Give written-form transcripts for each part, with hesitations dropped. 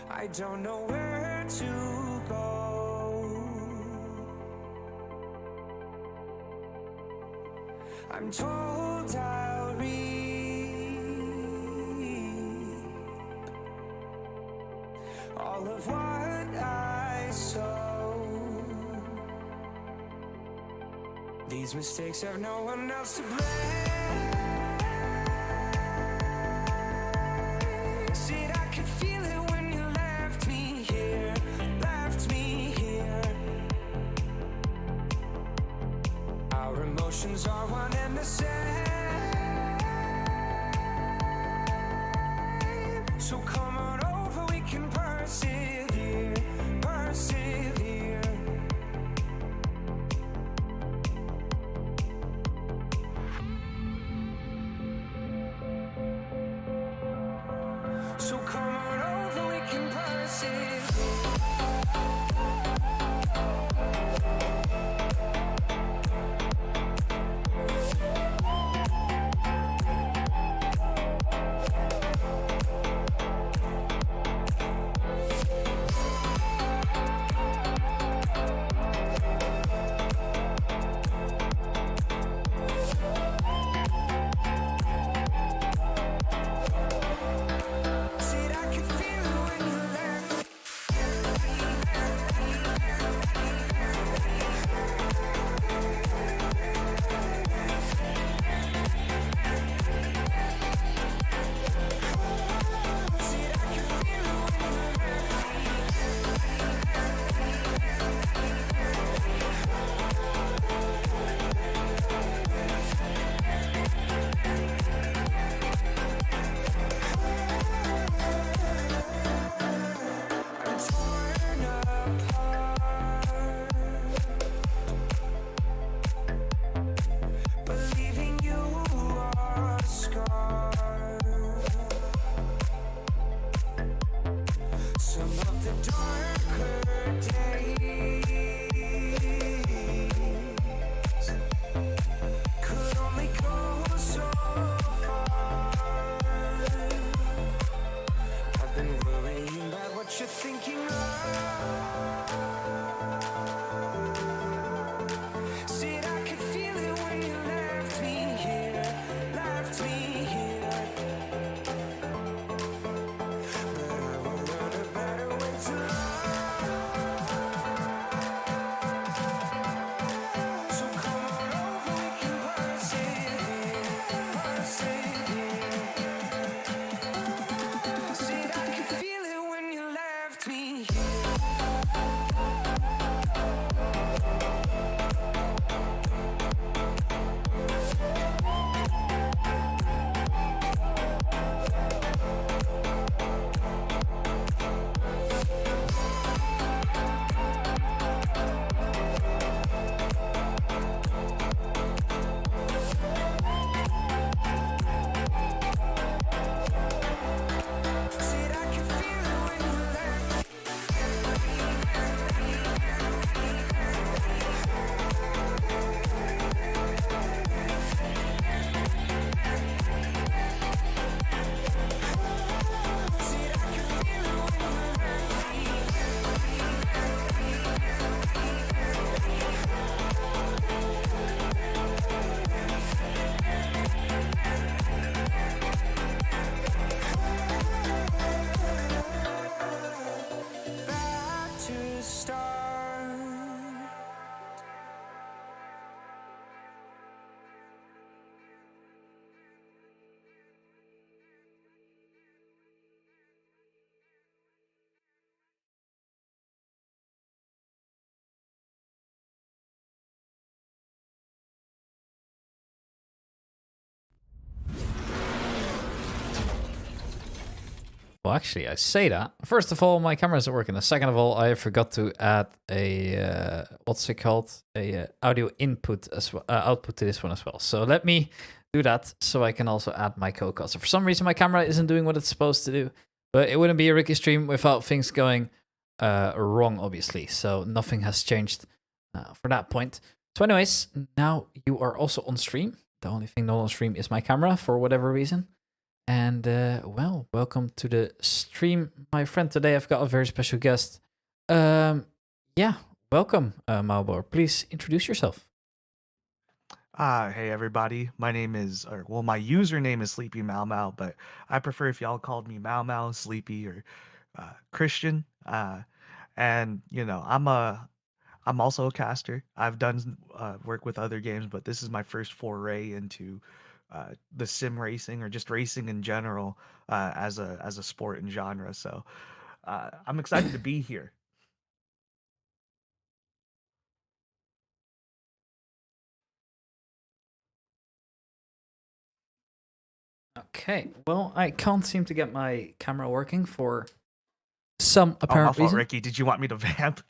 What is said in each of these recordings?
I don't know where to go. I'm told I'll reap all of what I sow. These mistakes have no one else to blame. Said I could feel it when you left me here, left me here. Our emotions are one and the same. So come on over, we can persevere, persevere. So come on over, we can persevere. Said I could feel it when you left. Said I could feel it when you left. I'm torn apart, believing you are scarred. Some of the darker days could only go so far. I've been worrying about what you're thinking of. Said I could feel it when you left me here, left me here. But I will learn a better way to love. So come on over, we can persevere, persevere. Said I could feel it when you left me here. Said I could feel it when you left. Said I could feel it when you left. Back to start. Well, actually, I say that. First of all, my camera isn't working. And second of all, I forgot to add a what's it called? A audio input as well, output to this one as well. So let me do that so I can also add my co-caster. For some reason, my camera isn't doing what it's supposed to do, but it wouldn't be a Ricky stream without things going wrong, obviously. So nothing has changed for that point. So anyways, now you are also on stream. The only thing not on stream is my camera for whatever reason. And well, welcome to the stream, my friend. Today I've got a very special guest. Yeah, welcome, Malbor. Please introduce yourself. Hey everybody. My name is, or well, my username is Sleepy Mau Mau, but I prefer if y'all called me Mau Mau, Sleepy, or Christian. And I'm also a caster. I've done work with other games, but this is my first foray into the sim racing or just racing in general as a sport and genre. So I'm excited to be here. Okay, well, I can't seem to get my camera working for some Oh, my apparent fault, reason. Ricky. Did you want me to vamp?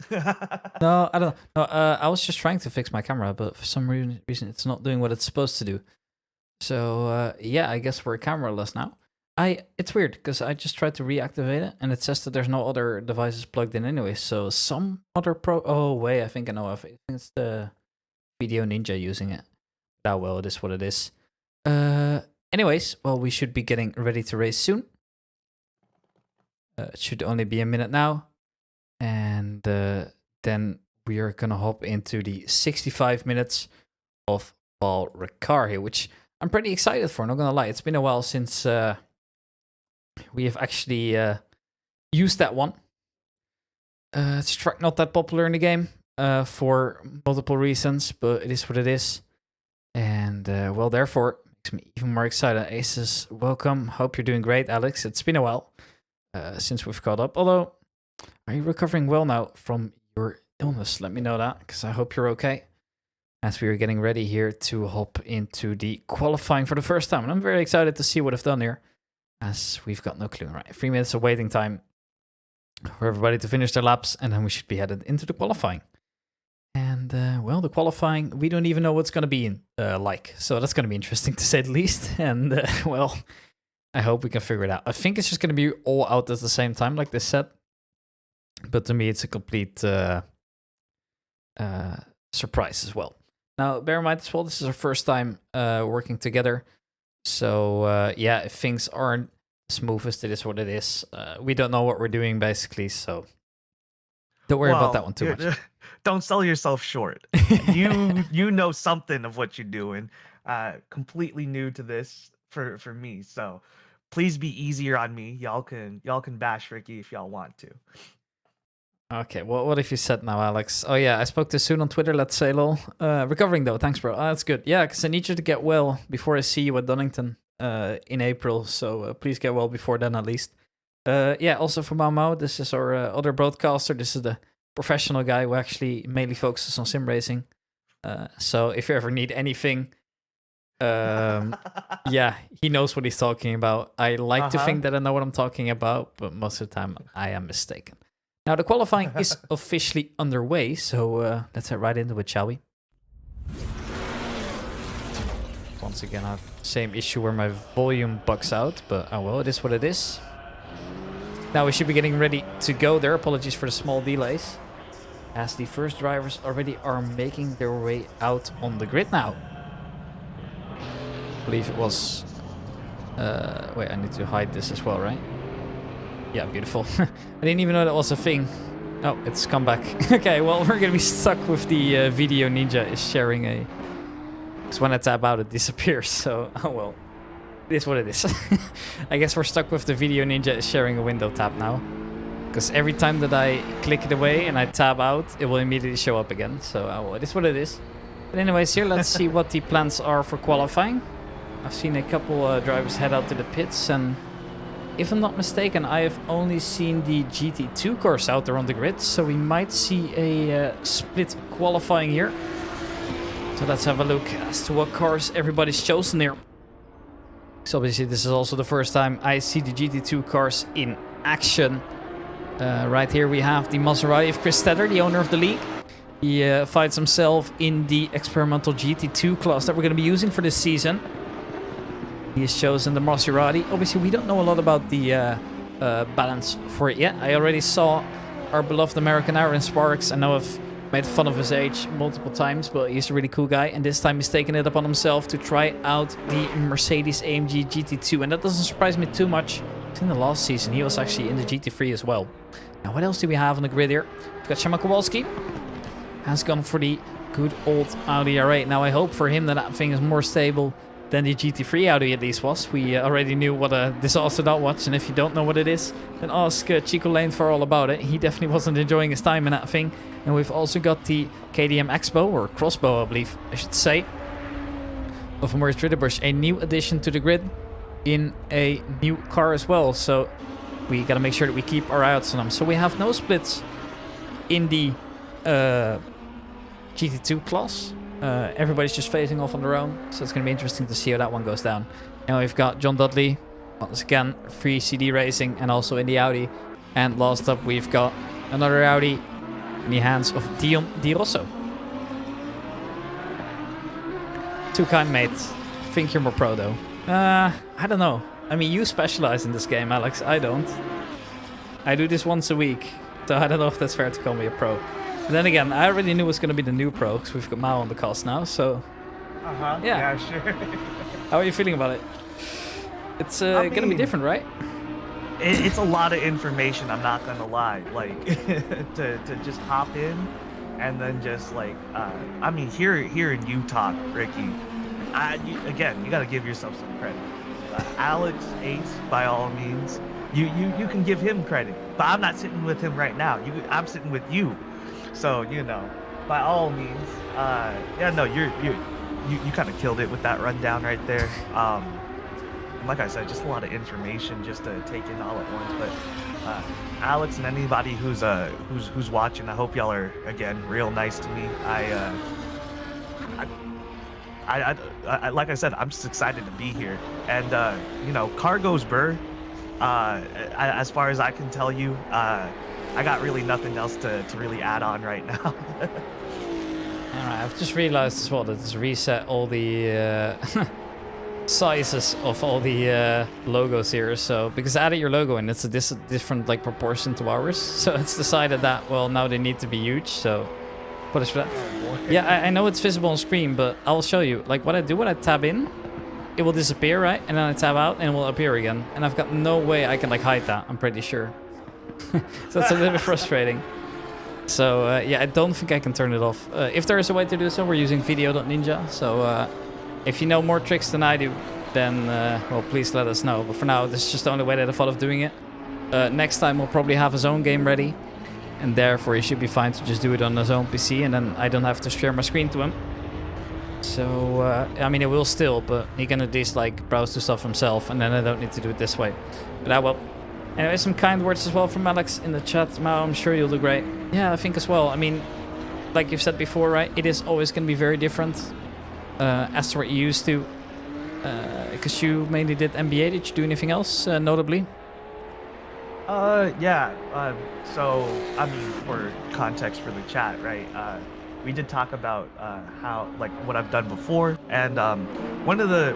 No, I don't. No, I was just trying to fix my camera, but for some reason it's not doing what it's supposed to do. So yeah, I guess we're cameraless now. It's weird because I just tried to reactivate it and it says that there's no other devices plugged in anyway. So some other oh wait, I think I know of it. I think it's the Video Ninja using it. Oh well, it is what it is. Anyways, well, we should be getting ready to race soon. It should only be a minute now, and then we are gonna hop into the 65 minutes of Paul Ricard here, which I'm pretty excited for. Not gonna lie, it's been a while since we have actually used that one. It's not that popular in the game for multiple reasons, but it is what it is. And well, therefore, makes me even more excited. Aces, welcome. Hope you're doing great, Alex. It's been a while since we've caught up. Although, are you recovering well now from your illness? Let me know that, because I hope you're okay. As we are getting ready here to hop into the qualifying for the first time. And I'm very excited to see what I've done here, as we've got no clue. Right, 3 minutes of waiting time for everybody to finish their laps, and then we should be headed into the qualifying. And well, the qualifying, we don't even know what's going to be like. So that's going to be interesting to say the least. And well, I hope we can figure it out. I think it's just going to be all out at the same time, like they said. But to me, it's a complete surprise as well. Now, bear in mind as well, this is our first time working together. So yeah, if things aren't smoothest, it is what it is. We don't know what we're doing, basically. So don't worry about that one too much. Don't sell yourself short. You know something of what you're doing. Completely new to this for me. So please be easier on me. Y'all can bash Ricky if y'all want to. Okay, well, what if you said now, Alex? Oh yeah, I spoke to Soon on Twitter, let's say lol. Recovering though, thanks bro. That's good. Yeah, because I need you to get well before I see you at Donington in April. So please get well before then at least. Yeah, also for Mau, this is our other broadcaster. This is the professional guy who actually mainly focuses on sim racing. So if you ever need anything, yeah, he knows what he's talking about. I like to think that I know what I'm talking about, but most of the time I am mistaken. Now the qualifying is officially underway, so let's head right into it, shall we? Once again, I have the same issue where my volume bugs out, but oh well, it is what it is. Now we should be getting ready to go there. Apologies for the small delays, as the first drivers already are making their way out on the grid now. I believe it was... wait, I need to hide this as well, right? Yeah, beautiful. I didn't even know that was a thing. Oh, it's come back. Okay, well, we're gonna be stuck with the Video Ninja is sharing a... Because when I tap out, it disappears, so... Oh, well. It is what it is. I guess we're stuck with the Video Ninja is sharing a window tab now. Because every time that I click it away and I tab out, it will immediately show up again. So, well, it is what it is. But anyways, here, let's see what the plans are for qualifying. I've seen a couple drivers head out to the pits, and... If I'm not mistaken, I have only seen the GT2 cars out there on the grid, so we might see a split qualifying here. So let's have a look as to what cars everybody's chosen here. So obviously this is also the first time I see the GT2 cars in action. Right here we have the Maserati of Chris Stetter, the owner of the league. He fights himself in the experimental GT2 class that we're going to be using for this season. He has chosen the Maserati. Obviously, we don't know a lot about the balance for it yet. I already saw our beloved American Aaron Sparks. I know of made fun of his age multiple times, but he's a really cool guy. And this time he's taken it upon himself to try out the Mercedes-AMG GT2. And that doesn't surprise me too much. In the last season, he was actually in the GT3 as well. Now, what else do we have on the grid here? We've got Shama Kowalski. Has gone for the good old Audi R8. Now, I hope for him that that thing is more stable than the GT3 Audi at least was. We already knew what a disaster that was. And if you don't know what it is, then ask Chico Lane for all about it. He definitely wasn't enjoying his time in that thing. And we've also got the KDM Expo, or Crossbow, I believe I should say, of Maurice Ritterbusch, a new addition to the grid in a new car as well. So we gotta make sure that we keep our eyes on them. So we have no splits in the GT2 class. Everybody's just facing off on their own, so it's gonna be interesting to see how that one goes down. Now we've got John Dudley once again, free CD racing, and also in the Audi. And last up we've got another Audi in the hands of Dion Di Rosso. Too kind, mate. Think you're more pro though. I don't know. I mean, you specialize in this game, Alex. I don't. I do this once a week, so I don't know if that's fair to call me a pro. But then again, I already knew it was going to be the new pro, because we've got Mao on the cast now, so... Yeah, sure. How are you feeling about it? It's going to be different, right? It's a lot of information, I'm not going to lie. Like, to just hop in, and then just, like... I mean, here in Utah, Ricky, again, you got to give yourself some credit. Alex Ace, by all means, you can give him credit, but I'm not sitting with him right now. I'm sitting with you, so you know, by all means, yeah, no, you kind of killed it with that rundown right there. And like I said, just a lot of information just to take in all at once. But Alex and anybody who's watching, I hope y'all are again real nice to me. I like I said, I'm just excited to be here, and you know, Cargo's Burr. As far as I can tell you, I got really nothing else to really add on right now. Alright, I've just realized as well that it's reset all the sizes of all the logos here. So because I added your logo and it's a different like proportion to ours, so it's decided that well now they need to be huge. So. What is that? Yeah, I know it's visible on screen, but I'll show you. Like what I do when I tab in, it will disappear, right? And then I tab out and it will appear again. And I've got no way I can like hide that, I'm pretty sure. So it's a little bit frustrating. So yeah, I don't think I can turn it off. If there is a way to do so, we're using video.ninja. So if you know more tricks than I do, then well, please let us know. But for now, this is just the only way that I thought of doing it. Next time we'll probably have his own game ready. And therefore, he should be fine to just do it on his own PC, and then I don't have to share my screen to him. So, I mean, it will still, but he can at least, like, browse to stuff himself, and then I don't need to do it this way. But I will. Anyway, some kind words as well from Alex in the chat. Mao, I'm sure you'll do great. Yeah, I think as well. I mean, like you've said before, right? It is always going to be very different as to what you used to. Because you mainly did NBA. Did you do anything else, notably? Yeah, so, I mean, for context for the chat, right, we did talk about, how, like, what I've done before, and, one of the,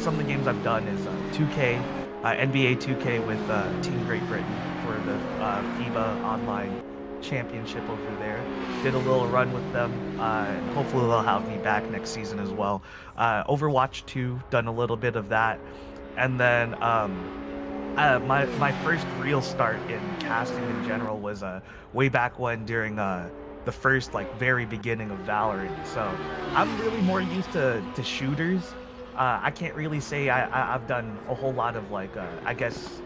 some of the games I've done is, 2K, NBA 2K with, Team Great Britain for the, FIBA Online Championship over there. Did a little run with them, and hopefully they'll have me back next season as well. Overwatch 2, done a little bit of that, and then, my first real start in casting in general was way back when during the first like very beginning of Valorant. So I'm really more used to shooters. I can't really say I've done a whole lot of like I guess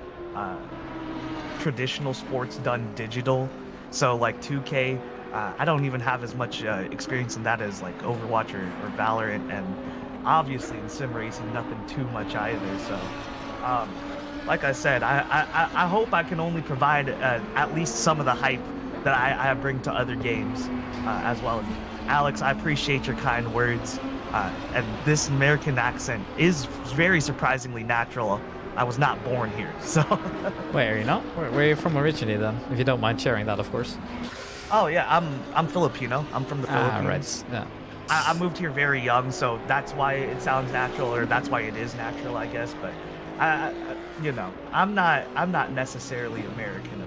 traditional sports done digital. So like 2K, I don't even have as much experience in that as like Overwatch or Valorant, and obviously in sim racing nothing too much either. So. Like I said, I hope I can only provide at least some of the hype that I bring to other games as well. Alex, I appreciate your kind words. And this American accent is very surprisingly natural. I was not born here, so... Wait, are you not? Where are you from originally then? If you don't mind sharing that, of course. Oh yeah, I'm Filipino. I'm from the Philippines. Right, yeah. I moved here very young, so that's why it sounds natural, or that's why it is natural, I guess. But you know, I'm not necessarily American,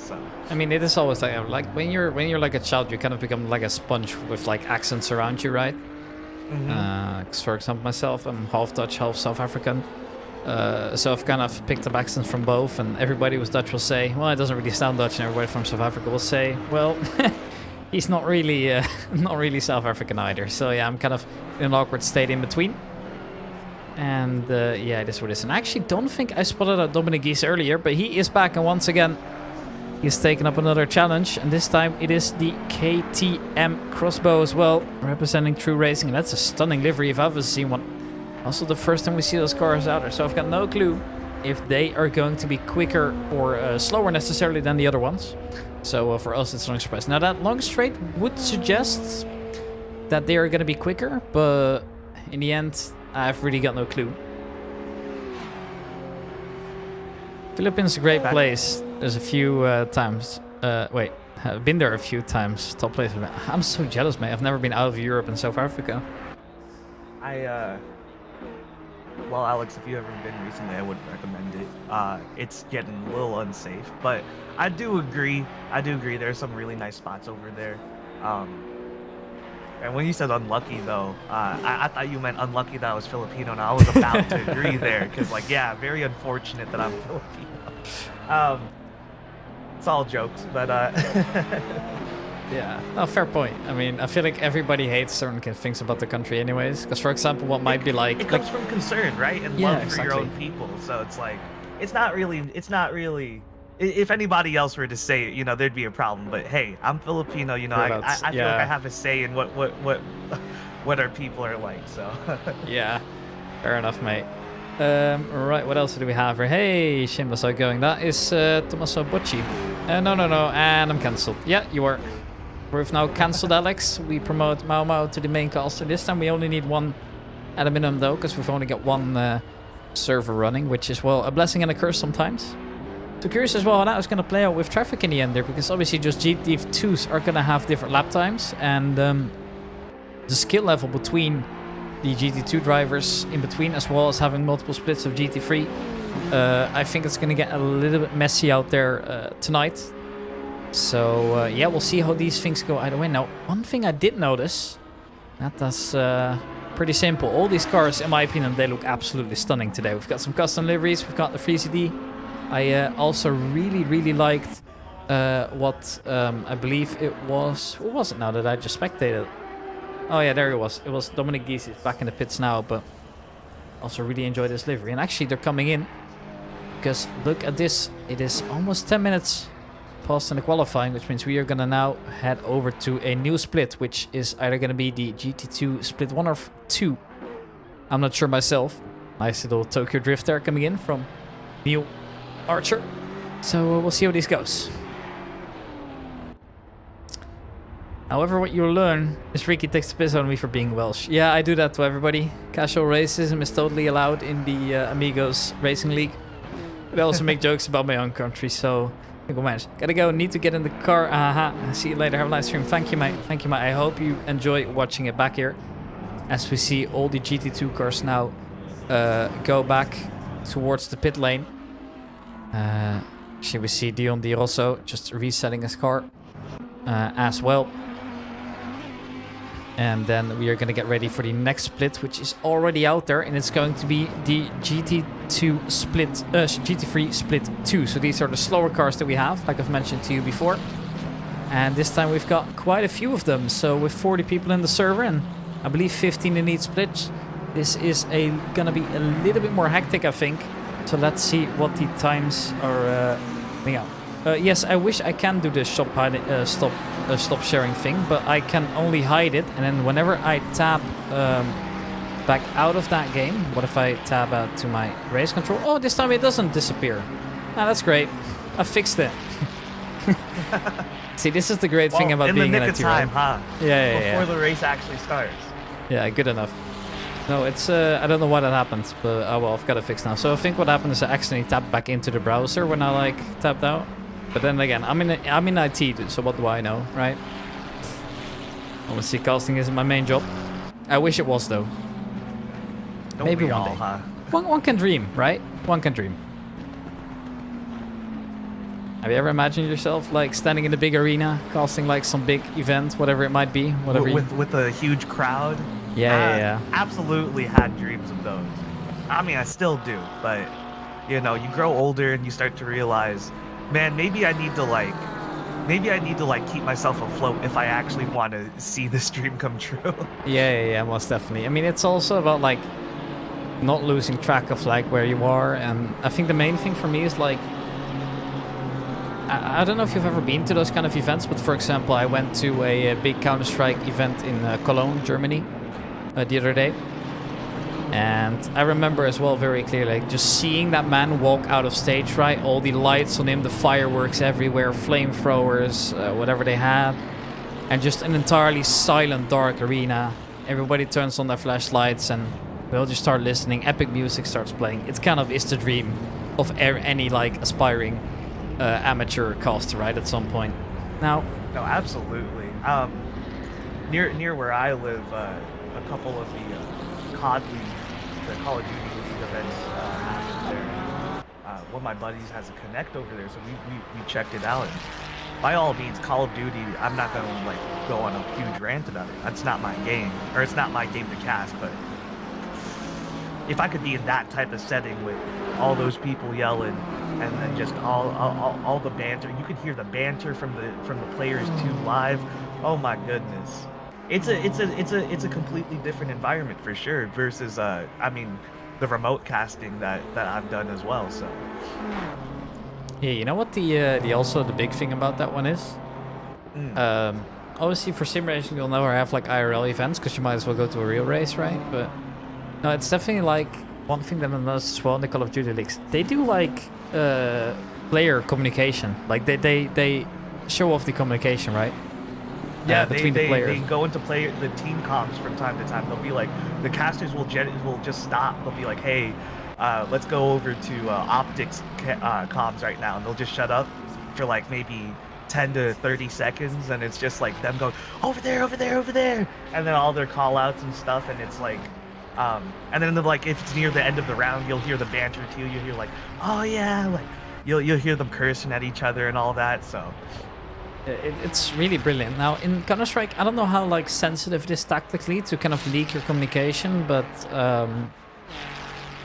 So I mean, it is always like when you're like a child, you kind of become like a sponge with like accents around you, right? 'Cause for example, myself, I'm half Dutch, half South African. So I've kind of picked up accents from both, and everybody with Dutch will say, well, it doesn't really sound Dutch, and everybody from South Africa will say, well, he's not really not really South African either. So yeah, I'm kind of in an awkward state in between. And yeah, it is what it is. And I actually don't think I spotted out Dominic Gies earlier, but he is back, and once again, he's taken up another challenge, and this time it is the KTM crossbow as well, representing True Racing, and that's a stunning livery if I've ever seen one. Also the first time we see those cars out there, so I've got no clue if they are going to be quicker or slower necessarily than the other ones. So for us, it's a long surprise. Now that long straight would suggest that they are going to be quicker, but in the end, I've really got no clue. Philippines is a great place. There's a few times. Wait, I've been there a few times. Top place. I'm so jealous, mate. I've never been out of Europe and South Africa. Well, Alex, if you haven't been recently, I would recommend it. It's getting a little unsafe, but I do agree. There's some really nice spots over there. And when you said unlucky, though, I thought you meant unlucky that I was Filipino, and I was about to agree there, because, like, yeah, very unfortunate that I'm Filipino. It's all jokes, but yeah, no, fair point. I mean, I feel like everybody hates certain things about the country anyways, because, for example, what might be like... It comes from concern, right? And yeah, love for exactly. your own people, so it's like, it's not really... If anybody else were to say it, you know, there'd be a problem. But hey, I'm Filipino, you know, I feel like I have a say in what our people are like. So yeah, fair enough, mate. Right, what else do we have here? Hey, Shameless Outgoing. That is Tommaso Bocci. No, and I'm cancelled. Yeah, you are. We've now cancelled Alex. We promote Mau Mau to the main caster. This time we only need one at a minimum, though, because we've only got one server running, which is, well, a blessing and a curse sometimes. So curious as well how that was going to play out with traffic in the end there, because obviously just GT2s are going to have different lap times, and the skill level between the GT2 drivers in between, as well as having multiple splits of GT3, I think it's going to get a little bit messy out there tonight. So yeah, we'll see how these things go either way. Now, one thing I did notice, that's pretty simple. All these cars, in my opinion, they look absolutely stunning today. We've got some custom liveries, we've got the 3CD. I also really liked what I believe it was. Who was it now that I just spectated? Oh yeah, there it was. It was Dominic Gies back in the pits now, but also really enjoyed this livery. And actually, they're coming in because look at this. It is almost 10 minutes past in the qualifying, which means we are gonna now head over to a new split, which is either gonna be the GT2 split 1 or 2. I'm not sure myself. Nice little Tokyo Drift there coming in from Neil Archer. So we'll see how this goes. However, what you'll learn is Ricky takes the piss on me for being Welsh. Yeah, I do that to everybody. Casual racism is totally allowed in the Amigos Racing League. But I also make jokes about my own country, so go manage. Gotta go, need to get in the car. See you later, have a nice stream. Thank you, mate. Thank you, mate. I hope you enjoy watching it back here, as we see all the GT2 cars now go back towards the pit lane. Actually, we see Dion Di Rosso just resetting his car as well. And then we are going to get ready for the next split, which is already out there. And it's going to be the GT2 split, GT3 split 2. So these are the slower cars that we have, like I've mentioned to you before. And this time we've got quite a few of them. So with 40 people in the server and I believe 15 in each split, this is going to be a little bit more hectic, I think. So let's see what the times are coming out. Yes, I wish I can do the stop sharing thing, but I can only hide it. And then whenever I tab back out of that game, what if I tab out to my race control? Oh, this time it doesn't disappear. Ah, that's great. I fixed it. See, this is the great thing about being in a time, huh? Yeah. Before the race actually starts. Yeah, good enough. No, it's I don't know why that happened, but oh well, I've got it fixed now. So I think what happened is I accidentally tapped back into the browser when I like tapped out. But then again, I'm in IT, so what do I know, right? Obviously, casting isn't my main job. I wish it was though. Don't Maybe we one all, day. huh? One can dream, right? One can dream. Have you ever imagined yourself like standing in a big arena, casting like some big event, whatever it might be, whatever? With a huge crowd. Yeah. Absolutely had dreams of those. I mean, I still do, but you know, you grow older and you start to realize, man, maybe I need to like keep myself afloat if I actually want to see this dream come true. Yeah, most definitely. I mean, it's also about like not losing track of like where you are, and I think the main thing for me is like I don't know if you've ever been to those kind of events, but for example, I went to a big Counter-Strike event in Cologne, Germany, the other day. And I remember as well very clearly, like, just seeing that man walk out of stage, right? All the lights on him, the fireworks everywhere, flamethrowers, whatever they had. And just an entirely silent, dark arena. Everybody turns on their flashlights and we all just start listening. Epic music starts playing. It kind of is the dream of any like aspiring amateur caster, right? At some point. Now, No, absolutely. Near where I live, a couple of the COD League, the Call of Duty League events happen there. One of my buddies has a Connect over there, so we checked it out. And by all means, Call of Duty, I'm not gonna like go on a huge rant about it. That's not my game, or it's not my game to cast. But if I could be in that type of setting with all those people yelling and then just all the banter, you could hear the banter from the players too live. Oh my goodness. It's a completely different environment for sure versus I mean the remote casting that I've done as well. So yeah, you know what the also the big thing about that one is? Obviously for sim racing you'll never have like IRL events because you might as well go to a real race, right? But no, it's definitely like one thing that I noticed as well in the Call of Duty leagues. They do like player communication. Like they show off the communication, right? yeah, Between the players. they go into the team comms from time to time. They'll be like, the casters will just stop. They'll be like, hey, let's go over to optics comms right now, and they'll just shut up for like maybe 10 to 30 seconds, and it's just like them going over there, and then all their call outs and stuff, and it's like and then like if it's near the end of the round, you'll hear the banter too. You'll hear like, oh yeah, like you'll hear them cursing at each other and all that. So it's really brilliant. Now in Counter-Strike, I don't know how like sensitive it is tactically to kind of leak your communication, but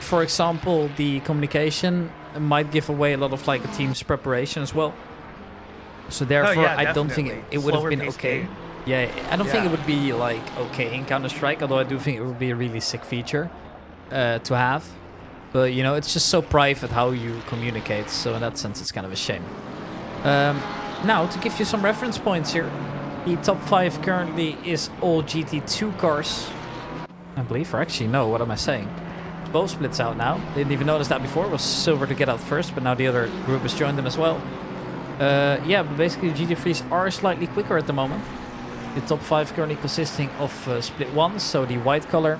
for example, the communication might give away a lot of like a team's preparation as well. So therefore, yeah, I don't think definitely. it would have Slower been paced okay. game. Yeah, I don't think Yeah. it would be like okay in Counter-Strike, although I do think it would be a really sick feature to have. But you know, it's just so private how you communicate. So in that sense, it's kind of a shame. Now, to give you some reference points here, the top 5 currently is all GT2 cars, I believe. Or actually, no, what am I saying? Both splits out now. Didn't even notice that before. It was Silver to get out first, but now the other group has joined them as well. Yeah, but basically the GT3s are slightly quicker at the moment. The top 5 currently consisting of split 1, so the white color.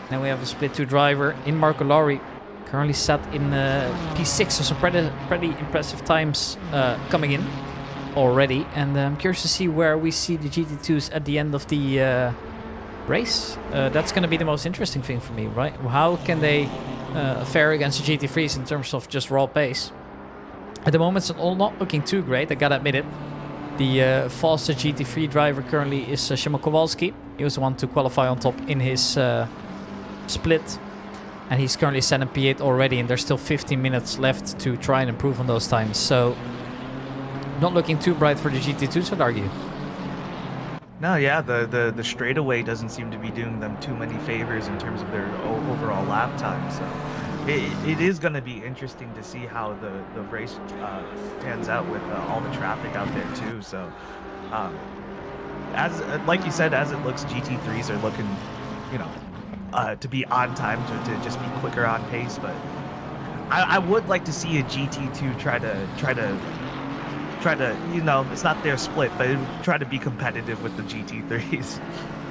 Then we have a split 2 driver in Marco Lowry, currently set in P6, so some pretty impressive times coming in already. And I'm curious to see where we see the GT2s at the end of the race. That's going to be the most interesting thing for me, right? How can they fare against the GT3s in terms of just raw pace? At the moment, it's all not looking too great, I gotta admit it. The fastest GT3 driver currently is Szymon Kowalski. He was the one to qualify on top in his split. And he's currently set in P8 already, and there's still 15 minutes left to try and improve on those times. So, not looking too bright for the GT2s, I'd argue. No, yeah, the straightaway doesn't seem to be doing them too many favors in terms of their overall lap time. So it is going to be interesting to see how the race pans out with all the traffic out there too. So as like you said, as it looks, GT3s are looking, you know, to be on time, to just be quicker on pace. But I would like to see a GT2 try to, you know, it's not their split, but try to be competitive with the GT3s.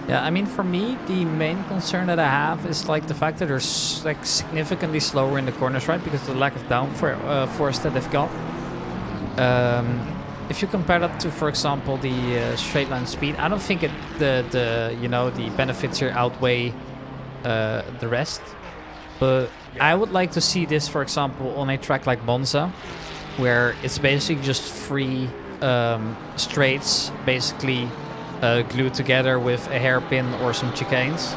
Yeah, I mean, for me, the main concern that I have is like the fact that they're like significantly slower in the corners, right? Because of the lack of downforce that they've got. If you compare that to, for example, the straight line speed, I don't think the you know, the benefits here outweigh the rest. But Yeah. I would like to see this, for example, on a track like Monza, where it's basically just three straights, basically glued together with a hairpin or some chicanes.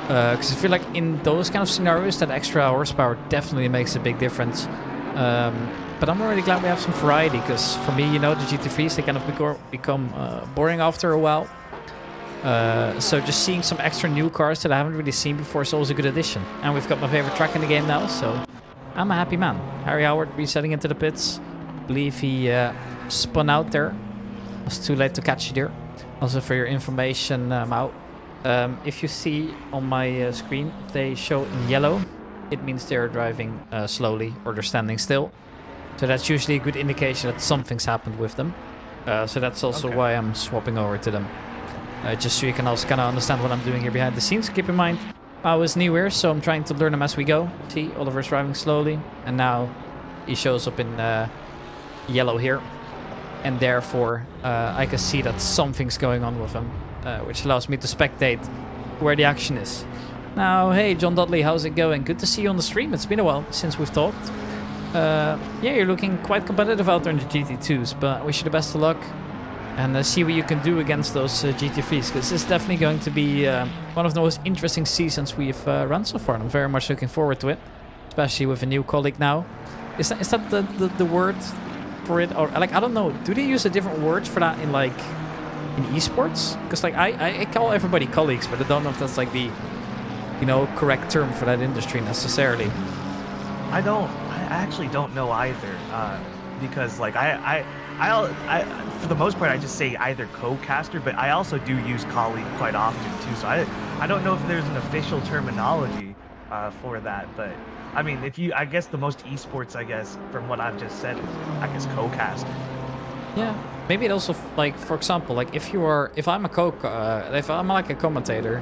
Because I feel like in those kind of scenarios, that extra horsepower definitely makes a big difference. But I'm really glad we have some variety, because for me, you know, the GT3s, they kind of become boring after a while. So just seeing some extra new cars that I haven't really seen before is always a good addition. And we've got my favorite track in the game now, so I'm a happy man. Harry Howard resetting into the pits. Believe he spun out there. It was too late to catch you there. Also for your information, Mao, if you see on my screen, they show in yellow, it means they're driving slowly or they're standing still. So that's usually a good indication that something's happened with them. So that's also why I'm swapping over to them. Just so you can also kind of understand what I'm doing here behind the scenes. Keep in mind, I was new here, so I'm trying to learn them as we go. See, Oliver's driving slowly, and now he shows up in yellow here. And therefore, I can see that something's going on with him, which allows me to spectate where the action is. Now, hey, John Dudley, how's it going? Good to see you on the stream. It's been a while since we've talked. Yeah, you're looking quite competitive out there in the GT2s, but I wish you the best of luck. And see what you can do against those GT3s, because this is definitely going to be one of the most interesting seasons we've run so far, and I'm very much looking forward to it, especially with a new colleague now. Is that the word for it? Or like, I don't know, do they use a different word for that in like in esports? Because like I call everybody colleagues, but I don't know if that's like the, you know, correct term for that industry necessarily. I actually don't know either, because like I for the most part I just say either co-caster, but I also do use colleague quite often too. So I don't know if there's an official terminology for that, but I mean, I guess the most esports, I guess, from what I've just said, is I guess co-caster. Yeah, maybe it also like, for example, like if I'm like a commentator,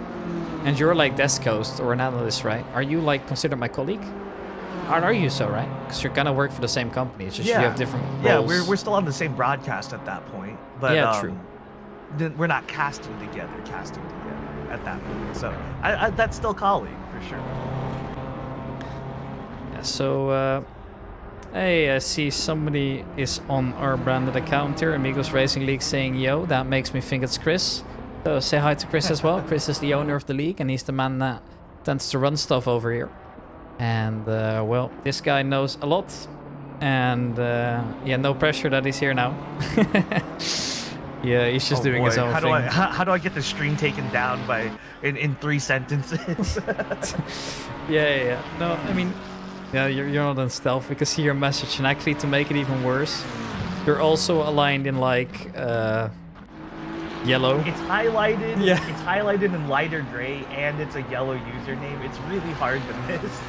and you're like desk host or an analyst, right? Are you like considered my colleague? Are you so, right? Because you're gonna work for the same company. It's just you have different roles. Yeah, we're still on the same broadcast at that point. But yeah, true. We're not casting together at that point. So I that's still colleague for sure. Yeah, so hey, I see somebody is on our branded account here, Amigos Racing League, saying yo. That makes me think it's Chris. So say hi to Chris as well. Chris is the owner of the league, and he's the man that tends to run stuff over here. And well, this guy knows a lot, and yeah, no pressure that he's here now. Yeah, he's just doing his own thing. How do I get the stream taken down in 3 sentences? Yeah. No, I mean, yeah, you're not in stealth. We can see your message, and actually to make it even worse, you're also aligned in like yellow. It's highlighted. Yeah. It's highlighted in lighter gray, and it's a yellow username. It's really hard to miss.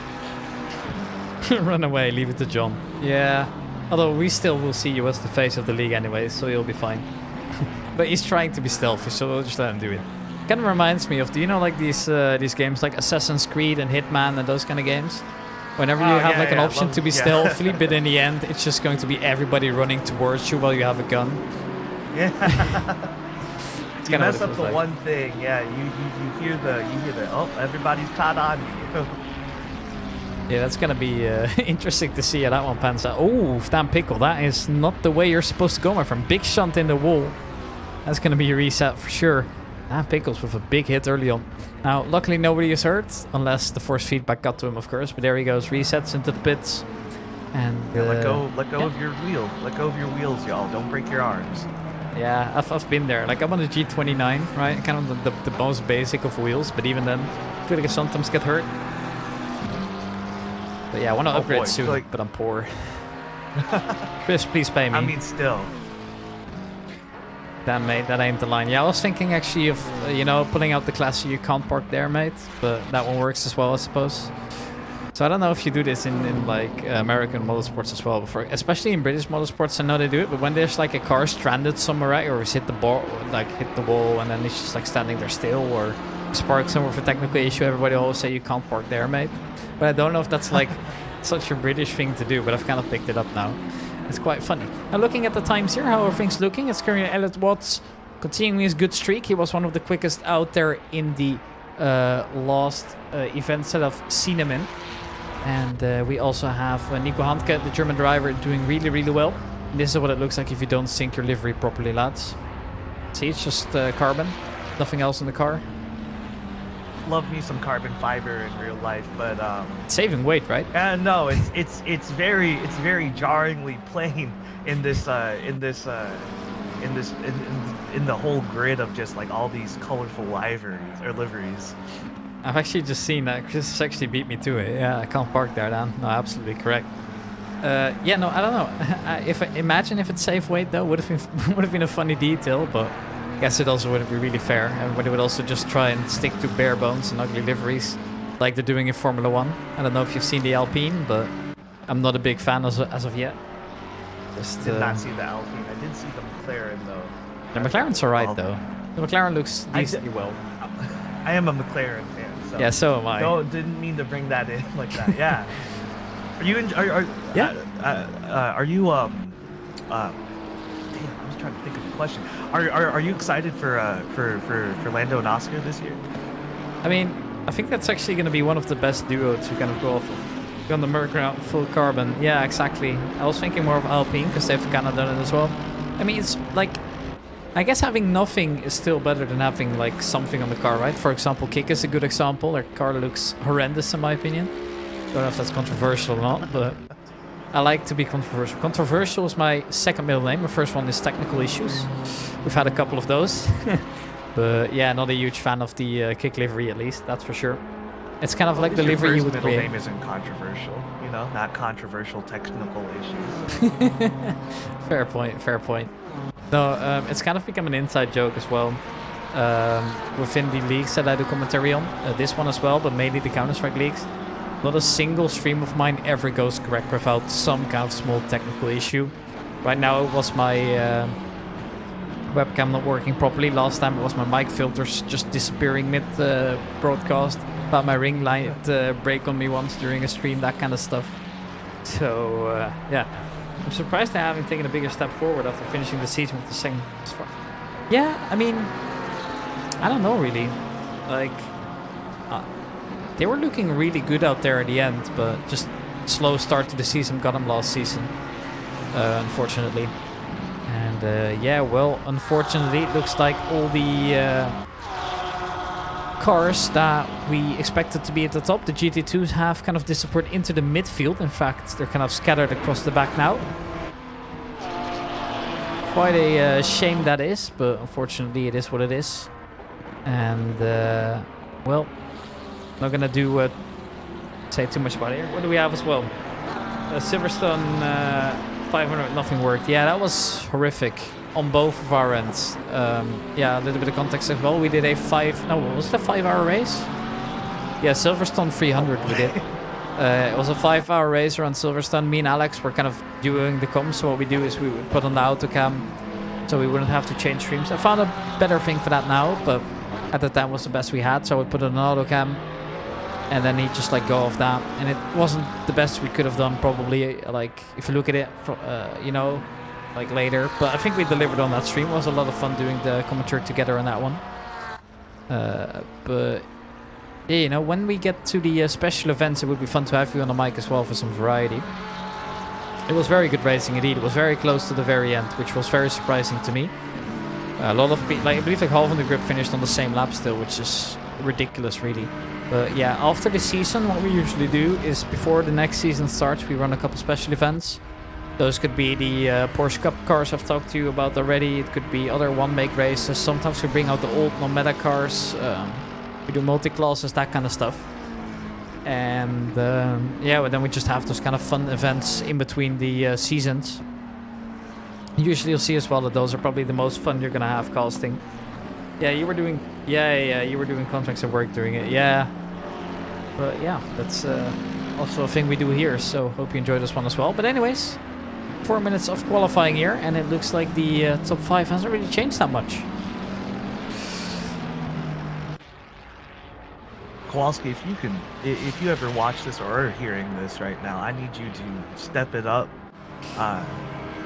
Run away, leave it to John. Yeah, although we still will see you as the face of the league anyway, so you'll be fine. But he's trying to be stealthy, so we'll just let him do it. Kind of reminds me of, do you know like these games like Assassin's Creed and Hitman and those kind of games? Whenever you have like an option to be stealthy, but in the end it's just going to be everybody running towards you while you have a gun. Yeah. You mess up the like one thing, yeah. You hear the oh, everybody's caught on you. Yeah, that's gonna be interesting to see how that one pans out. Oh, damn pickle, that is not the way you're supposed to go, my friend. Big shunt in the wall. That's gonna be a reset for sure. Damn pickles with a big hit early on. Now, luckily nobody is hurt, unless the force feedback got to him, of course. But there he goes, resets into the pits. And yeah, let go of your wheel. Let go of your wheels, y'all. Don't break your arms. Yeah, I've been there. Like I'm on a G29, right? Kind of the most basic of wheels, but even then, I feel like I sometimes get hurt. But yeah, I want to upgrade soon, like, but I'm poor. Chris, please pay me. I mean, still. Damn, mate, that ain't the line. Yeah, I was thinking actually of, you know, pulling out the class so you can't park there, mate. But that one works as well, I suppose. So I don't know if you do this in like American motorsports as well before, especially in British motorsports. I know they do it, but when there's like a car stranded somewhere, right, or it's hit the wall, and then it's just like standing there still, or spark somewhere for technical issue, everybody always say you can't park there, mate. But I don't know if that's like such a British thing to do, but I've kind of picked it up now. It's quite funny. Now looking at the times here, how are things looking? It's currently Elliot Watts continuing his good streak. He was one of the quickest out there in the last events that I've seen him in. And we also have Nico Handke, the German driver, doing really, really well. And this is what it looks like if you don't sync your livery properly, lads. See, it's just carbon, nothing else in the car. Love me some carbon fiber in real life, but Saving weight, right? no, it's very jarringly plain in this in the whole grid of just like all these colorful liveries. I've actually just seen that. Chris actually beat me to it. Yeah, I can't park there, Dan. No, absolutely correct. Yeah, no, I don't know. Imagine if it saved weight though, would have been a funny detail, but I guess it also wouldn't be really fair. Everybody would also just try and stick to bare bones and ugly liveries, like they're doing in Formula One. I don't know if you've seen the Alpine, but I'm not a big fan as of yet. Just, Did not see the Alpine. I did see the McLaren though. The McLaren's alright though. The McLaren looks decently well. I am a McLaren fan. So Yeah, so am I. No, didn't mean to bring that in like that. Yeah. Are you? Yeah. Are you? Damn, I was trying to think of a question. Are you excited for Lando and Oscar this year? I mean, I think that's actually going to be one of the best duos to kind of go off of. On the Merc full carbon. Yeah, exactly. I was thinking more of Alpine because they've kind of done it as well. I mean, it's like, I guess having nothing is still better than having like something on the car, right? For example, Kick is a good example. Their car looks horrendous in my opinion. Don't know if that's controversial or not, but I like to be controversial. Controversial is my second middle name. My first one is technical issues. We've had a couple of those. But yeah, not a huge fan of the Kick livery at least, that's for sure. It's kind of like the livery you would middle create. name isn't controversial, you know, not controversial technical issues. Fair point, fair point. No, it's kind of become an inside joke as well. Within the leagues that I do commentary on, this one as well, but mainly the Counter-Strike leagues. Not a single stream of mine ever goes correct without some kind of small technical issue. Right now it was my webcam not working properly. Last time it was my mic filters just disappearing mid-broadcast. About my ring light break on me once during a stream, that kind of stuff. So, yeah. I'm surprised I haven't taken a bigger step forward after finishing the season with the second. Yeah, I mean, I don't know really. Like, they were looking really good out there at the end, but just slow start to the season got them last season, unfortunately. And yeah, well, unfortunately, it looks like all the cars that we expected to be at the top, the GT2s, have kind of disappeared into the midfield. In fact, they're kind of scattered across the back now. Quite a shame that is, but unfortunately it is what it is. And well, not gonna do say too much about it here. What do we have as well? Silverstone 500, nothing worked. Yeah, that was horrific on both of our ends. Yeah, a little bit of context as well. We did a 5-hour race? Yeah, Silverstone 300 we did. It was a 5-hour race around Silverstone. Me and Alex were kind of doing the comms. So what we do is we would put on the auto cam so we wouldn't have to change streams. I found a better thing for that now, but at the time was the best we had. So I would put on an auto cam and then he'd just like go off that. And it wasn't the best we could have done probably. Like if you look at it, you know, like later, but I think we delivered on that stream. It was a lot of fun doing the commentary together on that one. But yeah, you know, when we get to the special events, it would be fun to have you on the mic as well for some variety. It was very good racing indeed. It was very close to the very end, which was very surprising to me. A lot of people, like I believe like half of the group finished on the same lap still, which is ridiculous really. But yeah, after the season, what we usually do is before the next season starts, we run a couple special events. Those could be the Porsche Cup cars I've talked to you about already. It could be other one-make races. Sometimes we bring out the old non-meta cars. We do multi-classes, that kind of stuff. And yeah, but then we just have those kind of fun events in between the seasons. Usually you'll see as well that those are probably the most fun you're going to have casting. Yeah, you were doing... Yeah, you were doing contracts at work during it. Yeah. But yeah, that's also a thing we do here. So hope you enjoy this one as well. But anyways... 4 minutes of qualifying here, and it looks like the top 5 hasn't really changed that much. Kowalski, if you ever watch this or are hearing this right now, I need you to step it up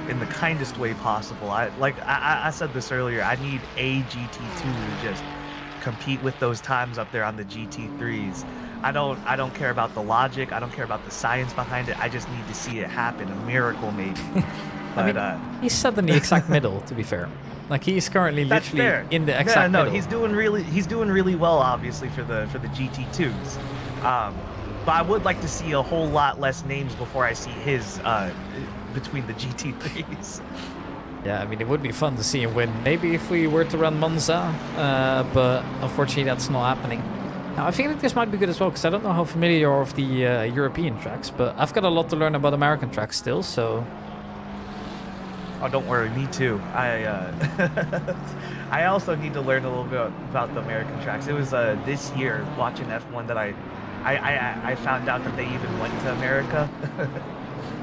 in the kindest way possible. I said this earlier, I need a GT2 to just compete with those times up there on the GT3s. I don't care about the logic. I don't care about the science behind it. I just need to see it happen. A miracle, maybe. I But mean, he's set in the exact middle, to be fair. Like he's currently that's literally fair. in the Yeah, exact no, middle. he's doing really well, obviously for the GT2s. But I would like to see a whole lot less names before I see his between the GT3s. Yeah, I mean, it would be fun to see him win. Maybe if we were to run Monza, but unfortunately that's not happening. Now, I feel like this might be good as well, because I don't know how familiar you are with the European tracks, but I've got a lot to learn about American tracks still, so... Oh, don't worry, me too. I also need to learn a little bit about the American tracks. It was this year watching F1 that I found out that they even went to America.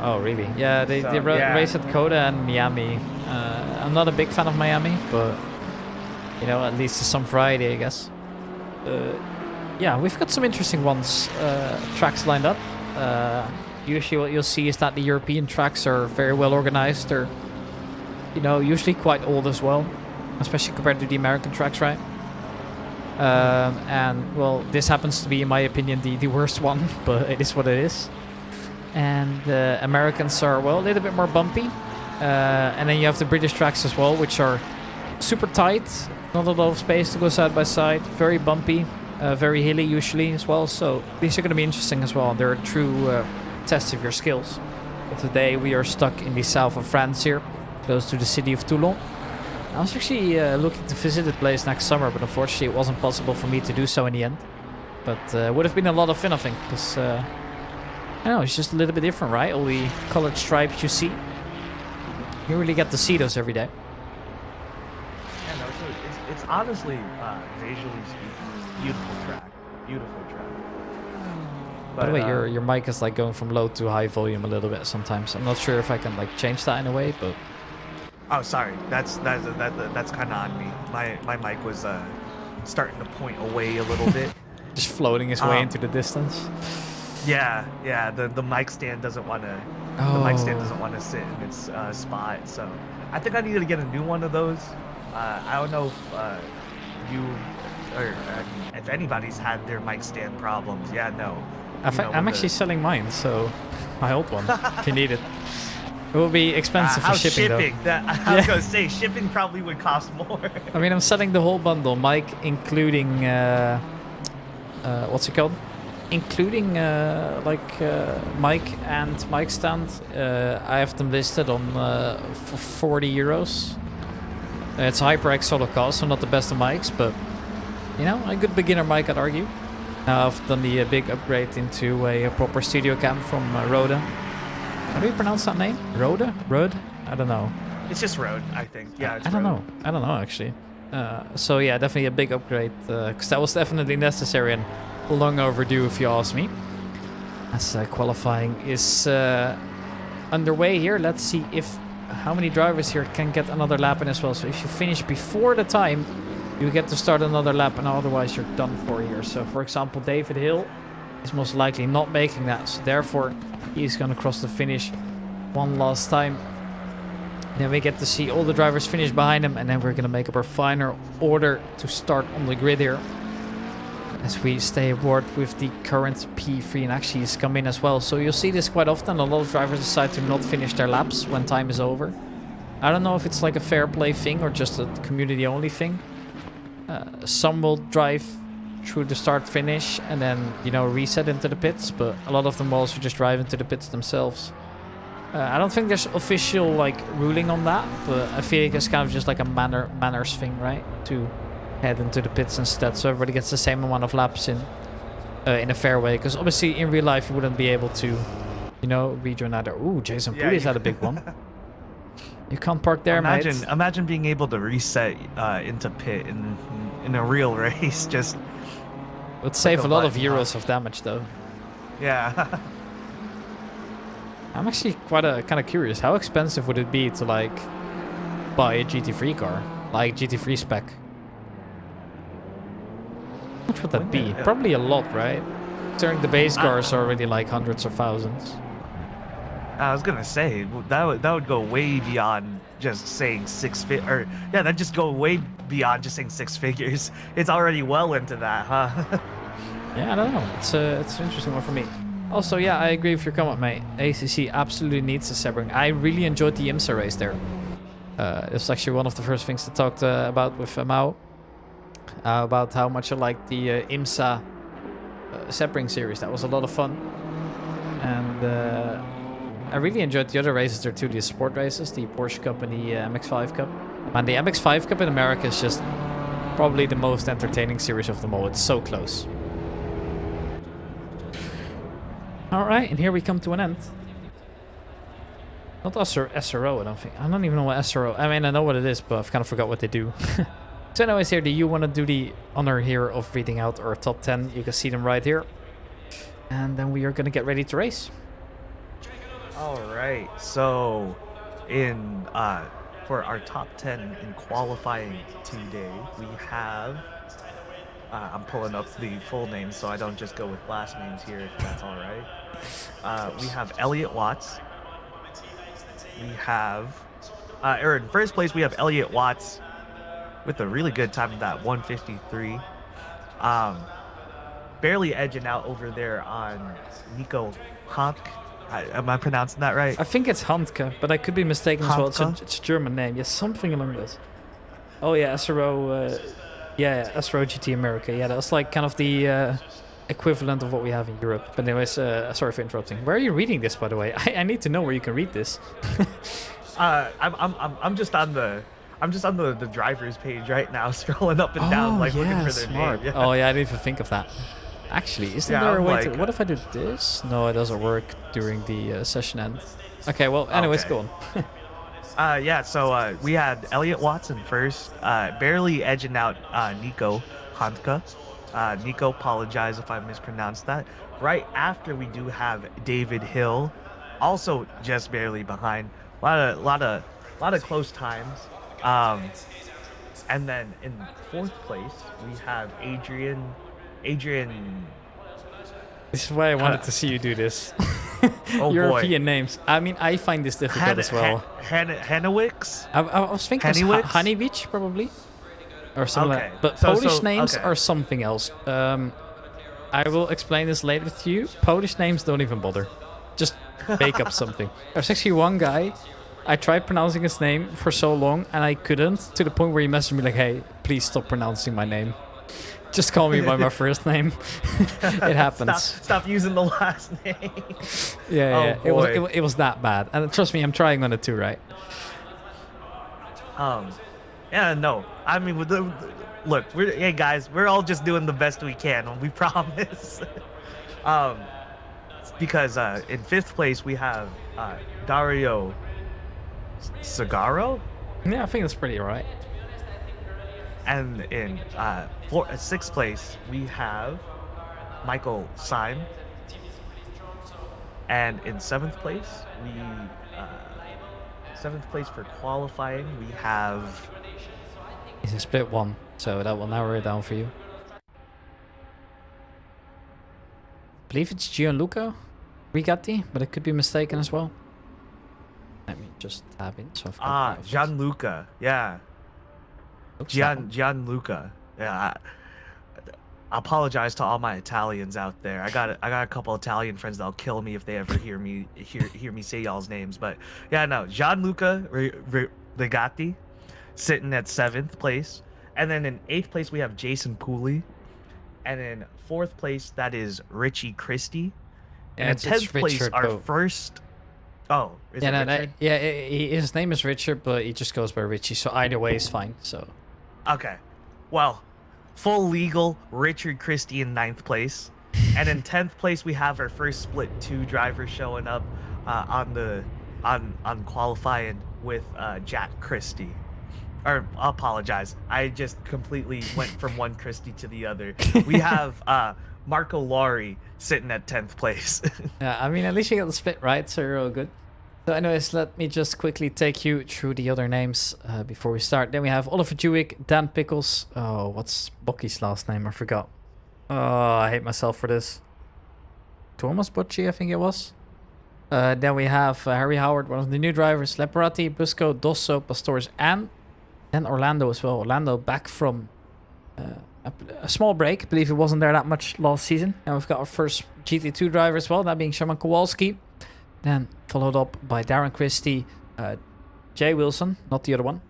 Oh, really? Yeah, they So, race at Coda and Miami. I'm not a big fan of Miami, but, you know, at least it's some Friday, I guess. Yeah, we've got some interesting ones, tracks lined up. Usually what you'll see is that the European tracks are very well organized. They're, you know, usually quite old as well, especially compared to the American tracks, right? And, well, this happens to be, in my opinion, the worst one, but it is what it is. And Americans are, well, a little bit more bumpy. And then you have the British tracks as well, which are super tight, not a lot of space to go side by side, very bumpy, very hilly usually as well. So these are going to be interesting as well. They're a true test of your skills. But today we are stuck in the south of France here, close to the city of Toulon. I was actually looking to visit the place next summer, but unfortunately it wasn't possible for me to do so in the end. But would have been a lot of fun, I think, because I don't know, it's just a little bit different, right? All the colored stripes you see. You really get to see those every day. Yeah, no, it's honestly, visually speaking, beautiful track. Beautiful track. By the But, way, your mic is like going from low to high volume a little bit sometimes. I'm not sure if I can like change that in a way, but oh, sorry. That's kind of on me. My mic was starting to point away a little bit. just floating his way into the distance. Yeah. The mic stand doesn't want to. Oh. The mic stand doesn't want to sit in its spot. So I think I need to get a new one of those. I don't know if you or if anybody's had their mic stand problems. Yeah, no. I'm actually selling mine, so my old one. If you need it. It will be expensive for how's shipping, though. I was gonna say shipping probably would cost more. I mean, I'm selling the whole bundle, mic including what's it called? Including mic and mic stand. I have them listed on for 40 euros. It's a HyperX solo cost, so not the best of mics, but you know, a good beginner mic, I'd argue. Now I've done the big upgrade into a proper studio cam from Rode. How do you pronounce that name? Rode? Rode? I don't know. It's just Rode, I think. Yeah, it's I don't Rode. know. I don't know, actually. So yeah, definitely a big upgrade, because that was definitely necessary and long overdue, if you ask me. As qualifying is underway here. Let's see if how many drivers here can get another lap in as well. So if you finish before the time, you get to start another lap, and otherwise you're done for here. So for example, David Hill is most likely not making that, so therefore he's going to cross the finish one last time. Then we get to see all the drivers finish behind him, and then we're going to make up our final order to start on the grid here, as we stay aboard with the current P3, and actually he's come in as well. So you'll see this quite often. A lot of drivers decide to not finish their laps when time is over. I don't know if it's like a fair play thing or just a community only thing. Some will drive through the start finish and then, you know, reset into the pits, but a lot of them will also just drive into the pits themselves. I don't think there's official like ruling on that, but I feel like it's kind of just like a manners thing, right? To head into the pits instead, so everybody gets the same amount of laps in a fair way. Because obviously in real life you wouldn't be able to, you know, rejoin either. Ooh, Jason Pooty's had a big one. You can't park there, mate. Imagine being able to reset into pit in a real race. Just would save a lot of euros of damage, though. Yeah. I'm actually kind of curious. How expensive would it be to like buy a GT3 car, like GT3 spec? How much would that be? Probably a lot, right? Considering the base cars are already like hundreds or thousands. I was gonna say that would go way beyond just saying that'd just go way beyond just saying six figures. It's already well into that, huh? Yeah, I don't know. It's an interesting one for me. Also, yeah, I agree with your comment, mate. ACC absolutely needs a Sebring. I really enjoyed the IMSA race there. It was actually one of the first things I talked about with Mao. About how much I liked the IMSA Sebring series. That was a lot of fun. And I really enjoyed the other races there too. The sport races, the Porsche Cup and the MX-5 Cup. Man, the MX-5 Cup in America is just probably the most entertaining series of them all. It's so close. Alright, and here we come to an end. Not SRO, I don't think. I don't even know what SRO... I mean, I know what it is, but I've kind of forgot what they do. So anyways, here, do you want to do the honor here of reading out our top 10? You can see them right here. And then we are going to get ready to race. All right. So, in for our top 10 in qualifying today, we have. I'm pulling up the full names so I don't just go with last names here, if that's all right. We have Elliot Watts. We have, or in first place, we have Elliot Watts with a really good time of that 153. Barely edging out over there on Nico Hank. Am I pronouncing that right? I think it's Handke, but I could be mistaken as well. It's a German name. Yes, something along those. Oh yeah, SRO. Yeah, SRO GT America. Yeah, that's like kind of the equivalent of what we have in Europe. But anyways, sorry for interrupting. Where are you reading this, by the way? I need to know where you can read this. I'm just on the driver's page right now, scrolling up and down, like looking for their smart. name. Yeah. Oh yeah, I didn't even think of that. Actually, isn't there a way to... What if I do this? No, it doesn't work during the session end. Okay, well, anyways, go on. Yeah, so we had Elliot Watson first, barely edging out Nico Hanka. Nico, apologize if I mispronounced that. Right after we do have David Hill, also just barely behind. A lot of close times. And then in fourth place we have Adrian. This is why I wanted to see you do this. Oh European boy. names. I mean, I find this difficult as well. Hanowicz? I was thinking Hanewicz, probably. Or something like that. But Polish names are something else. I will explain this later to you. Polish names don't even bother. Just make up something. There's actually one guy, I tried pronouncing his name for so long and I couldn't, to the point where he messaged me like, hey, please stop pronouncing my name. Just call me by my first name. It happens. Stop using the last name. Yeah. It was that bad. And trust me, I'm trying on it too, right? Yeah, no. I mean, look, hey guys, we're all just doing the best we can. We promise. Because in fifth place we have Dario Sagaro. Yeah, I think that's pretty alright. And in sixth place we have Michael Syme. And in seventh place for qualifying we have. It's a split one, so that will narrow it down for you. I believe it's Gianluca Rigatti, but I could be mistaken as well. Let me just tab in. So Gianluca, yeah. Gianluca. Yeah. I apologize to all my Italians out there. I got a couple Italian friends that'll kill me if they ever hear me say y'all's names. But yeah, no, Gianluca Rigatti, sitting at 7th place. And then in 8th place, we have Jason Pooley. And in 4th place, that is Richie Christie. And in 10th place, our first... Oh, is it Richard? His name is Richard, but he just goes by Richie. So either way is fine. So. Okay. Well, full legal Richard Christie in 9th place. And in 10th place, we have our first split 2 drivers showing up on qualifying with Jack Christie. Or I apologize. I just completely went from one Christie to the other. We have Marco Laurie sitting at 10th place. Yeah, I mean, at least you got the split right, so you're all good. So anyways, let me just quickly take you through the other names before we start. Then we have Oliver Jewick, Dan Pickles. Oh, what's Bocky's last name? I forgot. Oh, I hate myself for this. Thomas Bocci, I think it was. Then we have Harry Howard, one of the new drivers. Leparati, Busco, Dosso, Pastores, and then Orlando as well. Orlando back from a small break. I believe he wasn't there that much last season. And we've got our first GT2 driver as well, that being Sherman Kowalski. Then followed up by Darren Christie, Jay Wilson, not the other one.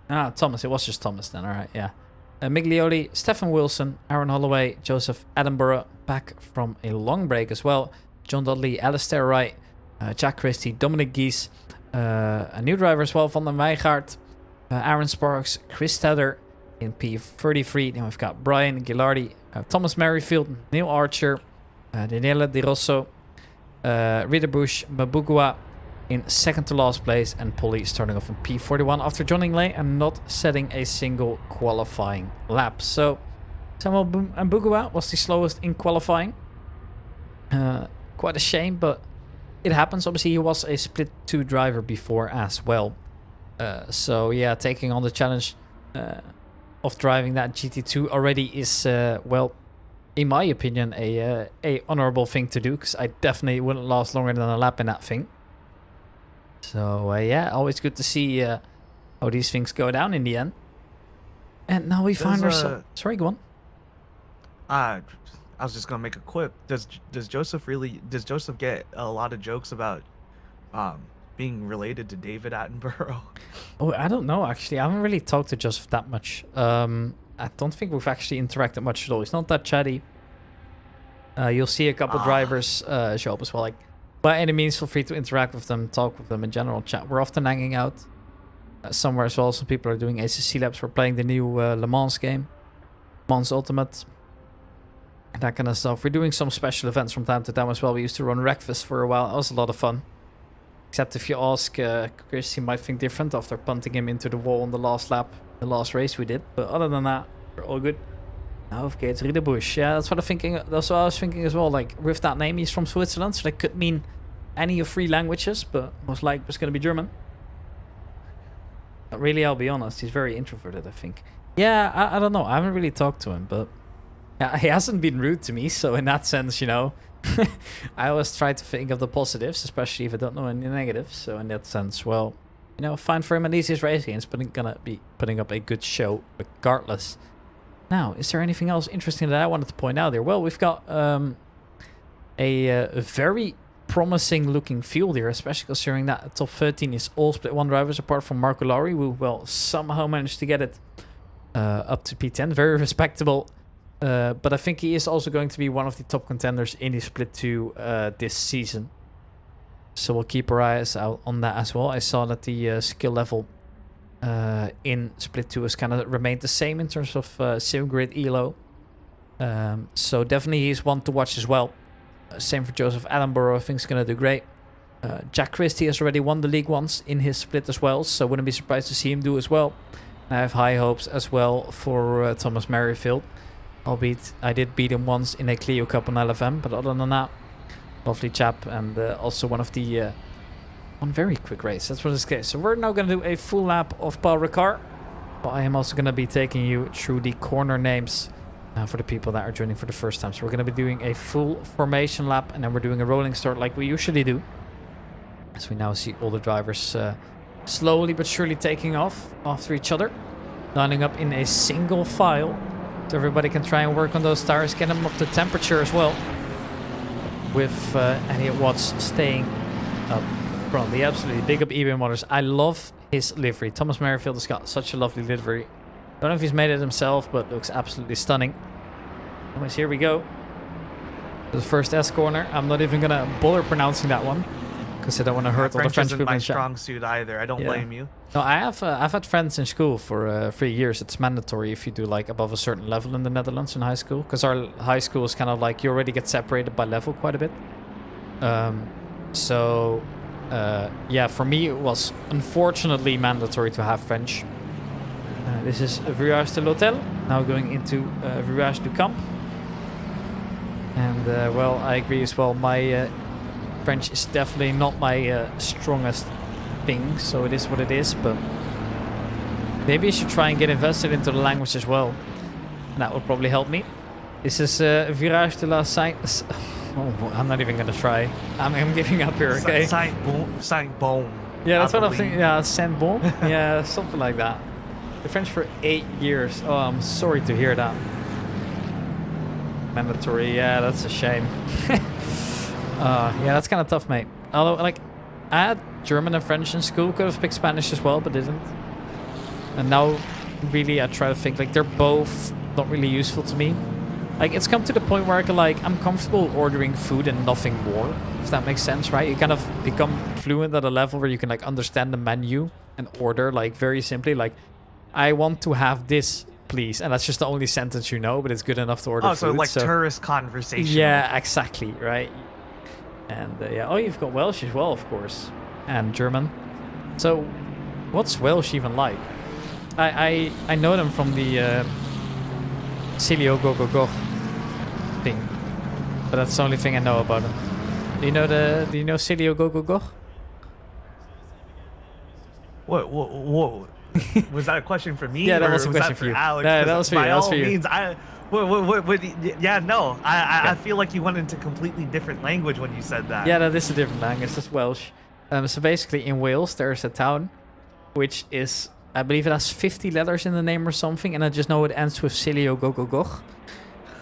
Thomas. It was just Thomas then. All right, yeah. Miglioli, Stefan Wilson, Aaron Holloway, Joseph Attenborough, back from a long break as well. John Dudley, Alistair Wright, Jack Christie, Dominic Gies, a new driver as well, Van den Weijgaard, Aaron Sparks, Chris Tedder in P33. Then we've got Brian Gillardi, Thomas Merrifield, Neil Archer, Daniele Di Rosso, Ridderbush, Mabugua in second to last place, and Polly starting off in P41 after joining late and not setting a single qualifying lap. So Samuel Mbugua was the slowest in qualifying. Quite a shame, but it happens. Obviously, he was a split 2 driver before as well. So yeah, taking on the challenge of driving that GT2 already is, well, in my opinion, a honorable thing to do, because I definitely wouldn't last longer than a lap in that thing. So yeah, always good to see how these things go down in the end. And now we find ourselves... Sorry, go on. I was just gonna make a quip. Does Joseph get a lot of jokes about being related to David Attenborough? Oh, I don't know, actually. I haven't really talked to Joseph that much. I don't think we've actually interacted much at all. He's not that chatty. You'll see a couple drivers show up as well. Like, by any means, feel free to interact with them, talk with them in general, chat. We're often hanging out somewhere as well. Some people are doing ACC laps. We're playing the new Le Mans game, Mans Ultimate, and that kind of stuff. We're doing some special events from time to time as well. We used to run Wreckfest for a while. That was a lot of fun. Except if you ask Chris, he might think different after punting him into the wall on the last lap, the last race we did. But other than that, we're all good. Now, okay, it's Ridderbush. Yeah, that's what I'm thinking. That's what I was thinking as well. Like, with that name, he's from Switzerland, so that could mean any of 3 languages, but most likely it's going to be German. But really, I'll be honest, he's very introverted, I think. Yeah, I don't know. I haven't really talked to him, but yeah, he hasn't been rude to me, so in that sense, you know, I always try to think of the positives, especially if I don't know any negatives. So in that sense, well, you know, fine for him. At least he's racing. He's gonna be putting up a good show regardless. Now, is there anything else interesting that I wanted to point out here? Well, we've got a very promising looking field here, especially considering that top 13 is all split 1 drivers apart from Marco Lowry, who, well, somehow managed to get it up to P10. Very respectable. But I think he is also going to be one of the top contenders in the split 2 this season. So we'll keep our eyes out on that as well. I saw that the skill level in split 2 has kind of remained the same in terms of SimGrid Elo. So definitely he's one to watch as well. Same for Joseph Attenborough. I think he's going to do great. Jack Christie has already won the league once in his split as well, so wouldn't be surprised to see him do as well. And I have high hopes as well for Thomas Merrifield. Albeit I did beat him once in a Clio Cup on LFM, but other than that, lovely chap, and also one of the one very quick race. That's what it's case. So we're now going to do a full lap of Paul Ricard, but I am also going to be taking you through the corner names for the people that are joining for the first time. So we're going to be doing a full formation lap, and then we're doing a rolling start like we usually do. As we now see all the drivers slowly but surely taking off after each other, lining up in a single file. So everybody can try and work on those tires, get them up to temperature as well. With Elliot Watts staying up front. The absolutely big up eBay Motors. I love his livery. Thomas Merrifield has got such a lovely livery. Don't know if he's made it himself, but looks absolutely stunning. Anyways, here we go. The first S corner. I'm not even gonna bother pronouncing that one because I don't want to hurt all the French people. French isn't my strong suit either. I don't blame you. No, I've had friends in school for 3 years. It's mandatory if you do like above a certain level in the Netherlands in high school, because our high school is kind of like you already get separated by level quite a bit. Yeah, for me it was unfortunately mandatory to have French. This is Virage de l'Hôtel, now going into Virage du Camp. And well, I agree as well. My French is definitely not my strongest thing, so it is what it is, but maybe I should try and get invested into the language as well, and that would probably help me. This is Virage de la Saint... Oh, I'm not even gonna try. I'm giving up here, okay? Saint-Bon. Yeah, that's what I'm thinking. Yeah, Saint-Bon. Yeah, something like that. You're French for 8 years. Oh, I'm sorry to hear that. Mandatory, yeah, that's a shame. Yeah, that's kind of tough, mate. Although, like, I had German and French in school. Could have picked Spanish as well, but didn't. And now, really, I try to think, like, they're both not really useful to me. Like, it's come to the point where I can, like, I'm comfortable ordering food and nothing more. If that makes sense, right? You kind of become fluent at a level where you can, like, understand the menu and order, like, very simply. Like, I want to have this, please. And that's just the only sentence you know, but it's good enough to order food. So, like, tourist conversation. Yeah, exactly, right? And, yeah. Oh, you've got Welsh as well, of course. And German. So, what's Welsh even like? I know them from the Silio Go Go Go thing, but that's the only thing I know about them. Do you know Silio Go Go Go? What? Was that a question for me? Yeah, that or was a question for you. Alex? No, that was for you. By That was all for you. means, yeah, no. I feel like you went into completely different language when you said that. Yeah, that is a different language. That's Welsh. So basically, in Wales, there's a town which is, I believe it has 50 letters in the name or something, and I just know it ends with Silio Go Go Go.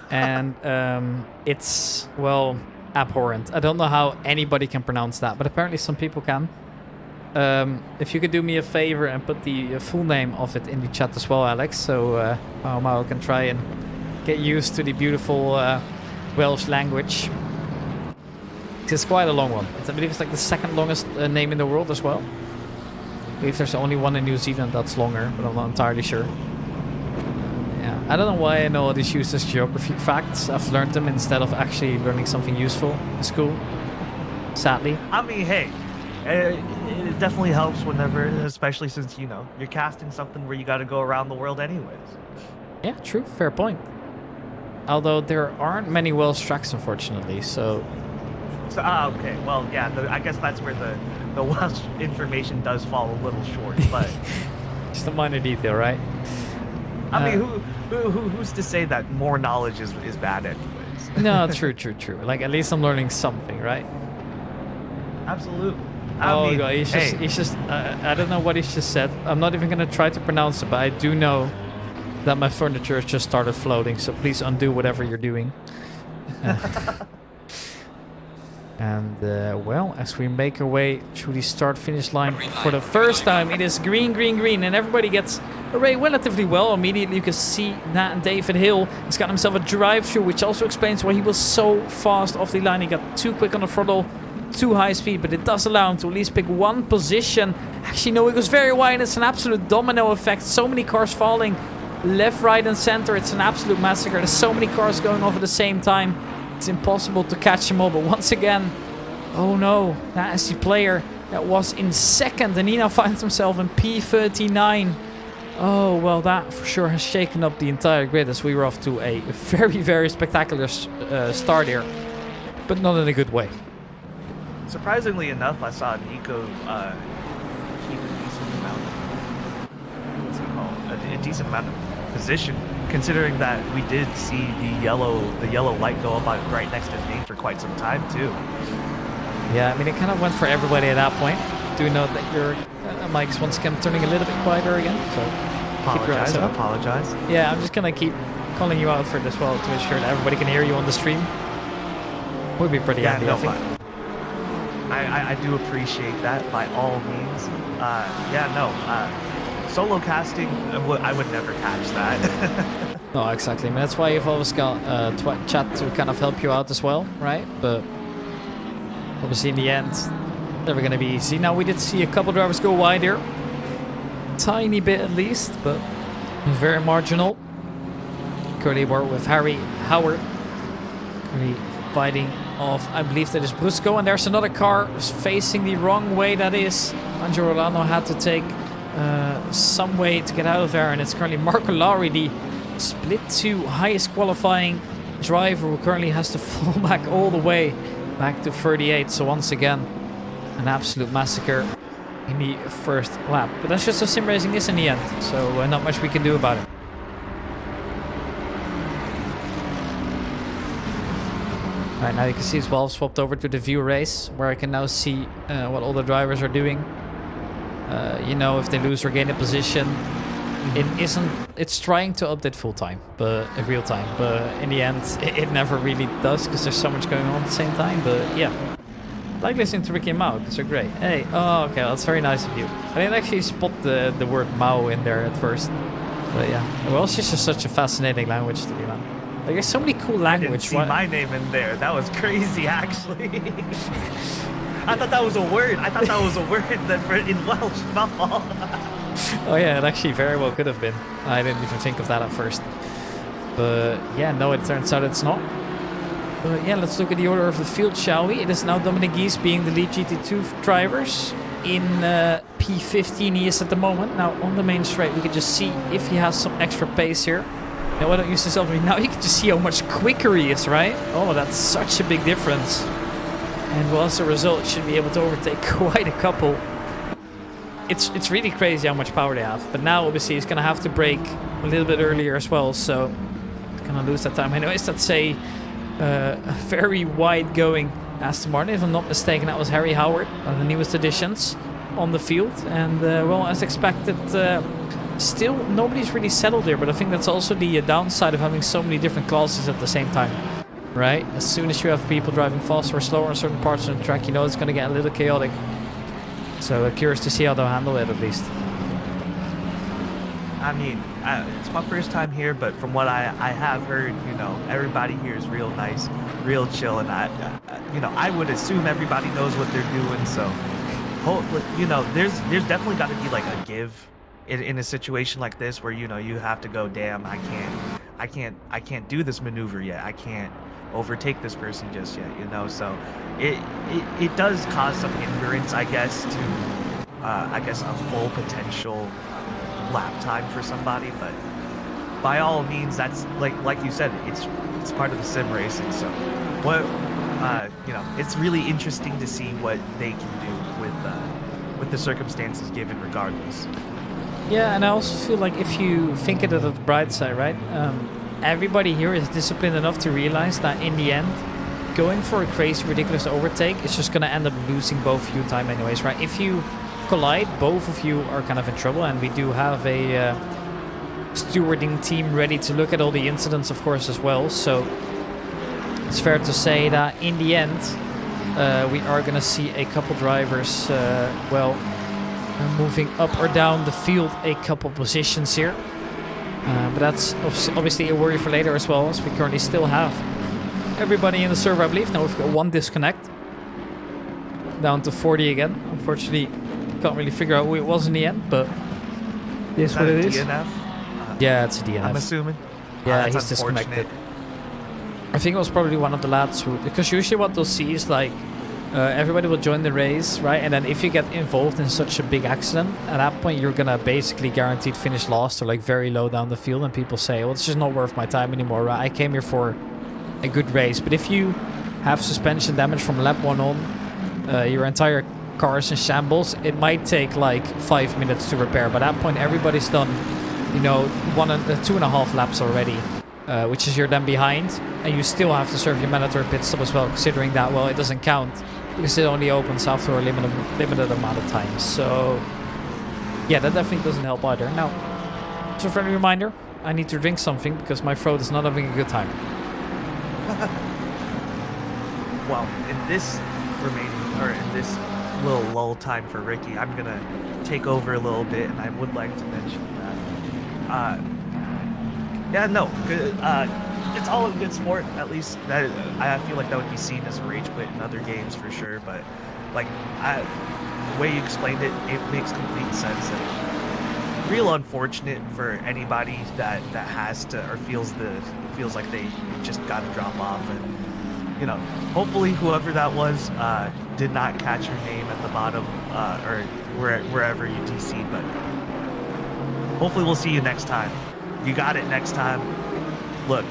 And it's, well, abhorrent. I don't know how anybody can pronounce that, but apparently some people can. If you could do me a favor and put the full name of it in the chat as well, Alex, so I can try and get used to the beautiful Welsh language. It's quite a long one. I believe it's like the second longest name in the world as well. I believe there's only one in New Zealand that's longer, but I'm not entirely sure. Yeah, I don't know why I know all these useless geography facts. I've learned them instead of actually learning something useful in school. Sadly. I mean, hey, it definitely helps whenever, especially since, you know, you're casting something where you got to go around the world anyways. Yeah, true. Fair point. Although there aren't many Welsh tracks, unfortunately, so... Okay. Well, yeah, I guess that's where the Welsh information does fall a little short, but... Just a minor detail, right? I mean, who's to say that more knowledge is bad anyways? No, true. Like, at least I'm learning something, right? Absolutely. I mean, God, he's just, I don't know what he's just said. I'm not even going to try to pronounce it, but I do know that my furniture has just started floating, so please undo whatever you're doing. And, well, as we make our way through the start-finish line for the first time, it is green, and everybody gets away relatively well. Immediately you can see Nat and David Hill has got himself a drive-through, which also explains why he was so fast off the line. He got too quick on the throttle, too high speed, but it does allow him to at least pick one position. Actually, no, it goes very wide. It's an absolute domino effect. So many cars falling left, right, and center. It's an absolute massacre. There's so many cars going off at the same time. It's impossible to catch them all, but once again, oh no, that is the player that was in second, and he now finds himself in P39. Oh, well, that for sure has shaken up the entire grid, as we were off to a very, very spectacular start here, but not in a good way. Surprisingly enough, I saw Nico keep a decent amount of, what's it called? A decent amount of position, considering that we did see the yellow light go up right next to his name for quite some time too. Yeah, I mean, it kind of went for everybody at that point. Do note that your mic's once again turning a little bit quieter again, so Apologize. Yeah, I'm just gonna keep calling you out for it as well to ensure that everybody can hear you on the stream. Would be pretty handy, I think. I do appreciate that by all means. Solo casting, I would never catch that. No, exactly. I mean, that's why you've always got chat to kind of help you out as well, right? But obviously in the end, never going to be easy. Now, we did see a couple drivers go wide here. Tiny bit at least, but very marginal. Currently we're with Harry Howard. Currently fighting off, I believe that is Brusco, and there's another car facing the wrong way. That is Angelo Rolano had to take some way to get out of there, and it's currently Marco Lowry, the split 2 highest qualifying driver, who currently has to fall back all the way back to 38. So once again, an absolute massacre in the first lap, but that's just how sim racing is in the end, so not much we can do about it. Alright, now you can see as well, I've swapped over to the view race, where I can now see what all the drivers are doing. You know, if they lose or gain a position, it isn't. It's trying to update full time, but real time. But in the end, it never really does because there's so much going on at the same time. But yeah, I like listening to Ricky and Mao because they're great. Hey, oh okay, that's very nice of you. I didn't actually spot the word Mao in there at first. But yeah, Welsh is just such a fascinating language to me, man. Like, there's so many cool I didn't language. see my name in there. That was crazy, actually. I thought that was a word. I thought that was a word that in Welsh. My fault. Oh yeah, it actually very well could have been. I didn't even think of that at first. But yeah, no, it turns out it's not. But yeah, let's look at the order of the field, shall we? It is now Dominic Geese being the lead GT2 drivers. In P15 he is at the moment. Now on the main straight we can just see if he has some extra pace here. Now I don't use this over. Now you can just see how much quicker he is, right? Oh, that's such a big difference. And well, as a result, should be able to overtake quite a couple. It's really crazy how much power they have. But now obviously he's gonna have to brake a little bit earlier as well, so he's gonna lose that time. Anyways, that's a very wide going Aston Martin, if I'm not mistaken. That was Harry Howard, the newest additions on the field. And well, as expected, still nobody's really settled there. But I think that's also the downside of having so many different classes at the same time, right? As soon as you have people driving faster or slower on certain parts of the track, you know it's going to get a little chaotic. So curious to see how they'll handle it, at least. I mean, it's my first time here, but from what I have heard, you know, everybody here is real nice, real chill, and I would assume everybody knows what they're doing. So, you know, there's definitely got to be like a give in a situation like this where, you know, you have to go, damn, I can't do this maneuver yet. I can't overtake this person just yet, you know. So it does cause some hindrance, I guess, to a full potential lap time for somebody. But by all means, that's like you said, it's part of the sim racing. So what you know, it's really interesting to see what they can do with the circumstances given, regardless. Yeah, and I also feel like if you think of it on the bright side, right? Everybody here is disciplined enough to realize that in the end, going for a crazy, ridiculous overtake is just going to end up losing both of you time anyways, right? If you collide, both of you are kind of in trouble, and we do have a stewarding team ready to look at all the incidents, of course, as well. So it's fair to say that in the end, we are going to see a couple drivers, moving up or down the field a couple positions here. But that's obviously a worry for later as well, as we currently still have everybody in the server, I believe. Now we've got one disconnect. Down to 40 again. Unfortunately, can't really figure out who it was in the end, but it is what it is. DNF? Yeah, it's a DNF. I'm assuming. Yeah, he's disconnected. I think it was probably one of the lads who... Because usually what they'll see is like... everybody will join the race, right? And then if you get involved in such a big accident, at that point you're gonna basically guaranteed finish last or like very low down the field, and people say, well, it's just not worth my time anymore, right? I came here for a good race. But if you have suspension damage from lap 1 on, your entire car is in shambles, it might take like 5 minutes to repair. By that point everybody's done, you know, 2.5 laps already, which is you're then behind, and you still have to serve your mandatory pit stop as well, considering that, well, it doesn't count because it only opens after a limited amount of time. So yeah, that definitely doesn't help either. Now, just a friendly reminder, I need to drink something because my throat is not having a good time. Well, in this little lull time for Ricky, I'm gonna take over a little bit, and I would like to mention that it's all in good sport. At least that I feel like that would be seen as a rage quit in other games for sure. But like the way you explained it, it makes complete sense. And real unfortunate for anybody that has to or feels like they just got to drop off. And you know, hopefully whoever that was did not catch your name at the bottom or wherever you DC'd. But hopefully we'll see you next time. You got it next time. Look,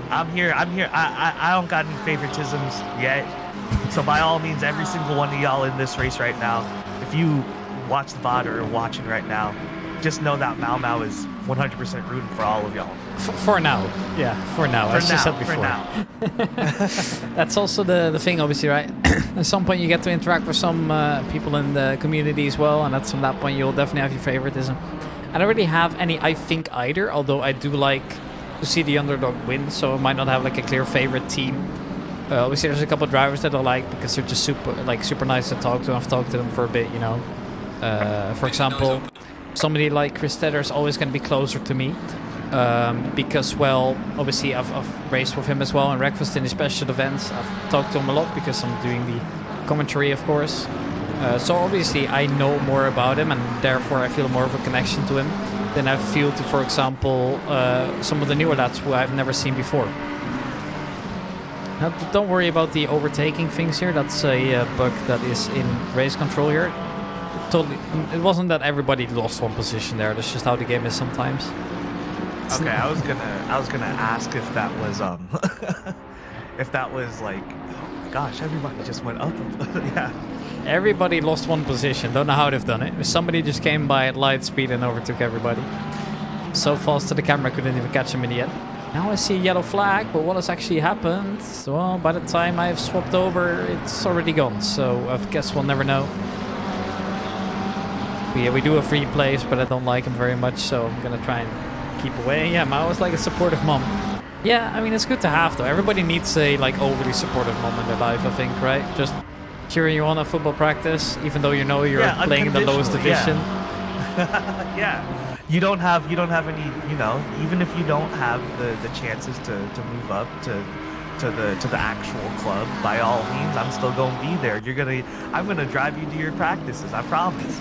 I'm here. I don't got any favoritisms yet. So by all means, every single one of y'all in this race right now, if you watch the VOD or are watching right now, just know that Mau is 100% rooting for all of y'all. For now. Yeah, for now. As you said before. For now. That's also the thing, obviously, right? At some point you get to interact with some people in the community as well, and at that point you'll definitely have your favoritism. I don't really have any I think either, although I do like to see the underdog win, so I might not have like a clear favorite team. Obviously, there's a couple of drivers that I like because they're just super nice to talk to. I've talked to them for a bit, you know. For example, somebody like Chris Tedder is always going to be closer to me because, well, obviously I've raced with him as well in Breakfast in the special events. I've talked to him a lot because I'm doing the commentary, of course. So obviously I know more about him, and therefore I feel more of a connection to him than I feel to, for example, some of the newer lads who I've never seen before. Now, don't worry about the overtaking things here. That's a bug that is in race control here. Totally, it wasn't that everybody lost one position there. That's just how the game is sometimes. Okay, I was gonna ask if that was if that was like, oh my gosh, everybody just went up. Yeah. Everybody lost one position. Don't know how they've done it. Somebody just came by at light speed and overtook everybody. So fast that the camera couldn't even catch him in the end. Now I see a yellow flag, but what has actually happened? Well, by the time I've swapped over, it's already gone. So I guess we'll never know. But yeah, we do have replays, but I don't like him very much, so I'm gonna try and keep away. Yeah, Mao is like a supportive mom. Yeah, I mean, it's good to have, though. Everybody needs a like overly supportive mom in their life, I think, right? Just cheering you on at football practice, even though you know you're playing in the lowest division. Yeah. Yeah. You don't have any, you know, even if you don't have the chances to move up to the actual club, by all means, I'm still going to be there. I'm gonna drive you to your practices, I promise.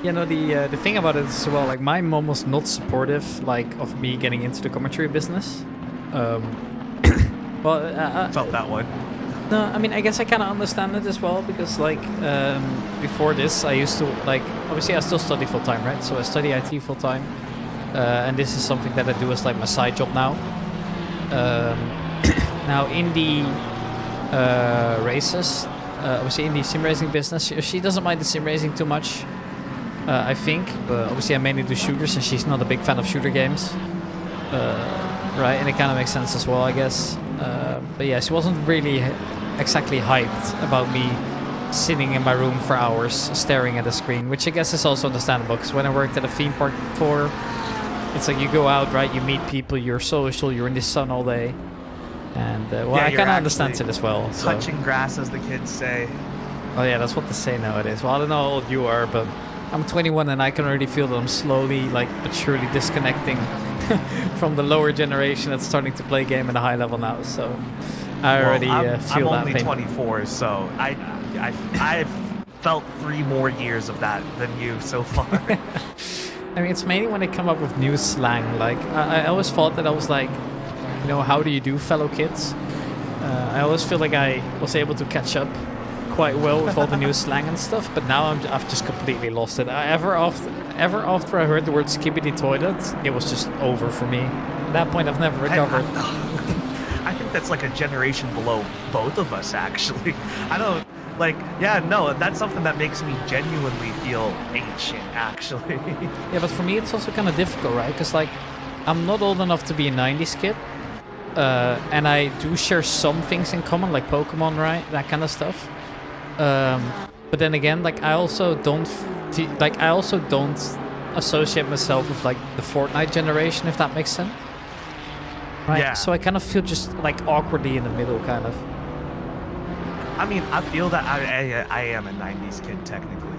You know, the thing about it is, well, like, my mom was not supportive, like, of me getting into the commentary business. Well, Felt that one. no, I mean, I guess I kind of understand it as well, because, like, before this, I used to, like, obviously I still study full-time, right? So I study IT full-time, and this is something that I do as, like, my side job now. Now, in the races, obviously in the sim racing business, she doesn't mind the sim racing too much, I think, but obviously I mainly do shooters, and she's not a big fan of shooter games, right? And it kind of makes sense as well, I guess. But yeah, she wasn't really exactly hyped about me sitting in my room for hours staring at a screen, which I guess is also understandable, because when I worked at a theme park before, it's like you go out, right? You meet people, you're social, you're in the sun all day. And, well, Yeah, I you're kind of understand actually it as well. So. Touching grass, as the kids say. Oh yeah, that's what they say nowadays. Well, I don't know how old you are, but I'm 21 and I can already feel that I'm slowly, like, but surely disconnecting from the lower generation that's starting to play game at a high level now. So I already feel that I'm only pain. 24, so I've felt 3 more years of that than you so far. I mean, it's mainly when they come up with new slang. Like, I always thought that I was like, you know, how do you do, fellow kids? I always feel like I was able to catch up quite well with all the new slang and stuff, but now I've just completely lost it. Ever after I heard the word skibbity toilet, it was just over for me. At that point, I've never recovered. I think that's like a generation below both of us, actually. I don't, like, yeah, no, that's something that makes me genuinely feel ancient, actually. Yeah, but for me, it's also kind of difficult, right? Because, like, I'm not old enough to be a 90s kid, and I do share some things in common, like Pokemon, right? That kind of stuff. But then again, like, I also don't associate myself with, like, the Fortnite generation, if that makes sense. Right? Yeah. So I kind of feel just, like, awkwardly in the middle, kind of. I mean, I feel that I am a 90s kid, technically.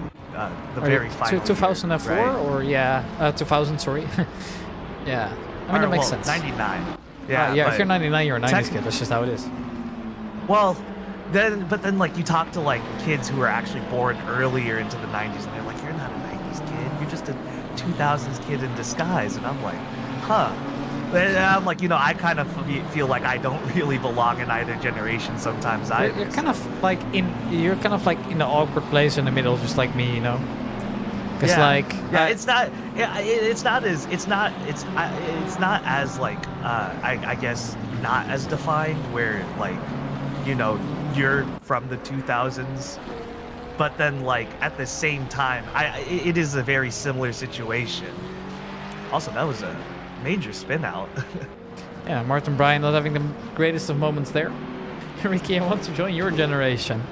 The very final 2004, year, right? or, yeah, 2000, sorry. Yeah. I mean, Or, that makes well, sense. 99. Yeah, Yeah, but if you're 99, you're a 90s kid. That's just how it is. Well, then, like, you talk to, like, kids who are actually born earlier into the 90s, and they're like, you're not a 90s kid, you're just a 2000s kid in disguise. And I'm like, huh. And I'm like, you know, I kind of feel like I don't really belong in either generation sometimes either. You're kind of like in the awkward place in the middle, just like me, you know. Because it's not as like I guess not as defined, where, like, you know, you're from the 2000s, but then, like, at the same time, it is a very similar situation. Also, that was a major spin out. Yeah, Martin Bryan not having the greatest of moments there. Ricky, I want to join your generation.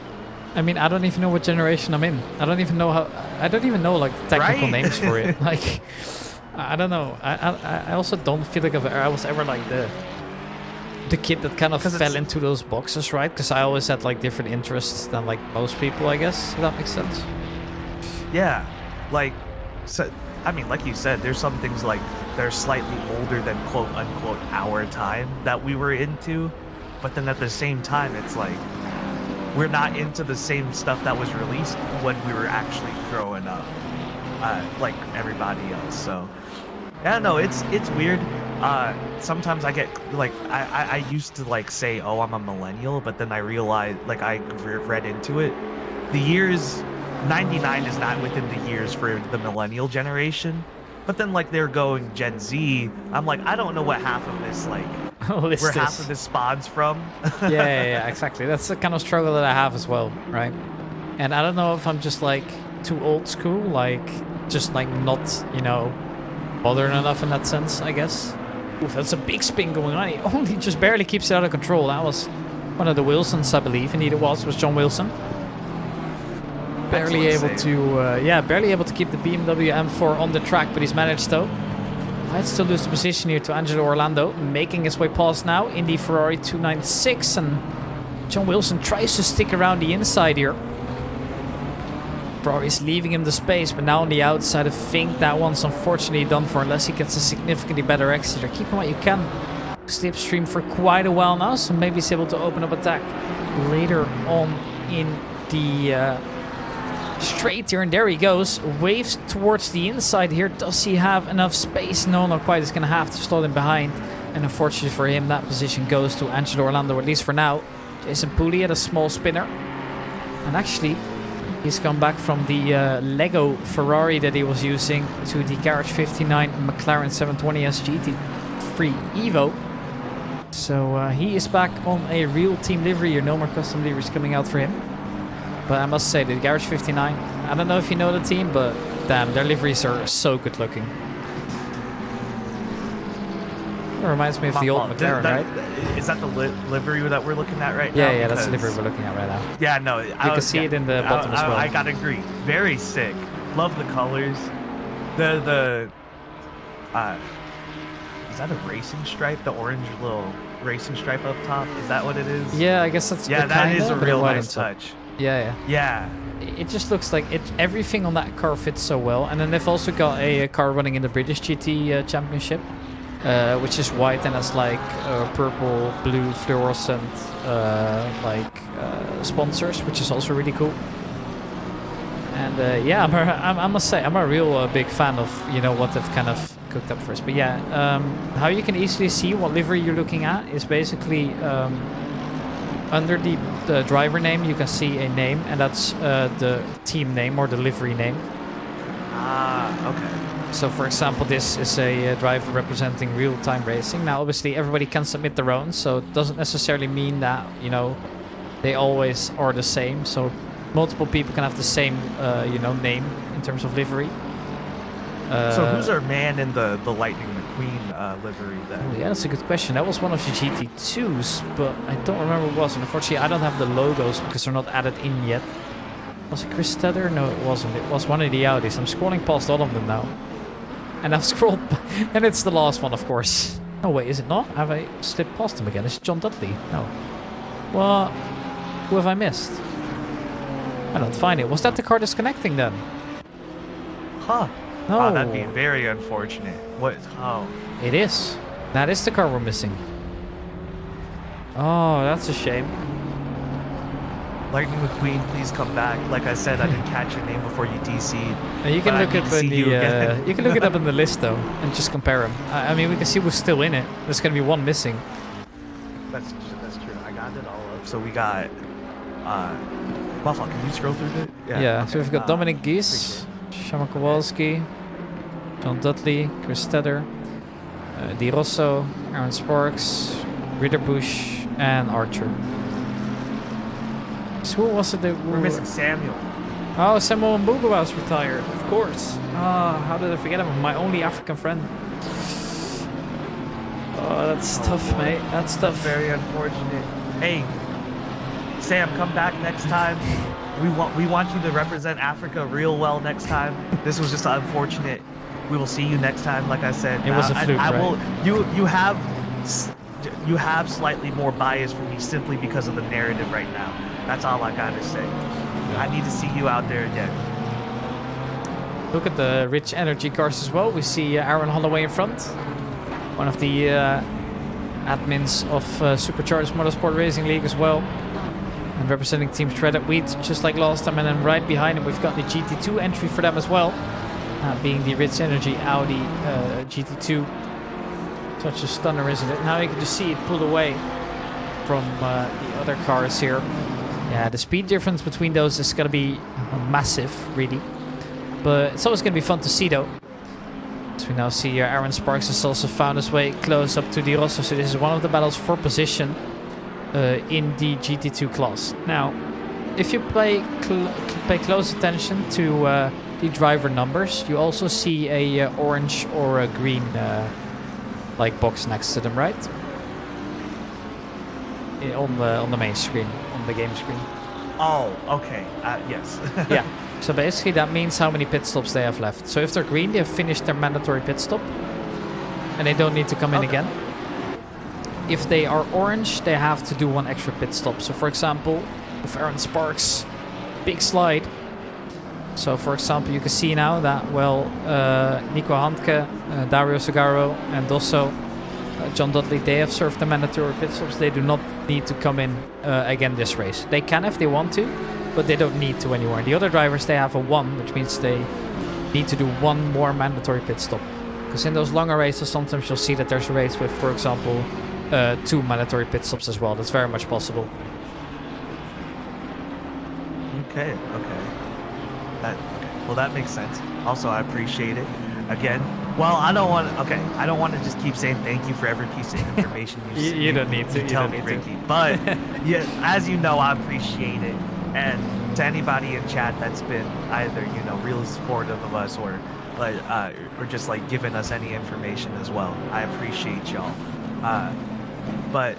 I mean, I don't even know what generation I'm in. I don't even know I don't even know like the technical Right? names for it. Like, I don't know. I also don't feel like I was ever like the kid that kind of 'Cause fell it's- into those boxes, right? Because I always had like different interests than like most people, I guess. If that makes sense. Yeah, like, so, I mean, like you said, there's some things like they're slightly older than quote unquote our time that we were into, but then at the same time, it's like we're not into the same stuff that was released when we were actually growing up, like everybody else. So, yeah, no, it's weird. Sometimes I get like I used to like say, oh, I'm a millennial, but then I realized like I read into it. The years 99 is not within the years for the millennial generation. But then like they're going Gen Z. I'm like, I don't know what half of this like List where half is- of this spawns from. yeah, exactly. That's the kind of struggle that I have as well, right? And I don't know if I'm just like too old school, like just like not, you know, modern enough in that sense, I guess. Oof, that's a big spin going on. He only just barely keeps it out of control. That was one of the Wilsons, I believe. Indeed, it was John Wilson. Barely able Excellent save. to, barely able to keep the BMW M4 on the track, but he's managed though. Might still lose the position here to Angelo Orlando, making his way past now in the Ferrari 296, and John Wilson tries to stick around the inside here. Ferrari's leaving him the space, but now on the outside, I think that one's unfortunately done for unless he gets a significantly better exit. Keep him what you can. Slipstream for quite a while now, so maybe he's able to open up attack later on in the straight here, and there he goes. Waves towards the inside here. Does he have enough space? No, not quite. He's going to have to slot in behind. And unfortunately for him, that position goes to Angelo Orlando, at least for now. Jason Pooley had a small spinner. And actually, he's come back from the Lego Ferrari that he was using to the Garage 59 McLaren 720S GT3 Evo. So he is back on a real team livery here. No more custom liveries coming out for him. But I must say, the Garage 59, I don't know if you know the team, but damn, their liveries are so good looking. It reminds me of the old McLaren, right? Is that the livery that we're looking at right now? Yeah, that's the Because- livery we're looking at right now. Yeah, no. You can see it in the bottom as well. I gotta agree. Very sick. Love the colors. Is that a racing stripe? The orange little racing stripe up top? Is that what it is? Yeah, I guess that's Yeah, that is a real white nice on top. touch. Yeah. Yeah. It just looks like everything on that car fits so well. And then they've also got a car running in the British GT Championship, which is white and has like purple, blue, fluorescent sponsors, which is also really cool. And yeah, I must say I'm a real big fan of what they've kind of cooked up for us. But yeah, how you can easily see what livery you're looking at is basically under the driver name you can see a name, and that's the team name or the livery name. Ah, okay. So for example, this is a driver representing real-time racing. Now obviously everybody can submit their own, so it doesn't necessarily mean that they always are the same. So multiple people can have the same name in terms of livery. So who's our man in the Lightning McQueen livery then? Oh, yeah, that's a good question. That was one of the GT2s, but I don't remember what it was. And unfortunately, I don't have the logos because they're not added in yet. Was it Chris Tedder? No, it wasn't. It was one of the Audis. I'm scrolling past all of them now. And I've scrolled, and it's the last one, of course. Oh, wait, is it not? Have I slipped past him again? Is it John Dudley? No. Well, who have I missed? I don't find it. Was that the car disconnecting then? Huh. No. Oh, that'd be very unfortunate. What? Oh. It is. That is the car we're missing. Oh, that's a shame. Lightning McQueen, please come back. Like I said, I didn't catch your name before you DC'd. You can but I look need up to in see you again. the. You can look it up in the list though, and just compare them. I mean, we can see who's still in it. There's gonna be one missing. That's true. I got it all up. So we got. Buffalo, can you scroll through it? Yeah. So okay. we've got Dominic Gies, Shaman Kowalski, John Dudley, Chris Tedder, Di Rosso, Aaron Sparks, Ritterbusch, and Archer. So who was it that We're missing Samuel. Oh, Samuel Mbugu was retired, of course. Ah, how did I forget him? My only African friend. Oh, that's tough, boy. mate. That's tough. Very unfortunate. Hey, Sam, come back next time. we want you to represent Africa real well next time. This was just unfortunate. We will see you next time. Like I said, It was a fluke, I right? will. You have slightly more bias for me simply because of the narrative right now. That's all I gotta say. I need to see you out there again. Look at the rich energy cars as well. We see Aaron Holloway in front, one of the admins of Supercharged Motorsport Racing League as well, and representing Team Shredded Wheat just like last time. And then right behind him we've got the GT2 entry for them as well, being the Rich Energy Audi GT2. Such a stunner, isn't it? Now you can just see it pulled away from the other cars here. Yeah, the speed difference between those is going to be massive, really. But it's always going to be fun to see, though. So we now see Aaron Sparks has also found his way close up to the Rosso. So this is one of the battles for position in the GT2 class. Now, if you pay close attention to the driver numbers, you also see a orange or a green like box next to them, right? On the main screen, on the game screen. Oh, okay. Yes. Yeah. So basically that means how many pit stops they have left. So if they're green, they have finished their mandatory pit stop and they don't need to come in again. If they are orange, they have to do one extra pit stop. So for example, with Aaron Sparks, big slide. So for example, you can see now that, well, Nico Handke, Dario Segaro and also John Dudley, they have served the mandatory pit stops. They do not need to come in again this race. They can if they want to, but they don't need to anymore. The other drivers, they have a 1, which means they need to do one more mandatory pit stop. Because in those longer races, sometimes you'll see that there's a race with, for example, 2 mandatory pit stops as well. That's very much possible. Okay. Well, that makes sense. Also, I appreciate it. Again, well, I don't want to just keep saying thank you for every piece of information You don't need to. You tell me, Ricky. But yeah, as you know, I appreciate it. And to anybody in chat that's been either, you know, really supportive of us or just like giving us any information as well, I appreciate y'all. But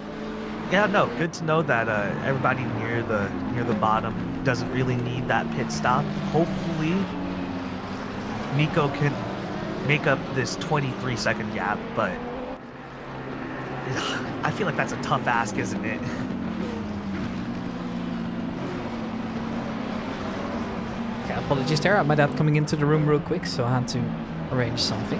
yeah, no, good to know that everybody near the bottom doesn't really need that pit stop. Hopefully, Nico can make up this 23-second gap, but I feel like that's a tough ask, isn't it? Okay, apologies there. I had my dad coming into the room real quick, so I had to arrange something.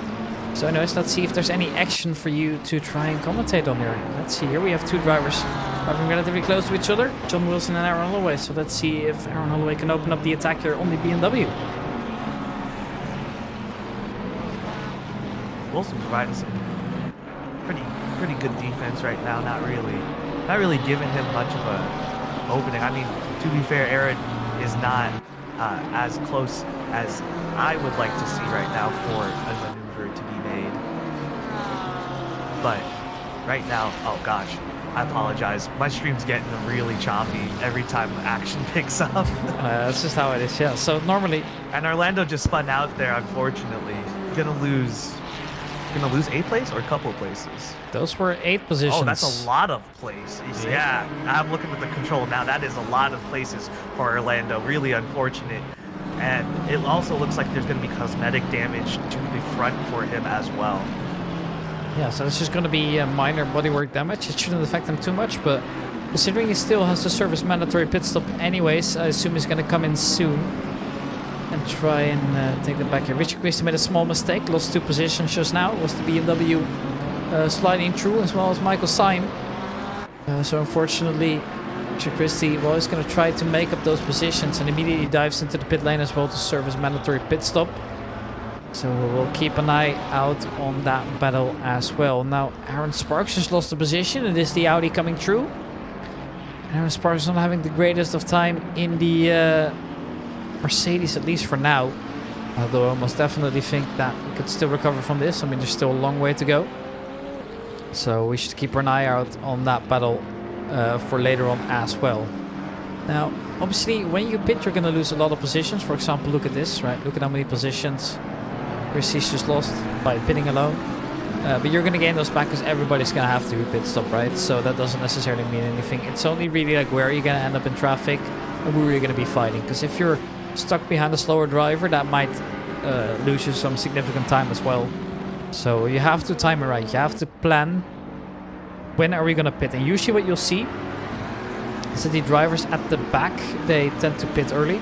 So anyways, let's see if there's any action for you to try and commentate on here. Let's see, here we have 2 drivers driving relatively close to each other, John Wilson and Aaron Holloway. So let's see if Aaron Holloway can open up the attack here on the BMW. Wilson providing some pretty good defense right now. Not really giving him much of a opening. I mean, to be fair, Aaron is not as close as I would like to see right now for a maneuver to be made. But right now, oh gosh, I apologize. My stream's getting really choppy every time action picks up. That's just how it is, yeah. So normally... And Orlando just spun out there, unfortunately. Gonna lose 8 places or a couple of places? Those were 8 positions. Oh, that's a lot of places. Yeah, I'm looking at the control now. That is a lot of places for Orlando. Really unfortunate. And it also looks like there's going to be cosmetic damage to the front for him as well. Yeah, so it's just going to be a minor bodywork damage. It shouldn't affect him too much, but considering he still has to serve his mandatory pit stop anyways, I assume he's going to come in soon and try and take them back here. Richard Christie made a small mistake, lost 2 positions just now. It was the BMW sliding through as well as Michael Syme. So unfortunately, Richard Christie was going to try to make up those positions and immediately dives into the pit lane as well to serve his mandatory pit stop. So we'll keep an eye out on that battle as well. Now Aaron Sparks just lost the position. It is the Audi coming through. Aaron Sparks is not having the greatest of time in the Mercedes, at least for now. Although I most definitely think that we could still recover from this. I mean, there's still a long way to go. So we should keep an eye out on that battle for later on as well. Now, obviously, when you pit, you're going to lose a lot of positions. For example, look at this, right? Look at how many positions Christie's just lost by pitting alone. But you're going to gain those back because everybody's going to have to pit stop, right? So that doesn't necessarily mean anything. It's only really like where are you going to end up in traffic. who you're going to be fighting. Because if you're stuck behind a slower driver, that might lose you some significant time as well. So you have to time it right. You have to plan when are we going to pit. And usually what you'll see is that the drivers at the back, they tend to pit early.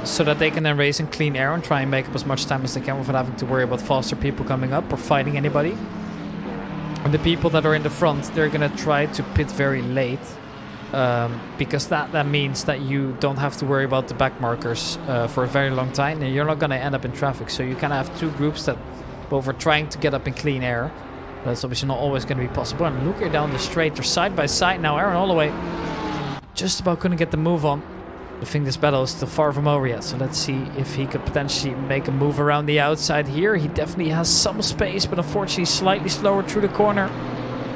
So that they can then race in clean air and try and make up as much time as they can without having to worry about faster people coming up or fighting anybody. And the people that are in the front, they're going to try to pit very late. Because that means that you don't have to worry about the back markers for a very long time. And you're not going to end up in traffic. So you kind of have two groups that both are trying to get up in clean air. That's obviously not always going to be possible. And look here down the straight. They're side by side now. Aaron Holloway just about couldn't get the move on. I think this battle is still far from over yet, so let's see if he could potentially make a move around the outside here. He definitely has some space, but unfortunately slightly slower through the corner.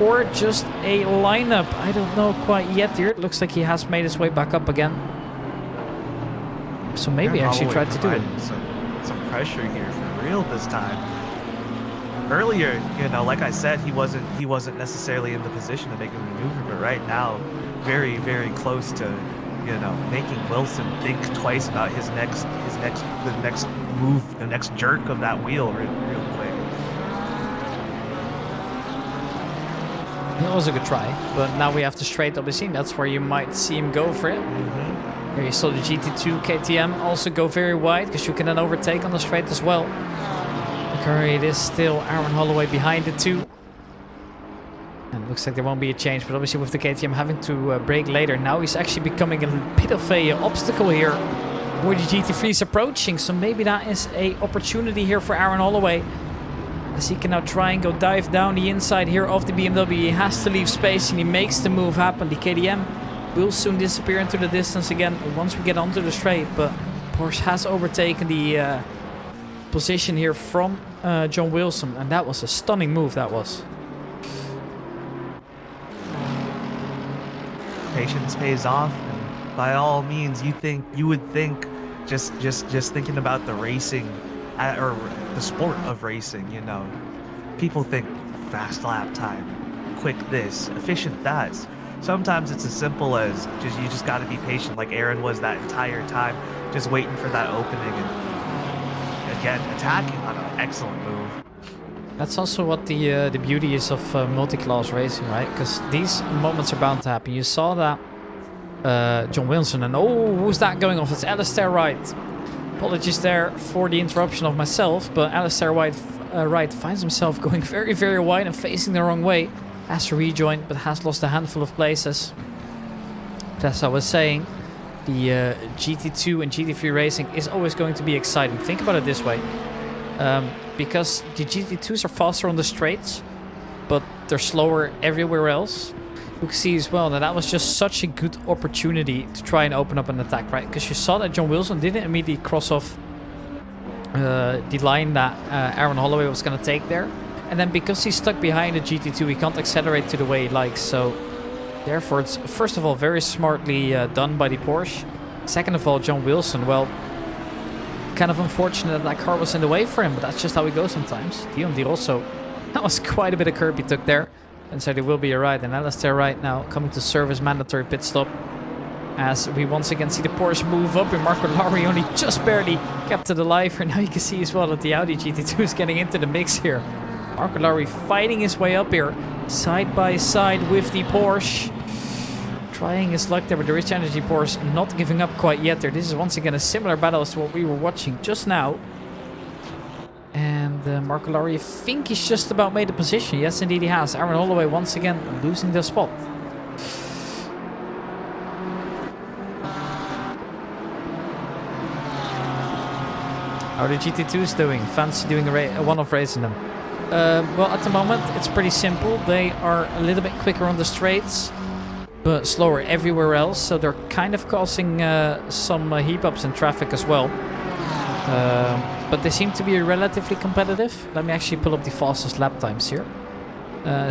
Or just a lineup. I don't know quite yet here. It looks like he has made his way back up again. So maybe he actually tried to do it. Some pressure here for real this time. Earlier, you know, like I said, he wasn't necessarily in the position to make a maneuver, but right now, very, very close to, you know, making Wilson think twice about the next move, the next jerk of that wheel real quick. That was a good try, but now we have to straight obviously. That's where you might see him go for it. Mm-hmm. Here you saw the GT2 KTM also go very wide because you can then overtake on the straight as well. Currently it is still Aaron Holloway behind the two. And it looks like there won't be a change, but obviously with the KTM having to brake later, now he's actually becoming a bit of a obstacle here where the GT3 is approaching. So maybe that is a opportunity here for Aaron Holloway, as he can now try and go dive down the inside here of the BMW. He has to leave space and he makes the move happen. The KTM will soon disappear into the distance again once we get onto the straight, but Porsche has overtaken the position here from John Wilson, and that was a stunning move. That was. Patience pays off, and by all means, you would think, just thinking about the racing, or the sport of racing, you know, people think fast lap time, quick this, efficient that. Sometimes it's as simple as you just got to be patient, like Aaron was that entire time, just waiting for that opening and again attacking on an excellent move. That's also what the beauty is of multi-class racing, right? Because these moments are bound to happen. You saw that John Wilson, and oh, who's that going off? It's Alistair Wright. Apologies there for the interruption of myself, but Alistair Wright finds himself going very, very wide and facing the wrong way. Has to rejoin, but has lost a handful of places. But as I was saying, the GT2 and GT3 racing is always going to be exciting. Think about it this way. Because the GT2s are faster on the straights, but they're slower everywhere else. You can see as well that was just such a good opportunity to try and open up an attack, right? Because you saw that John Wilson didn't immediately cross off the line that Aaron Holloway was going to take there. And then because he's stuck behind the GT2, he can't accelerate to the way he likes. So therefore, it's first of all very smartly done by the Porsche. Second of all, John Wilson, well, kind of unfortunate that car was in the way for him, but that's just how it goes sometimes. Dion also, that was quite a bit of curb he took there. And so there will be a ride. And Alistair Wright now coming to serve his mandatory pit stop, as we once again see the Porsche move up, and Marco Lowry only just barely kept it alive. And now you can see as well that the Audi GT2 is getting into the mix here. Marco Lowry fighting his way up here, side by side with the Porsche. Trying his luck there, but the Rich Energy Porsche not giving up quite yet there. This is once again a similar battle as to what we were watching just now. And Marco Lowry, I think he's just about made a position. Yes, indeed he has. Aaron Holloway once again losing the spot. How are the GT2s doing? Fancy doing a one-off race in them? Well, at the moment, it's pretty simple. They are a little bit quicker on the straights, but slower everywhere else. So they're kind of causing some heap-ups in traffic as well. But they seem to be relatively competitive. Let me actually pull up the fastest lap times here.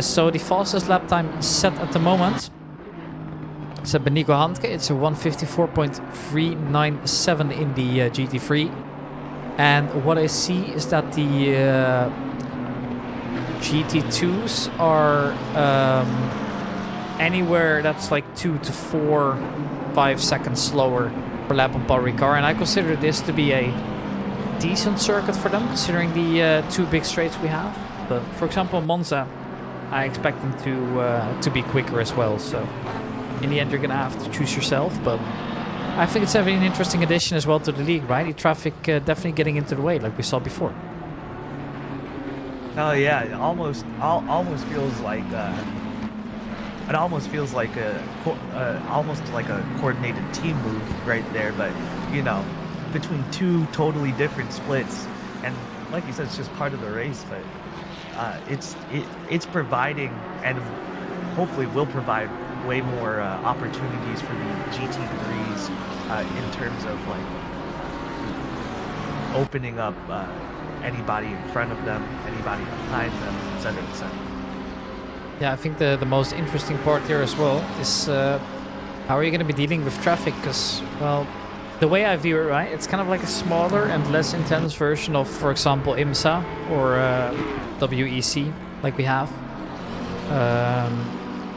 So the fastest lap time set at the moment is by Nico Handke. It's a 154.397 in the GT3. And what I see is that the GT2s are anywhere that's like 2 to 4 5 seconds slower per lap on Paul Ricard, and I consider this to be a decent circuit for them, considering the 2 big straights we have. But for example, Monza, I expect them to be quicker as well. So in the end, you're gonna have to choose yourself. But I think it's definitely an interesting addition as well to the league, right? The traffic definitely getting into the way, like we saw before. Oh yeah, it almost feels like almost like a coordinated team move right there. But you know, between 2 totally different splits, and like you said, it's just part of the race. But it's providing, and hopefully will provide way more opportunities for the GT3s in terms of like opening up anybody in front of them, anybody behind them, etc., etc. Yeah, I think the most interesting part here as well is how are you going to be dealing with traffic? Because, well, the way I view it, right, it's kind of like a smaller and less intense version of, for example, IMSA or WEC, like we have.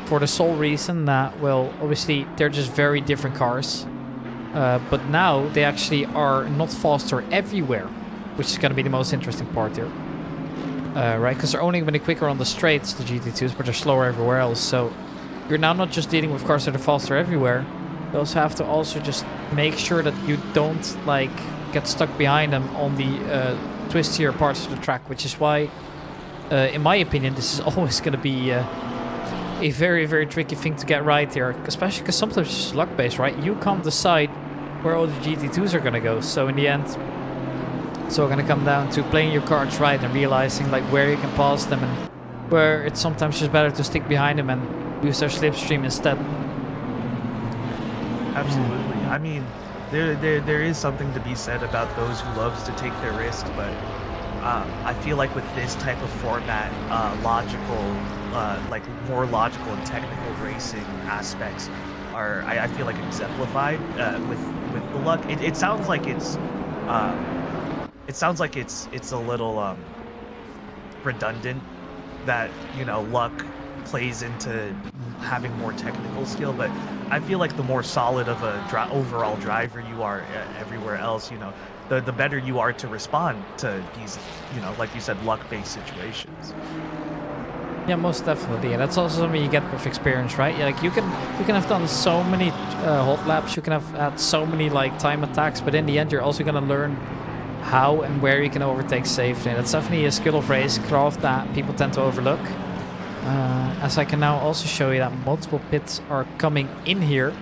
For the sole reason that, well, obviously they're just very different cars. But now they actually are not faster everywhere, which is going to be the most interesting part here. Right, because they're only going to be quicker on the straights, the GT2s, but they're slower everywhere else. So you're now not just dealing with cars that are faster everywhere. You also have to just make sure that you don't like get stuck behind them on the twistier parts of the track, which is why, in my opinion, this is always going to be a very, very tricky thing to get right here, especially because sometimes it's just luck-based, right? You can't decide where all the GT2s are going to go. So in the end, it's all going to come down to playing your cards right and realizing like where you can pass them and where it's sometimes just better to stick behind them and use their slipstream instead. Absolutely. I mean, there is something to be said about those who loves to take their risks, but I feel like with this type of format, like more logical and technical racing aspects are, I feel like, exemplified with the luck. It sounds like it's a little redundant that, you know, luck plays into having more technical skill, but I feel like the more solid of a overall driver you are everywhere else, you know, the better you are to respond to these, you know, like you said, luck-based situations. Yeah, most definitely, and that's also something you get with experience, right? Yeah, like you can have done so many hot laps, you can have had so many like time attacks, but in the end, you're also gonna learn how and where you can overtake safely. And that's definitely a skill of racecraft that people tend to overlook. As I can now also show you that multiple pits are coming in here.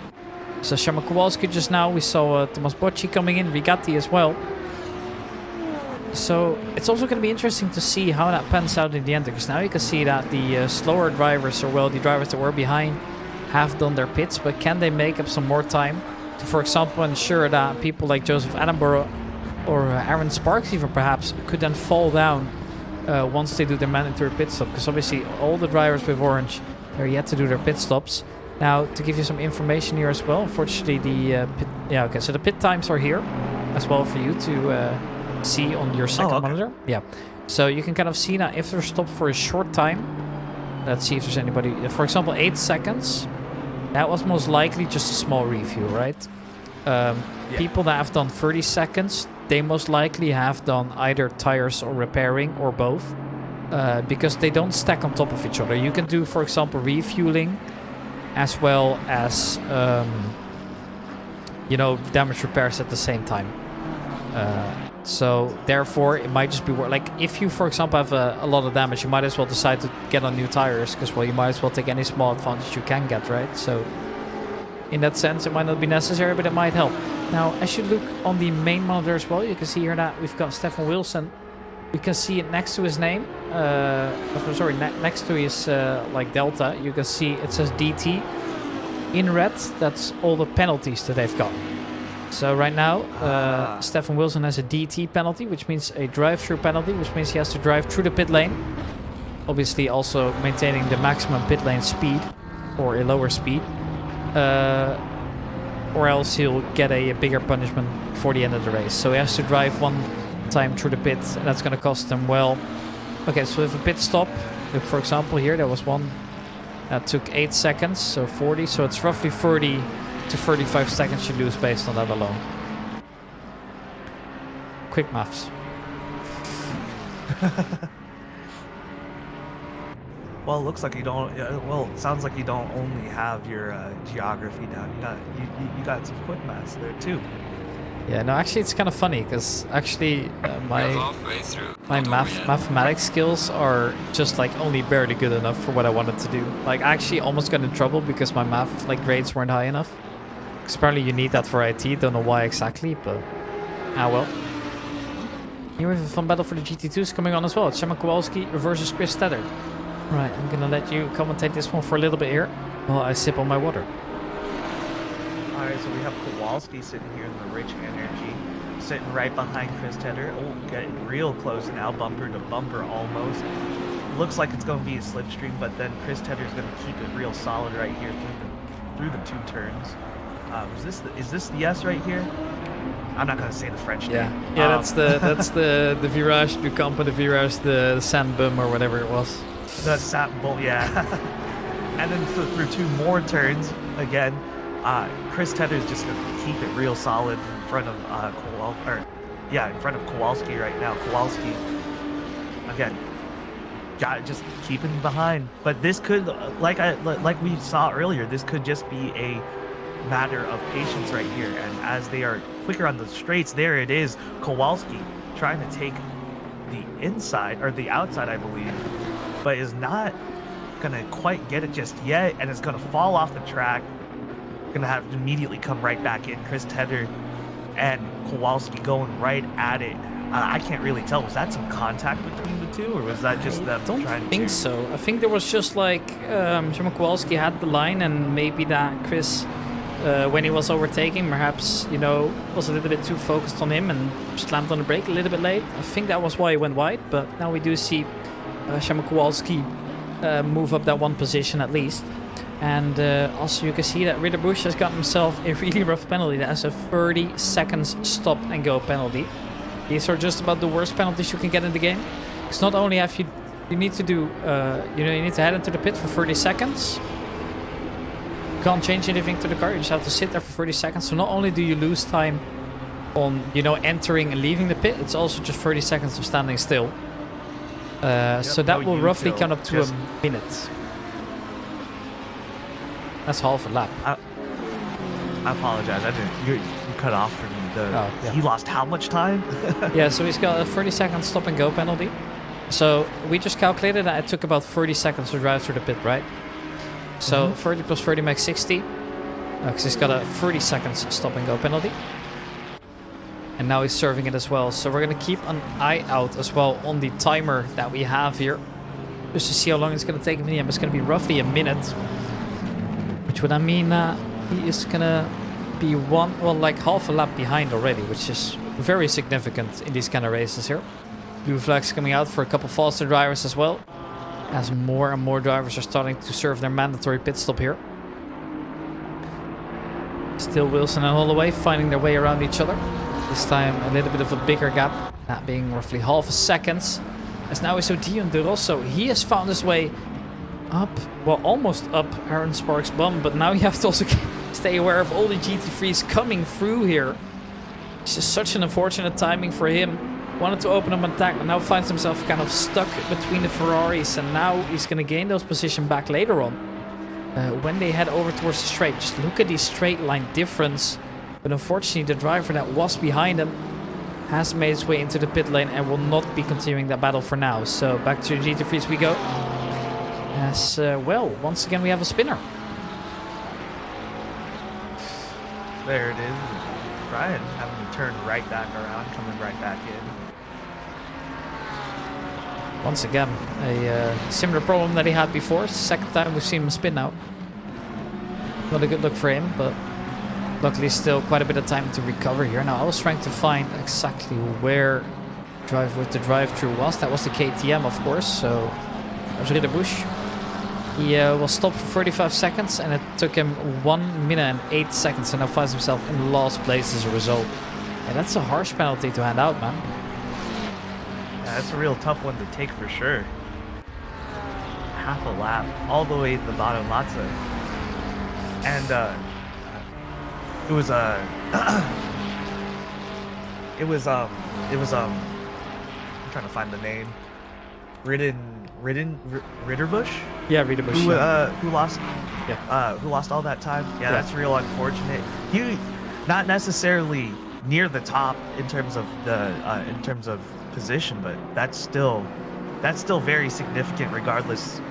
So Shama Kowalski just now, we saw Tomas Bocci coming in, Rigatti as well. So it's also going to be interesting to see how that pans out in the end, because now you can see that the slower drivers, or well, the drivers that were behind, have done their pits, but can they make up some more time to, for example, ensure that people like Joseph Attenborough or Aaron Sparks even perhaps could then fall down once they do their mandatory pit stop, because obviously all the drivers with orange, they're yet to do their pit stops. Now, to give you some information here as well, unfortunately so the pit times are here as well for you to see on your second monitor. Yeah, so you can kind of see now if they're stopped for a short time. Let's see if there's anybody, for example, 8 seconds. That was most likely just a small refuel, right? People that have done 30 seconds, they most likely have done either tires or repairing or both, because they don't stack on top of each other. You can do, for example, refueling as well as damage repairs at the same time. So therefore it might just be like if you, for example, have a lot of damage, you might as well decide to get on new tires, because, well, you might as well take any small advantage you can get, right? So in that sense, it might not be necessary, but it might help. Now, as you look on the main monitor as well, you can see here that we've got Stefan Wilson. We can see it next to his name. Next to his like Delta, you can see it says DT in red. That's all the penalties that they've got. So right now, Stefan Wilson has a DT penalty, which means a drive-through penalty, which means he has to drive through the pit lane. Obviously, also maintaining the maximum pit lane speed or a lower speed. Or else he'll get a bigger punishment before the end of the race. So he has to drive one time through the pit, and that's going to cost him, well... Okay, so with a pit stop, look, for example, here, there was one that took 8 seconds, so 40. So it's roughly 30 to 35 seconds you lose based on that alone. Quick maths. Well, it looks like you don't. Well, it sounds like you don't only have your geography down. You got some quick maths there too. Yeah, no, actually it's kind of funny because actually my mathematics skills are just like only barely good enough for what I wanted to do. Like I actually almost got in trouble because my math like grades weren't high enough. 'Cause apparently you need that for IT. Don't know why exactly, but well. Here we have a fun battle for the GT2s coming on as well. It's Szymon Kowalski versus Chris Tedder. Right, I'm gonna let you commentate this one for a little bit here while I sip on my water. All right, so we have Kowalski sitting here in the rich energy, sitting right behind Chris Tedder. Oh, getting real close now, bumper to bumper almost. Looks like it's going to be a slipstream, but then Chris Tedder's going to keep it real solid right here through the two turns. Is this the S right here? I'm not going to say the French name. Yeah, that's the Virage du Camp, the Virage the Sandbum or whatever it was. The Sandbum, yeah. And then so through two more turns again. Chris Tedder's just gonna keep it real solid in front of in front of Kowalski right now. Kowalski again, just keeping behind. But this could, like we saw earlier, this could just be a matter of patience right here. And as they are quicker on the straights, there it is, Kowalski trying to take the inside or the outside, I believe, but is not gonna quite get it just yet, and it's gonna fall off the track. Gonna have to immediately come right back in. Chris Tedder and Kowalski going right at it. I can't really tell. Was that some contact between the two, or was that just them trying to... I don't think so. I think there was just like Szymon Kowalski had the line, and maybe that Chris, when he was overtaking, perhaps, you know, was a little bit too focused on him and slammed on the brake a little bit late. I think that was why he went wide, but now we do see Szymon Kowalski move up that one position at least. And also you can see that Ricard has got himself a really rough penalty. That's a 30 seconds stop and go penalty. These are just about the worst penalties you can get in the game. Because not only have you need to do, you need to head into the pit for 30 seconds. You can't change anything to the car. You just have to sit there for 30 seconds. So not only do you lose time on, entering and leaving the pit, it's also just 30 seconds of standing still. So that will roughly count up to a minute. That's half a lap. I apologize. You cut off for me. He lost how much time? Yeah, so he's got a 30-second stop and go penalty. So we just calculated that it took about 30 seconds to drive through the pit, right? So 30 plus 30 makes 60. Because he's got a 30 seconds stop and go penalty. And now he's serving it as well. So we're going to keep an eye out as well on the timer that we have here. Just to see how long it's going to take him in the end. It's going to be roughly a minute. Which would mean he is going to be like half a lap behind already. Which is very significant in these kind of races here. Blue flags coming out for a couple faster drivers as well. As more and more drivers are starting to serve their mandatory pit stop here. Still Wilson and Holloway finding their way around each other. This time a little bit of a bigger gap. That being roughly half a second. As now we saw Dion De Rosso. He has found his way up. Well, almost up Aaron Sparks' bum. But now you have to also stay aware of all the GT3s coming through here. It's just such an unfortunate timing for him. Wanted to open up an attack, but now finds himself kind of stuck between the Ferraris. And now he's going to gain those position back later on. When they head over towards the straight. Just look at the straight line difference. But unfortunately, the driver that was behind him has made his way into the pit lane and will not be continuing that battle for now. So back to the GT3s we go. As well, once again we have a spinner. There it is. Brian having to turn right back around, coming right back in. Once again, a similar problem that he had before. Second time we've seen him spin now. Not a good look for him, but luckily still quite a bit of time to recover here. Now I was trying to find exactly where Drive with the drive-thru was. That was the KTM, of course. So that was Ricard. He was stopped for 35 seconds and it took him 1 minute and 8 seconds and now finds himself in last place as a result. And that's a harsh penalty to hand out, man. Yeah, that's a real tough one to take for sure. Half a lap, all the way at the bottom, lots of... And It was it was I'm trying to find the name. Ritterbush, Yeah, read the bush. who lost Yeah. who lost all that time. Yeah, Yeah. that's real unfortunate. He not necessarily near the top in terms of position, but that's still very significant regardless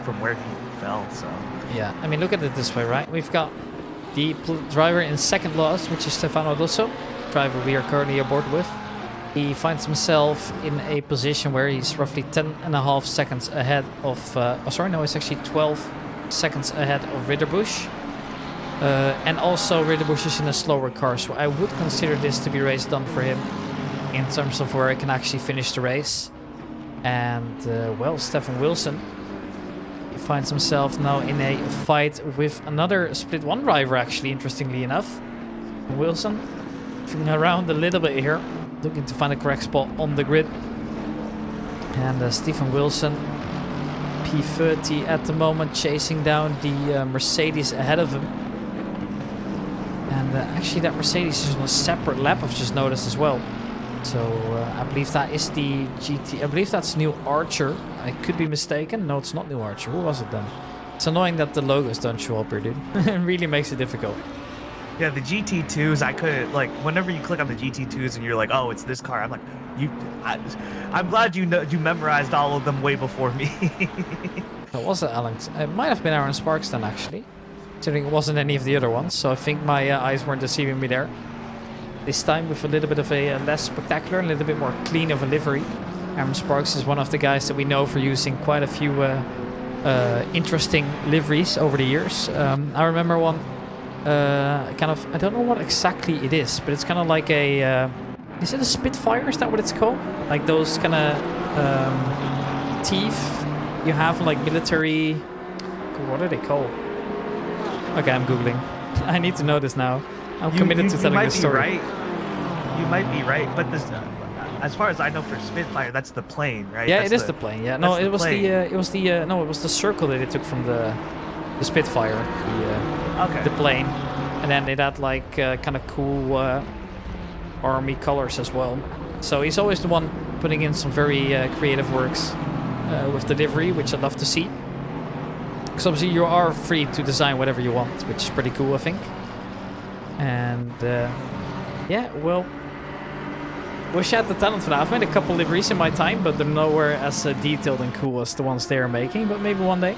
from where he fell. So Yeah, I mean, look at it this way, right? We've got the driver in second loss, which is Stefano Dosso, driver we are currently aboard with. He finds himself in a position where he's roughly 10.5 seconds ahead of... it's actually 12 seconds ahead of Ritterbusch. And also Ritterbusch is in a slower car, so I would consider this to be race done for him in terms of where he can actually finish the race. And, Stefan Wilson, he finds himself now in a fight with another Split 1 driver, actually, interestingly enough. Wilson, moving around a little bit here, looking to find a correct spot on the grid. And Stephen Wilson, P30 at the moment, chasing down the Mercedes ahead of him. And actually that Mercedes is on a separate lap, I've just noticed as well. So I believe that is the GT. I believe that's new Archer. I could be mistaken. No, it's not new Archer. Who was it then? It's annoying that the logos don't show up here, dude. It really makes it difficult. yeah, the GT2s, I could like whenever you click on the GT2s and you're like, oh, it's this car. I'm like, I'm glad you memorized all of them way before me. That was it, Alex. It might have been Aaron Sparks then, actually. Considering it wasn't any of the other ones, so I think my eyes weren't deceiving me there. This time with a little bit of a less spectacular, a little bit more clean of a livery. Aaron Sparks is one of the guys that we know for using quite a few interesting liveries over the years. I remember one kind of, I don't know what exactly it is, but it's kind of like a, is it a Spitfire? Is that what it's called? Like those kind of teeth you have like military, what are they called? Okay, I'm Googling. I need to know this now. I'm committed to telling this story. You might be right, but this, as far as I know, for Spitfire, that's the plane, right? Yeah, that's it is the plane. Yeah, no, it was the circle that they took from the Spitfire, the plane, and then it had like kind of cool army colors as well. So he's always the one putting in some very creative works with the livery, which I'd love to see. Because obviously you are free to design whatever you want, which is pretty cool, I think. And yeah, well, wish I had the talent for that. I've made a couple liveries in my time, but they're nowhere as detailed and cool as the ones they are making. But maybe one day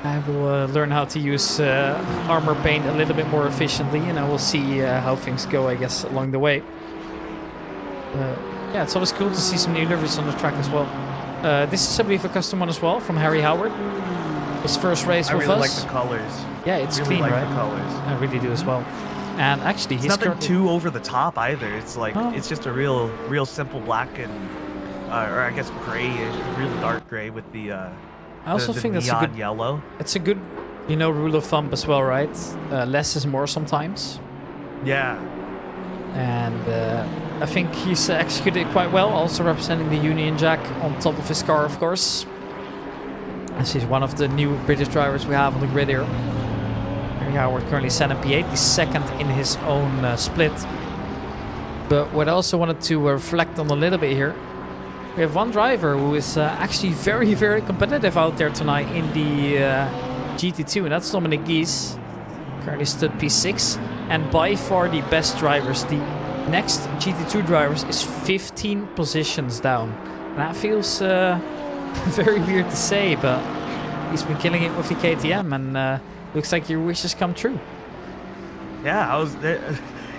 I will learn how to use armor paint a little bit more efficiently, and I will see how things go, I guess, along the way. Yeah, it's always cool to see some new liveries on the track as well. This is, I believe, a custom one as well from Harry Howard. His first race with us. I really like the colors. Yeah, it's really clean, like right? The colors. I really do as well. And actually, It's he's nothing too over the top either. It's like it's just a real simple black and or I guess gray, really dark gray with the I also think that's neon a good yellow. It's a good, rule of thumb as well, right? Less is more sometimes. Yeah. And I think he's executed it quite well, also representing the Union Jack on top of his car, of course. As he's one of the new British drivers we have on the grid here. Harry Howard currently set in P8, the second in his own split. But what I also wanted to reflect on a little bit here, we have one driver who is actually very, very competitive out there tonight in the GT2, and that's Dominic Gies. Currently stood P6, and by far the best drivers. The next GT2 drivers is 15 positions down. And that feels very weird to say, but he's been killing it with the KTM, and looks like your wishes come true. Yeah,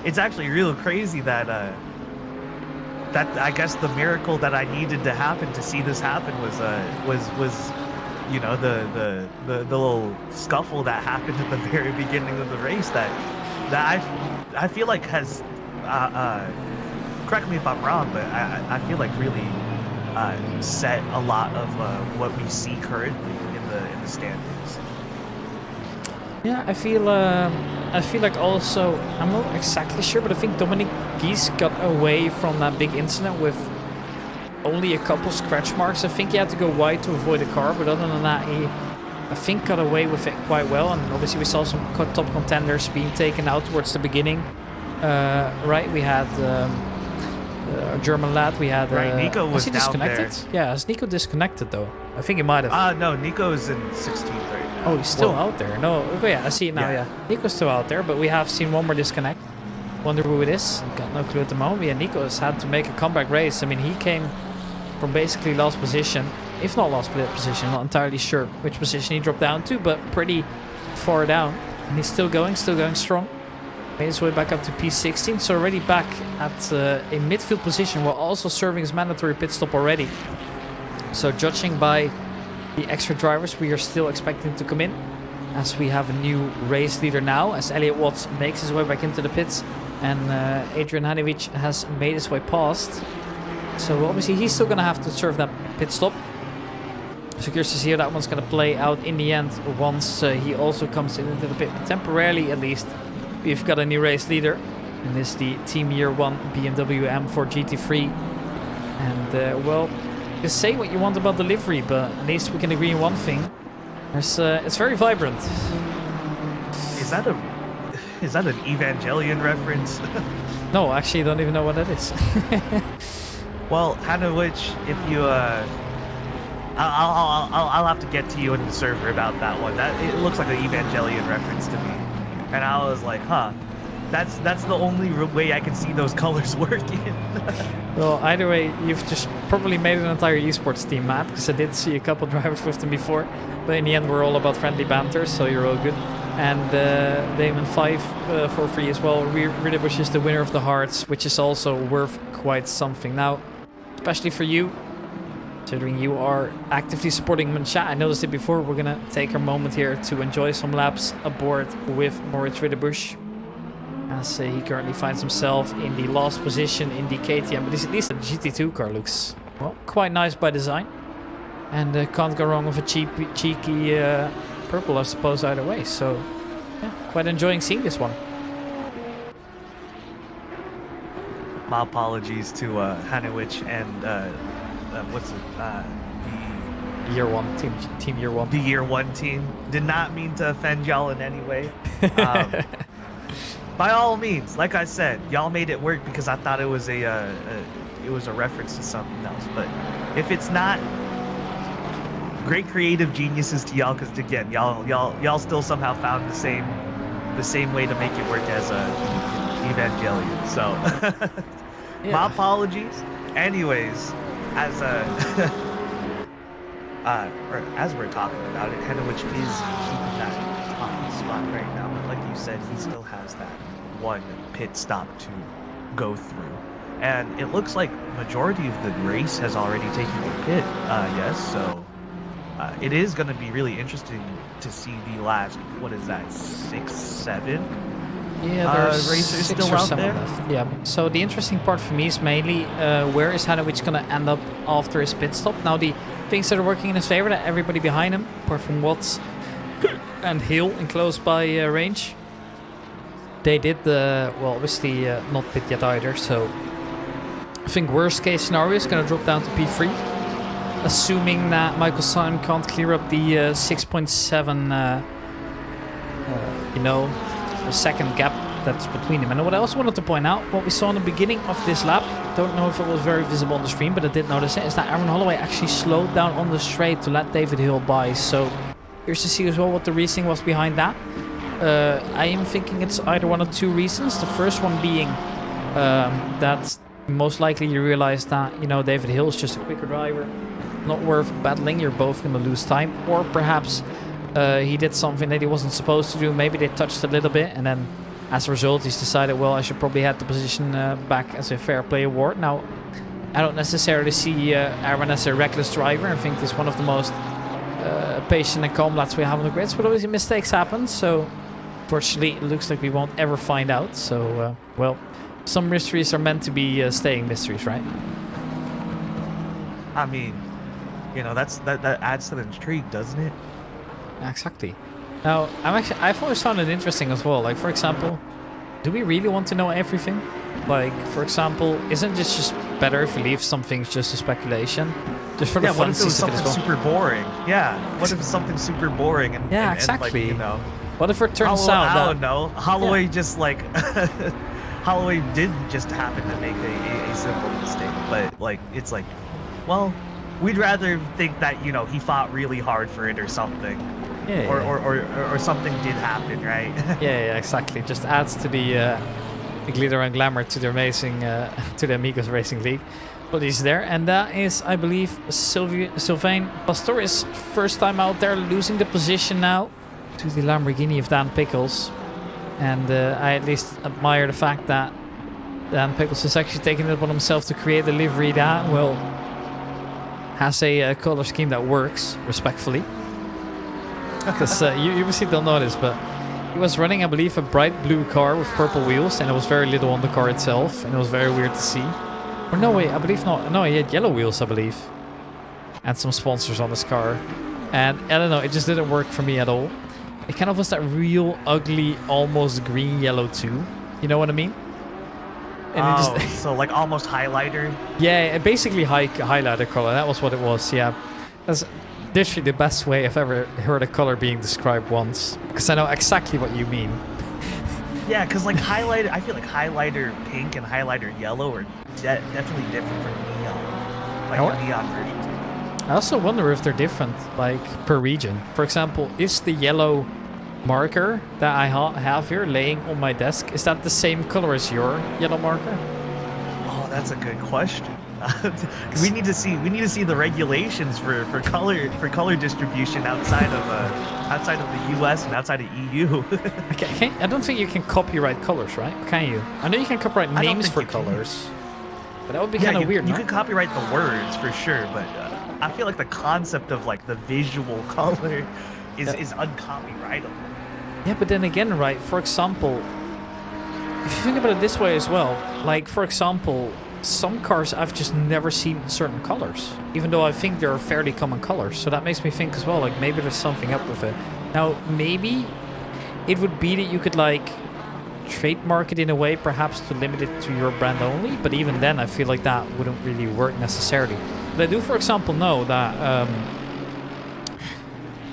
it's actually real crazy that that I guess the miracle that I needed to happen to see this happen was the little scuffle that happened at the very beginning of the race that I feel like has correct me if I'm wrong, but I feel like really set a lot of what we see currently in the standings. Yeah, I feel like also, I'm not exactly sure, but I think Dominic Gies got away from that big incident with only a couple scratch marks. I think he had to go wide to avoid a car, but other than that, he I think got away with it quite well, and obviously we saw some top contenders being taken out towards the beginning. Right, we had a German lad. We had Right, Nico was he down disconnected? there. Yeah, is Nico disconnected though? I think he might have. No, Nico's in 16th right now. Oh, he's still out there. No, okay, yeah, I see it now. Yeah. Yeah, Nico's still out there, but we have seen one more disconnect. Wonder who it is. Got no clue at the moment. Yeah, Nico has had to make a comeback race. I mean, he came from basically last position, if not last position. Not entirely sure which position he dropped down to, but pretty far down. And he's still going strong. Made his way back up to P16, so already back at a midfield position while also serving his mandatory pit stop already. So judging by the extra drivers, we are still expecting to come in, as we have a new race leader now, as Elliot Watts makes his way back into the pits, and Adrian Hanovic has made his way past. So obviously he's still going to have to serve that pit stop. So curious to see how that one's going to play out in the end once he also comes into the pit. But temporarily at least, we've got a new race leader, and this is the Team Year 1 BMW M4 GT3. And well, you say what you want about the livery, but at least we can agree on one thing. It's very vibrant. Is that an Evangelion reference? No, actually, I don't even know what that is. Well, Hanovic, if you I'll have to get to you in the server about that one. That it looks like an Evangelion reference to me, and I was like, huh, that's the only way I can see those colors working. Well, either way, you've just probably made an entire esports team, Matt, because I did see a couple drivers with them before. But in the end, we're all about friendly banter, so you're all good. And Damon 5 for free as well. Ridderbush is the winner of the hearts, which is also worth quite something. Now, especially for you, considering you are actively supporting Mancha, I noticed it before. We're gonna take a moment here to enjoy some laps aboard with Moritz Ridderbush, as he currently finds himself in the last position in the KTM. But at least the GT2 car looks, well, quite nice by design. And can't go wrong with a cheeky purple, I suppose, either way. So, yeah, quite enjoying seeing this one. My apologies to Hanovic and what's it? The Year 1 team Year 1. The Year 1 team. Did not mean to offend y'all in any way. By all means, like I said, y'all made it work because I thought it was a reference to something else. But if it's not, great creative geniuses to y'all, because again, y'all still somehow found the same way to make it work as Evangelion. So Yeah. my apologies. Anyways, as or as we're talking about it, Hanovic is keeping that top spot right now. But like you said, he still has that one pit stop to go through. And it looks like majority of the race has already taken the pit, yes, so it is going to be really interesting to see the last, what is that, 6, 7? Yeah, there's racers 6 still or out 7 there. left. Yeah, so the interesting part for me is mainly where is Hanovic going to end up after his pit stop. Now the things that are working in his favor, that everybody behind him, apart from Watts and Hill in close by range, they did the, well, obviously not pit yet either, so I think worst case scenario is going to drop down to P3, assuming that Michael Simon can't clear up the 6.7 the second gap that's between them. And what I also wanted to point out, what we saw in the beginning of this lap, don't know if it was very visible on the stream, but I did notice it, is that Aaron Holloway actually slowed down on the straight to let David Hill by. So here's to see as well what the reasoning was behind that. I am thinking it's either one of two reasons. The first one being that most likely you realize that, you know, David Hill is just a quicker driver, not worth battling, you're both going to lose time. Or perhaps he did something that he wasn't supposed to do. Maybe they touched a little bit, and then as a result he's decided, well, I should probably have the position back as a fair play award. Now, I don't necessarily see Aaron as a reckless driver. I think he's one of the most patient and calm lads we have on the grids, but obviously mistakes happen, so fortunately it looks like we won't ever find out. So well, some mysteries are meant to be staying mysteries, right? I mean, you know, that adds to the intrigue, doesn't it? Exactly. Now, I've always found it interesting as well. Like, for example, do we really want to know everything? Like, for example, isn't it just better if we leave some things just to speculation? Just for the Yeah, what if it was funsies of it something as well. super boring? Yeah, what if it's something super boring and Yeah, and, exactly. like, you know, What if it turns Hollow, out I that don't know, Holloway just like Holloway did just happen to make a simple mistake, but like it's like, well, we'd rather think that he fought really hard for it or something, yeah, or yeah. or something did happen, right? Yeah, exactly. Just adds to the glitter and glamour to the amazing to the Amigos Racing League. But he's there, and that is, I believe, Sylvain Pastoris' first time out there, losing the position now to the Lamborghini of Dan Pickles. And I at least admire the fact that Dan Pickles is actually taking it upon himself to create a livery that, well, has a color scheme that works, respectfully. Because you obviously don't know this, but he was running, I believe, a bright blue car with purple wheels, and there was very little on the car itself, and it was very weird to see. Or no, wait, I believe not. No, he had yellow wheels, I believe. And some sponsors on his car. And I don't know, it just didn't work for me at all. It kind of was that real ugly, almost green-yellow too. You know what I mean? And it just So like almost highlighter. yeah, basically highlighter color. That was what it was, yeah. That's literally the best way I've ever heard a color being described once. Because I know exactly what you mean. Yeah, because like highlighter, I feel like highlighter pink and highlighter yellow are definitely different from neon, like Oh. the neon versions. I also wonder if they're different, like, per region. For example, is the yellow marker that I have here laying on my desk, is that the same color as your yellow marker? Oh, that's a good question. we need to see the regulations for color distribution outside of the U.S. and outside of EU. Okay, I don't think you can copyright colors, right? Can you? I know you can copyright I don't names think for you can. colors, but that would be Yeah, kind of you, weird, you no? could copyright the words for sure, but I feel like the concept of like the visual color is uncopyrightable. Yeah, but then again, right, for example, if you think about it this way as well, like, for example, some cars I've just never seen certain colors, even though I think they're fairly common colors. So that makes me think as well, like, maybe there's something up with it. Now, maybe it would be that you could, like, trademark it in a way, perhaps to limit it to your brand only, but even then I feel like that wouldn't really work necessarily. But I do, for example, know that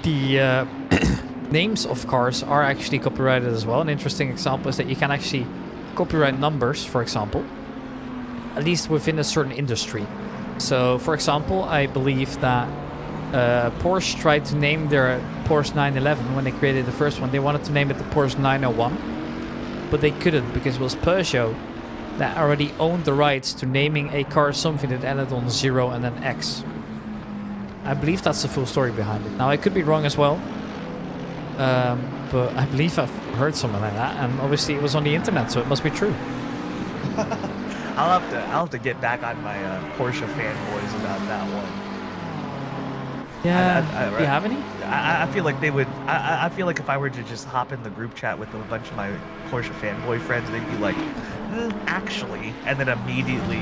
the names of cars are actually copyrighted as well. An interesting example is that you can actually copyright numbers, for example, at least within a certain industry. So, for example, I believe that Porsche tried to name their Porsche 911 when they created the first one. They wanted to name it the Porsche 901, but they couldn't because it was Peugeot that already owned the rights to naming a car something that ended on 0 and then X. I believe that's the full story behind it. Now, I could be wrong as well, but I believe I've heard something like that, and obviously it was on the internet, so it must be true. I'll have to get back on my Porsche fanboys about that one. Yeah, do you have any? I feel like they would. I feel like if I were to just hop in the group chat with a bunch of my Porsche fanboy friends, they'd be like, actually, and then immediately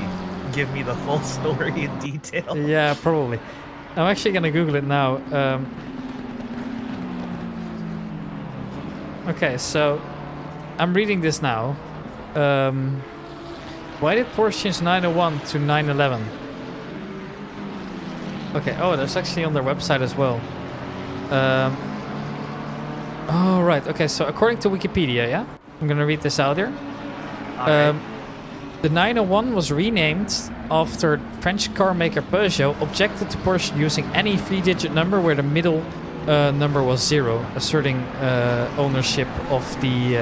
give me the full story in detail. Yeah, probably. I'm actually gonna Google it now. Okay, so I'm reading this now. Why did Porsche change 901 to 911? Okay, oh, that's actually on their website as well. Oh, right, okay, so according to Wikipedia, yeah? I'm gonna read this out here. Alright. The 901 was renamed after French car maker Peugeot objected to Porsche using any 3-digit number where the middle number was 0, asserting ownership of the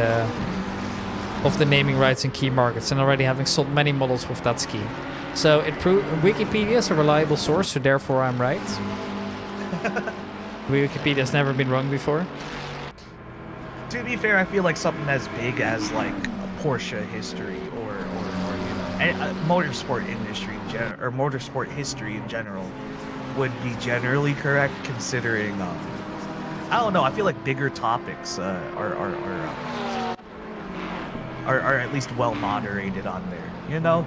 naming rights in key markets and already having sold many models with that scheme. So Wikipedia is a reliable source, so therefore I'm right. Wikipedia has never been wrong before. To be fair, I feel like something as big as like Porsche history or motorsport industry or motorsport history in general would be generally correct, considering I don't know. I feel like bigger topics are at least well moderated on there. You know,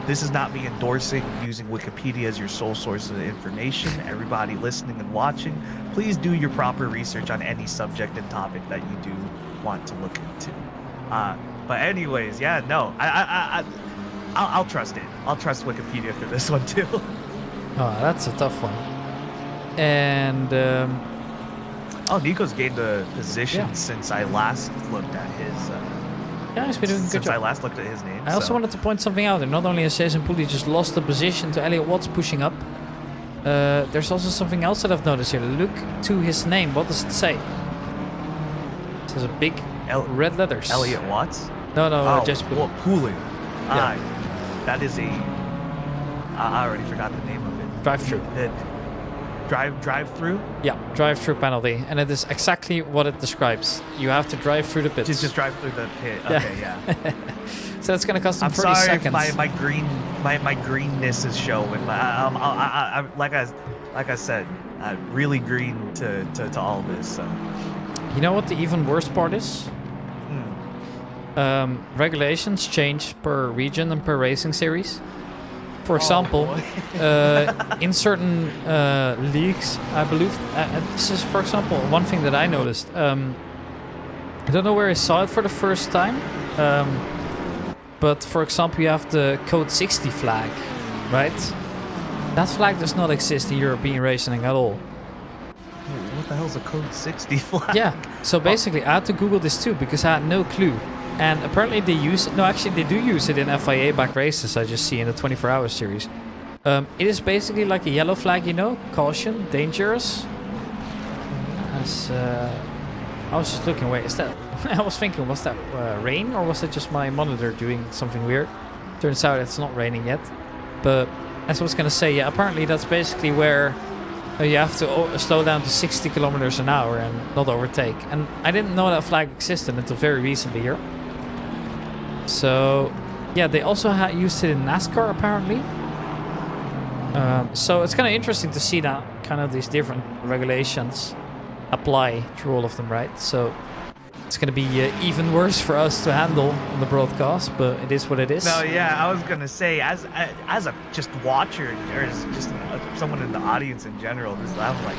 this is not me endorsing using Wikipedia as your sole source of information. Everybody listening and watching, please do your proper research on any subject and topic that you do want to look into. But anyways, yeah, no, I'll trust it. I'll trust Wikipedia for this one too. Oh, that's a tough one. And Oh, Nico's gained a position Yeah. since I last looked at his. yeah, he's been doing a good Since I job. last looked at his name. I also so- wanted to point something out. And not only has Jason Pooley just lost the position to Elliot Watts pushing up, there's also something else that I've noticed here. Look to his name. What does it say? It says a big red letters. Elliot Watts. No, Oh, Jason Pooley. well, Pooley. Yeah. That is a. I already forgot the name of it. Drive-through. Drive-through. Yeah, drive-through penalty, and it is exactly what it describes. You have to drive through the pits. Just drive through the pit. Yeah. Okay, yeah. So it's gonna cost him I'm 30 sorry seconds. if my greenness is showing. Like I said, really green to all this. So. You know what the even worse part is? Hmm. Regulations change per region and per racing series. For example, boy. in certain leagues, I believe, this is, for example, one thing that I noticed. I don't know where I saw it for the first time, but for example, you have the Code 60 flag, right? That flag does not exist in European racing at all. What the hell's a Code 60 flag? Yeah, so basically I had to Google this too because I had no clue. And apparently they use it, no actually they do use it in FIA back races I just see in the 24-hour series. It is basically like a yellow flag, you know, caution, dangerous. As, I was just looking, wait, is that, I was thinking, was that rain or was it just my monitor doing something weird? Turns out it's not raining yet. But as I was gonna say, yeah, apparently that's basically where you have to slow down to 60 kilometers an hour and not overtake. And I didn't know that flag existed until very recently here. So, yeah, they also used it in NASCAR apparently. So it's kind of interesting to see that kind of these different regulations apply to all of them, right? So it's going to be even worse for us to handle on the broadcast, but it is what it is. No, yeah, I was gonna say, as a just watcher or as just someone in the audience in general, I'm like,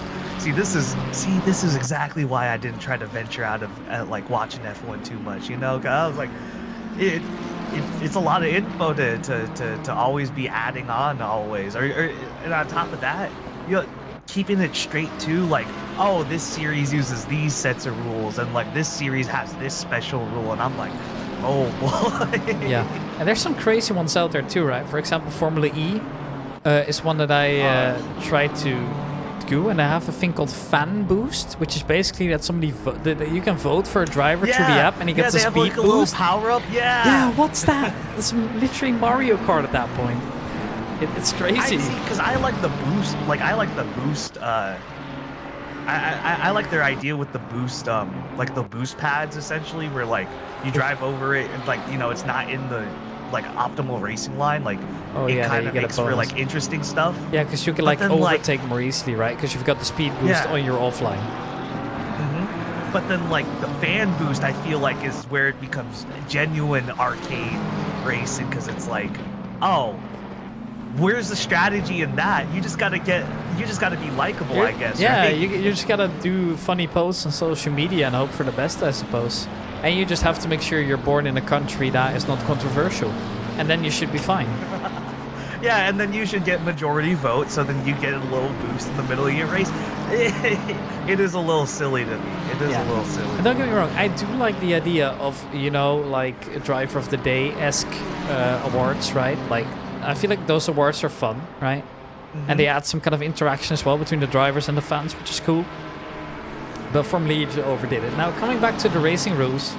this is exactly why I didn't try to venture out of like watching F1 too much, you know? 'Cause I was like, it's a lot of info to always be adding on always, and on top of that, you know, keeping it straight too, like, oh, this series uses these sets of rules, and like this series has this special rule, and I'm like, oh boy. Yeah, and there's some crazy ones out there too, right? For example, Formula E is one that I tried to do, and I have a thing called Fan Boost, which is basically that somebody that you can vote for a driver through the app, and he gets they a have speed like a boost. little power up. Yeah, what's that? It's literally Mario Kart at that point. It's crazy. I see, because I like the boost. Like I like the boost. I like their idea with the boost. Like the boost pads essentially, where like you drive over it and like, you know, it's not in the like optimal racing line. Like it kind of makes for like interesting stuff. Yeah, because you can But like then, like- overtake more easily, right? Because you've got the speed boost Yeah. on your offline. But then like the fan boost, I feel like is where it becomes genuine arcade racing, because it's like, oh, where's the strategy in that? You just gotta be likable, I guess. Yeah, right? you just gotta do funny posts on social media and hope for the best, I suppose. And you just have to make sure you're born in a country that is not controversial, and then you should be fine. Yeah, and then you should get majority vote, so then you get a little boost in the middle of your race. It is a little silly to me. It is a little silly. And don't get me wrong, I do like the idea of, you know, like a Driver of the Day-esque awards, right? Like, I feel like those awards are fun, right? And they add some kind of interaction as well between the drivers and the fans, which is cool. But Formula E overdid it. Now, coming back to the racing rules,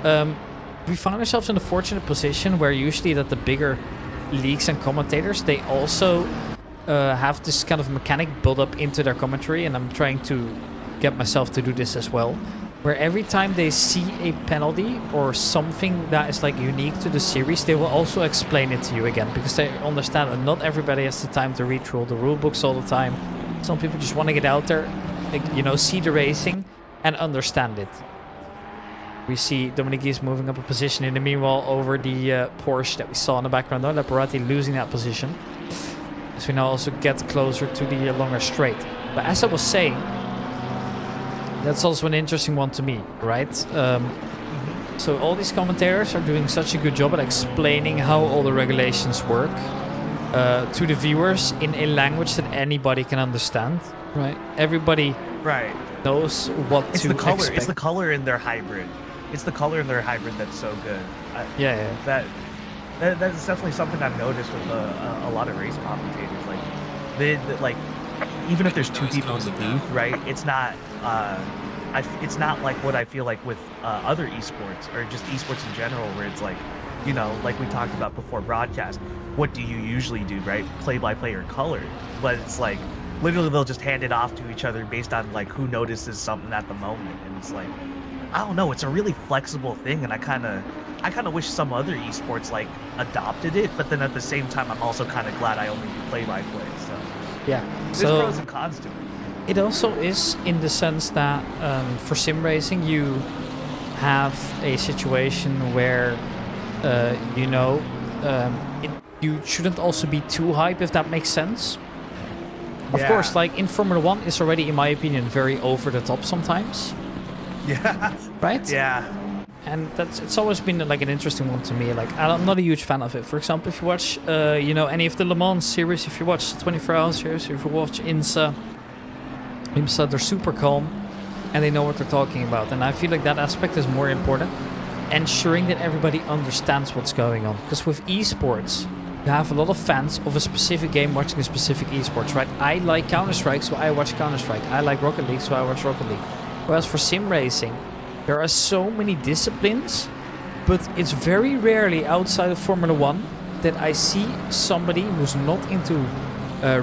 we found ourselves in a fortunate position where usually that the bigger leagues and commentators, they also have this kind of mechanic built up into their commentary, and I'm trying to get myself to do this as well, where every time they see a penalty or something that is like unique to the series, they will also explain it to you again, because they understand that not everybody has the time to read through all the rule books all the time. Some people just want to get out there, like, you know, see the racing and understand it. We see Dominique is moving up a position in the meanwhile over the Porsche that we saw in the background, though. Laporati losing that position, as we now also get closer to the longer straight. But as I was saying, that's also an interesting one to me, right? So all these commentators are doing such a good job at explaining how all the regulations work. to the viewers in a language that anybody can understand, right? Everybody Right. knows what It's to the color. expect. It's the color in their hybrid. It's the color in their hybrid that's so good. Yeah. That's definitely something I've noticed with a lot of race commentators. Like, like even if there's two people in the booth, right? It's not. It's not like what I feel like with other esports or just esports in general, where it's like, you know, like we talked about before broadcast. What do you usually do, right? Play by play or color, but it's like literally they'll just hand it off to each other based on like who notices something at the moment, and it's like, I don't know, it's a really flexible thing, and I kind of wish some other esports like adopted it, but then at the same time I'm also kind of glad I only do play by play. So Yeah. there's So pros and cons to it. it also is in the sense that for sim racing you have a situation where you know you shouldn't also be too hype, if that makes sense. Of Yeah. course, like in Formula 1 is already, in my opinion, very over the top sometimes, Yeah. right? Yeah. And it's always been like an interesting one to me. Like I'm not a huge fan of it. For example, if you watch you know, any of the Le Mans series, if you watch the 24 Hour series, if you watch IMSA, they're super calm and they know what they're talking about. And I feel like that aspect is more important, ensuring that everybody understands what's going on. Because with esports, you have a lot of fans of a specific game watching a specific esports, right? I like Counter-Strike, so I watch Counter-Strike. I like Rocket League, so I watch Rocket League. Whereas for sim racing, there are so many disciplines, but it's very rarely outside of Formula 1 that I see somebody who's not into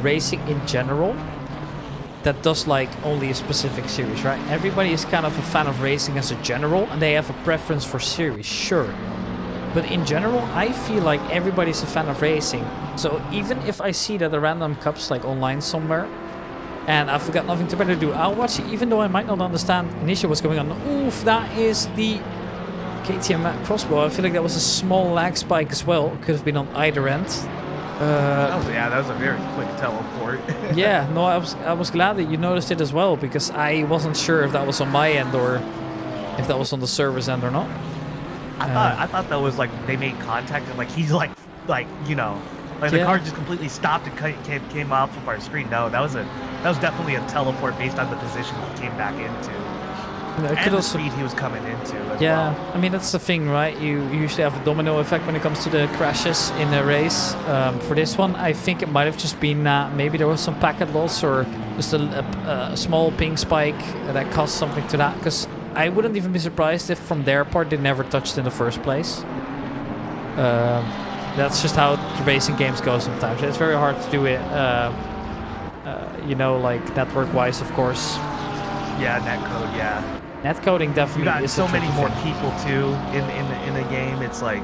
racing in general that does like only a specific series, right? Everybody is kind of a fan of racing as a general, and they have a preference for series, sure. But in general, I feel like everybody's a fan of racing. So even if I see that a random cup's like online somewhere, and I've got nothing to better do, I'll watch it, even though I might not understand initially what's going on. Oof, that is the KTM crossbow. I feel like that was a small lag spike as well. Could have been on either end. That was a very quick teleport. Yeah, no, I was glad that you noticed it as well, because I wasn't sure if that was on my end or if that was on the server's end or not. I thought that was like they made contact and like he's like you know, like the Yeah. car just completely stopped and came off of our screen. No, that was definitely a teleport based on the position he came back into It and could the also, speed he was coming into as yeah, well. I mean, that's the thing, right? You usually have a domino effect when it comes to the crashes in a race. For this one, I think it might have just been maybe there was some packet loss or just a small ping spike that caused something to that. Because I wouldn't even be surprised if from their part they never touched in the first place. That's just how the racing games go sometimes. It's very hard to do it, you know, like network-wise, of course. Yeah, netcode. Yeah, Netcoding you definitely got is so a many tricky more thing. people too in the game. It's like,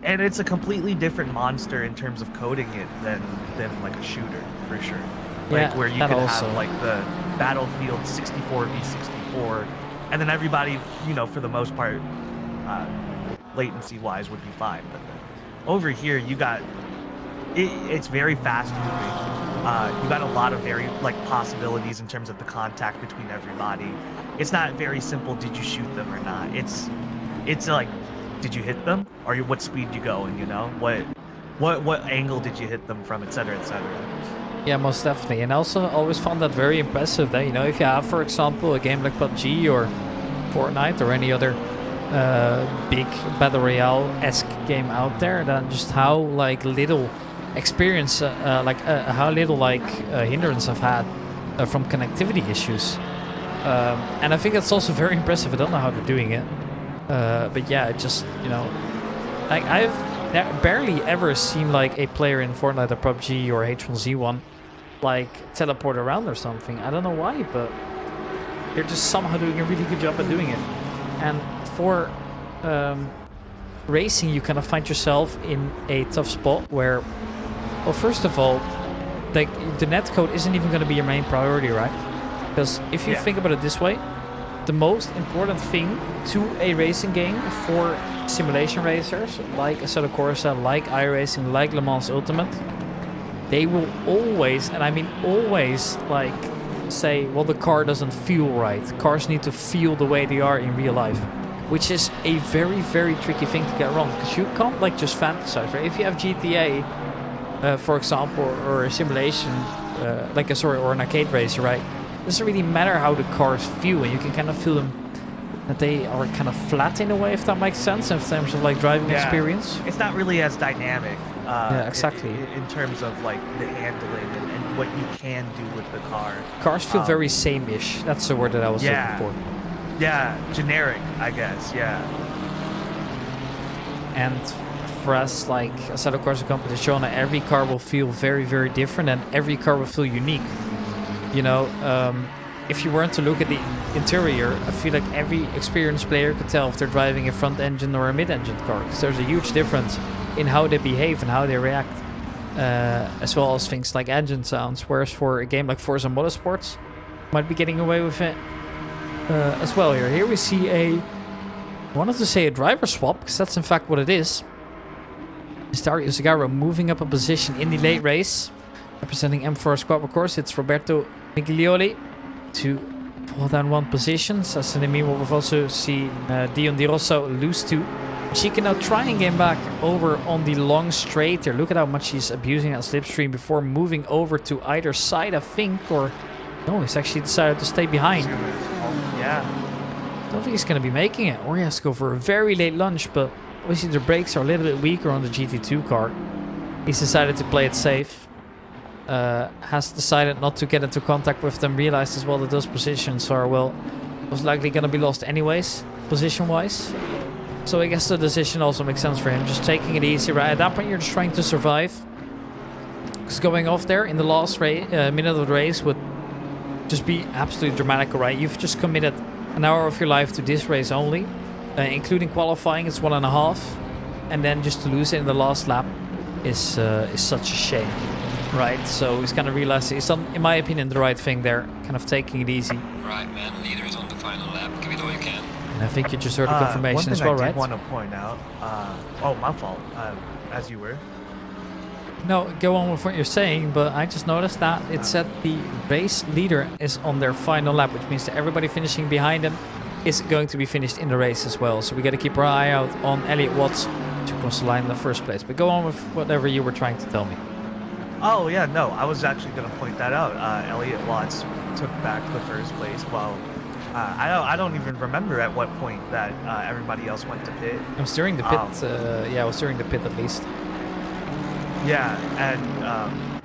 and it's a completely different monster in terms of coding it than like a shooter for sure. Like Yeah, where you that could also. have like the Battlefield 64 v 64, and then everybody, you know, for the most part, latency wise would be fine. But then over here you got it's very fast moving. You got a lot of very like possibilities in terms of the contact between everybody. It's not very simple. Did you shoot them or not? It's like, did you hit them? Or what speed you going? You know, what angle did you hit them from, etc., etc. Yeah, most definitely. And also always found that very impressive that, you know, if you have, for example, a game like PUBG or Fortnite or any other big Battle Royale-esque game out there, then just how like little experience, how little like hindrance I've had from connectivity issues. And I think that's also very impressive. I don't know how they're doing it. But yeah, it just, you know, like I've barely ever seen like a player in Fortnite or PUBG or H1Z1 like teleport around or something. I don't know why, but they're just somehow doing a really good job at doing it. And for racing, you kind of find yourself in a tough spot where, well, first of all, like the netcode isn't even going to be your main priority, right? Because if you think about it this way, the most important thing to a racing game for simulation racers like Assetto Corsa, like iRacing, like Le Mans Ultimate, they will always, and I mean always, like say, well, the car doesn't feel right. Cars need to feel the way they are in real life. which is a very, very tricky thing to get wrong, because you can't like just fantasize, right? If you have GTA, for example, or a simulation, or an arcade racer, right? It doesn't really matter how the cars feel, and you can kind of feel them that they are kind of flat in a way, if that makes sense, in terms of like driving experience. It's not really as dynamic. Yeah, exactly. In terms of like the handling and what you can do with the car. Cars feel very same-ish. That's the word that I was looking for. Yeah, generic, I guess. Yeah. And for us, like aside of course the competition, every car will feel very, very different, and every car will feel unique. You know, if you weren't to look at the interior, I feel like every experienced player could tell if they're driving a front engine or a mid-engine car, because there's a huge difference in how they behave and how they react, as well as things like engine sounds. Whereas for a game like Forza Motorsports, might be getting away with it as well here. Here we see I wanted to say a driver swap, because that's in fact what it is. Dario Zagaro moving up a position in the late race. Representing M4 Squad, of course, it's Roberto Miglioli to fall down one position. So in the meanwhile, we've also seen Dion Di Rosso lose two. She can now try and get back over on the long straight there. Look at how much she's abusing that slipstream before moving over to either side, I think. Or no, he's actually decided to stay behind. Yeah. Don't think he's going to be making it. Or he has to go for a very late lunge, but obviously the brakes are a little bit weaker on the GT2 car. He's decided to play it safe. Has decided not to get into contact with them. Realized as well that those positions are, well, most likely going to be lost anyways, position-wise. So I guess the decision also makes sense for him. Just taking it easy, right? At that point, you're just trying to survive. Because going off there in the last minute of the race would just be absolutely dramatic, right? You've just committed an hour of your life to this race only, including qualifying. It's 1.5, and then just to lose it in the last lap is such a shame, right? So he's kind of realized he's done, in my opinion, the right thing there, kind of taking it easy. Right, man. Leader is on the final lap. Give it all you can. And I think you just heard the confirmation as well, right? One thing I did want to point out. Oh, my fault. As you were. No, go on with what you're saying, but I just noticed that it said the race leader is on their final lap, which means that everybody finishing behind them is going to be finished in the race as well. So we got to keep our eye out on Elliot Watts to cross the line in the first place. But go on with whatever you were trying to tell me. Oh, yeah, no, I was actually going to point that out. Elliot Watts took back the first place, while I don't even remember at what point that everybody else went to pit. I was during the pit, I was during the pit at least. Yeah, and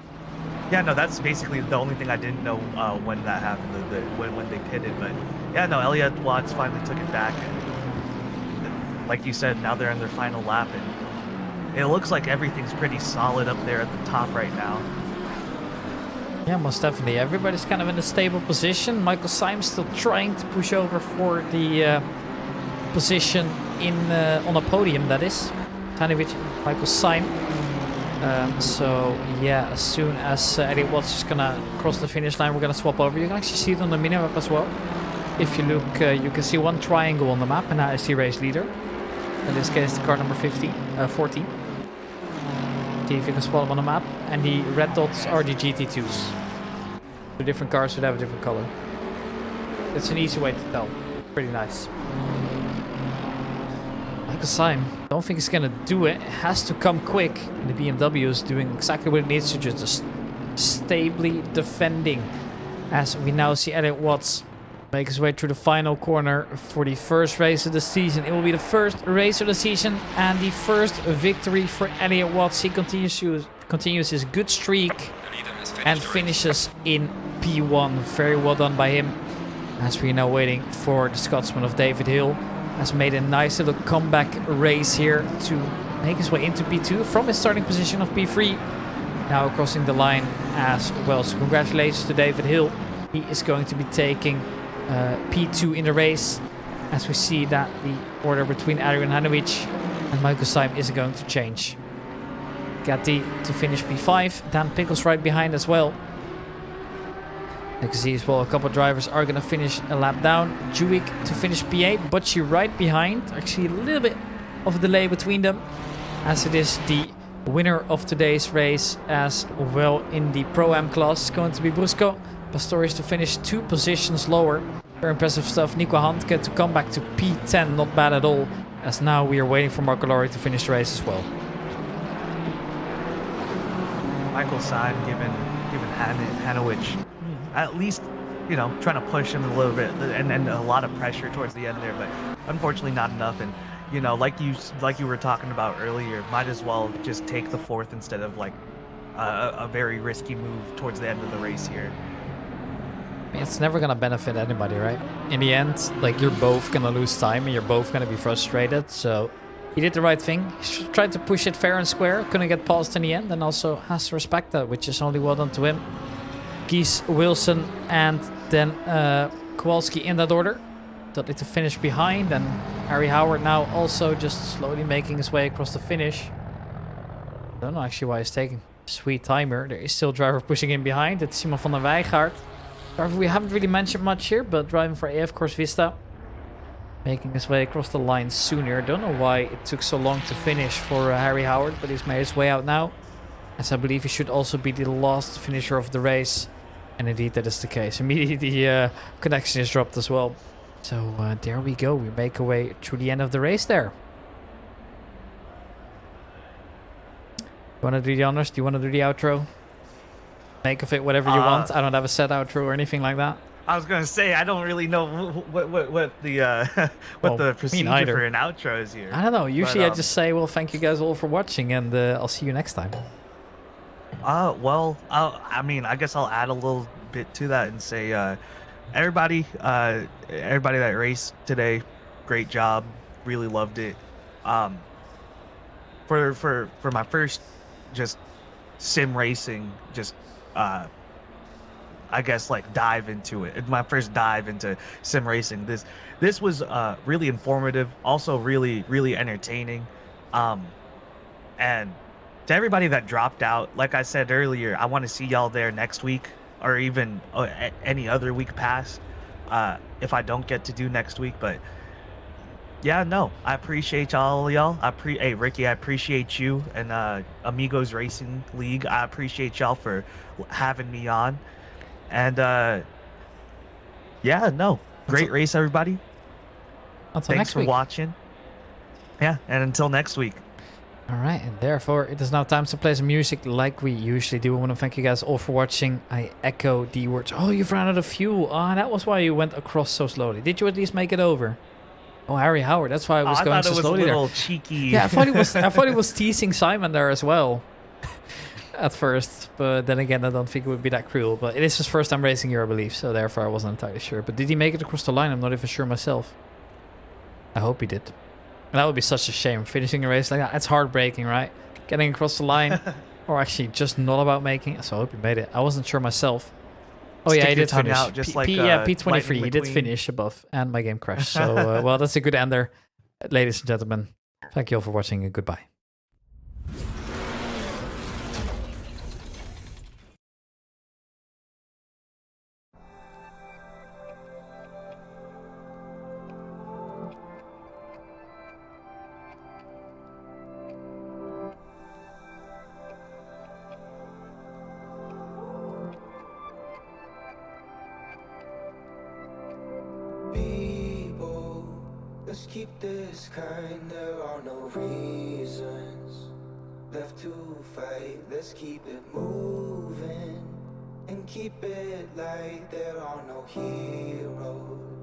yeah, no, that's basically the only thing I didn't know when that happened, when they pitted. But yeah, no, Elliot Watts finally took it back, and like you said, now they're in their final lap, and it looks like everything's pretty solid up there at the top right now. Yeah, most definitely. Everybody's kind of in a stable position. Michael Symes still trying to push over for the position in on a podium, that is. Tanovic, Michael Symes. So yeah, as soon as Elliot Watts is gonna cross the finish line, we're gonna swap over. You can actually see it on the minimap as well. If you look, you can see one triangle on the map, and that is the race leader. In this case, the car number 14. See if you can spot them on the map. And the red dots are the GT2s. The different cars would have a different color. It's an easy way to tell. Pretty nice. Michael Symes, don't think he's gonna do it. It has to come quick. And the BMW is doing exactly what it needs to, just stably defending. As we now see Elliot Watts make his way through the final corner for the first race of the season. It will be the first race of the season and the first victory for Elliot Watts. He continues his good streak and finishes in P1. Very well done by him. As we are now waiting for the Scotsman of David Hill. Has made a nice little comeback race here to make his way into P2 from his starting position of P3. Now crossing the line as well. So congratulations to David Hill. He is going to be taking P2 in the race, as we see that the order between Adrian Hanovic and Michael Symes isn't going to change. Gatti to finish P5, Dan Pickles right behind as well. You can see as well a couple of drivers are going to finish a lap down. Juik to finish P8, Butchie right behind. Actually a little bit of a delay between them, as it is the winner of today's race as well in the Pro-Am class. It's going to be Brusco. Pastorius to finish 2 positions lower. Very impressive stuff. Nico Handke to come back to P10, not bad at all. As now we are waiting for Marco Lorry to finish the race as well. Michael Syme giving Hanowich at least, you know, trying to push him a little bit, and a lot of pressure towards the end there, but unfortunately not enough. And you know, like you were talking about earlier, might as well just take the fourth instead of like a very risky move towards the end of the race here. It's never gonna benefit anybody, right? In the end, like, you're both gonna lose time and you're both gonna be frustrated. So he did the right thing. He tried to push it fair and square, couldn't get past in the end, and also has to respect that, which is only well done to him. Gies, Wilson, and then Kowalski in that order. Don't need to finish behind, and Harry Howard now also just slowly making his way across the finish. Don't know actually why he's taking sweet timer. There is still a driver pushing in behind. It's Simon van der Weijgaard. Driver we haven't really mentioned much here, but driving for AF Course Vista. Making his way across the line sooner. Don't know why it took so long to finish for Harry Howard, but he's made his way out now. As I believe he should also be the last finisher of the race. And indeed that is the case. Immediately the connection is dropped as well. So there we go. We make our way through the end of the race there. You want to do the honors? Do you want to do the outro? Make of it whatever you want. I don't have a set outro or anything like that. I was gonna say I don't really know what the what the procedure for an outro is here. I don't know. Usually I just say, well, thank you guys all for watching, and I'll see you next time. Well, I mean, I guess I'll add a little bit to that and say, everybody that raced today, great job, really loved it. For my first just sim racing, just I guess like dive into it. My first dive into sim racing. This was really informative, also really entertaining, and to everybody that dropped out, like I said earlier, I want to see y'all there next week, or even any other week past, if I don't get to do next week. But yeah, no, I appreciate y'all. Hey, Ricky, I appreciate you, and Amigos Racing League, I appreciate y'all for having me on. And yeah, no, great race, everybody. Thanks for watching. Yeah, and until next week. All right, and therefore it is now time to play some music like we usually do. I want to thank you guys all for watching. I echo the words. Oh, you've run out of fuel. Oh, that was why you went across so slowly. Did you at least make it over? Oh, Harry Howard. That's why I was going so slowly there. I thought it was a little cheeky. Yeah, I thought he was teasing Simon there as well at first. But then again, I don't think it would be that cruel. But it is his first time racing here, I believe. So therefore, I wasn't entirely sure. But did he make it across the line? I'm not even sure myself. I hope he did. And that would be such a shame, finishing a race like that. It's heartbreaking, right? Getting across the line, or actually just not about making it. So I hope he made it. I wasn't sure myself. Oh yeah, he did finish. Out, just like, P23. He did finish above, and my game crashed. So well, that's a good ender, ladies and gentlemen. Thank you all for watching, and goodbye. Let's keep this kind, there are no reasons left to fight. Let's keep it moving and keep it light. There are no heroes.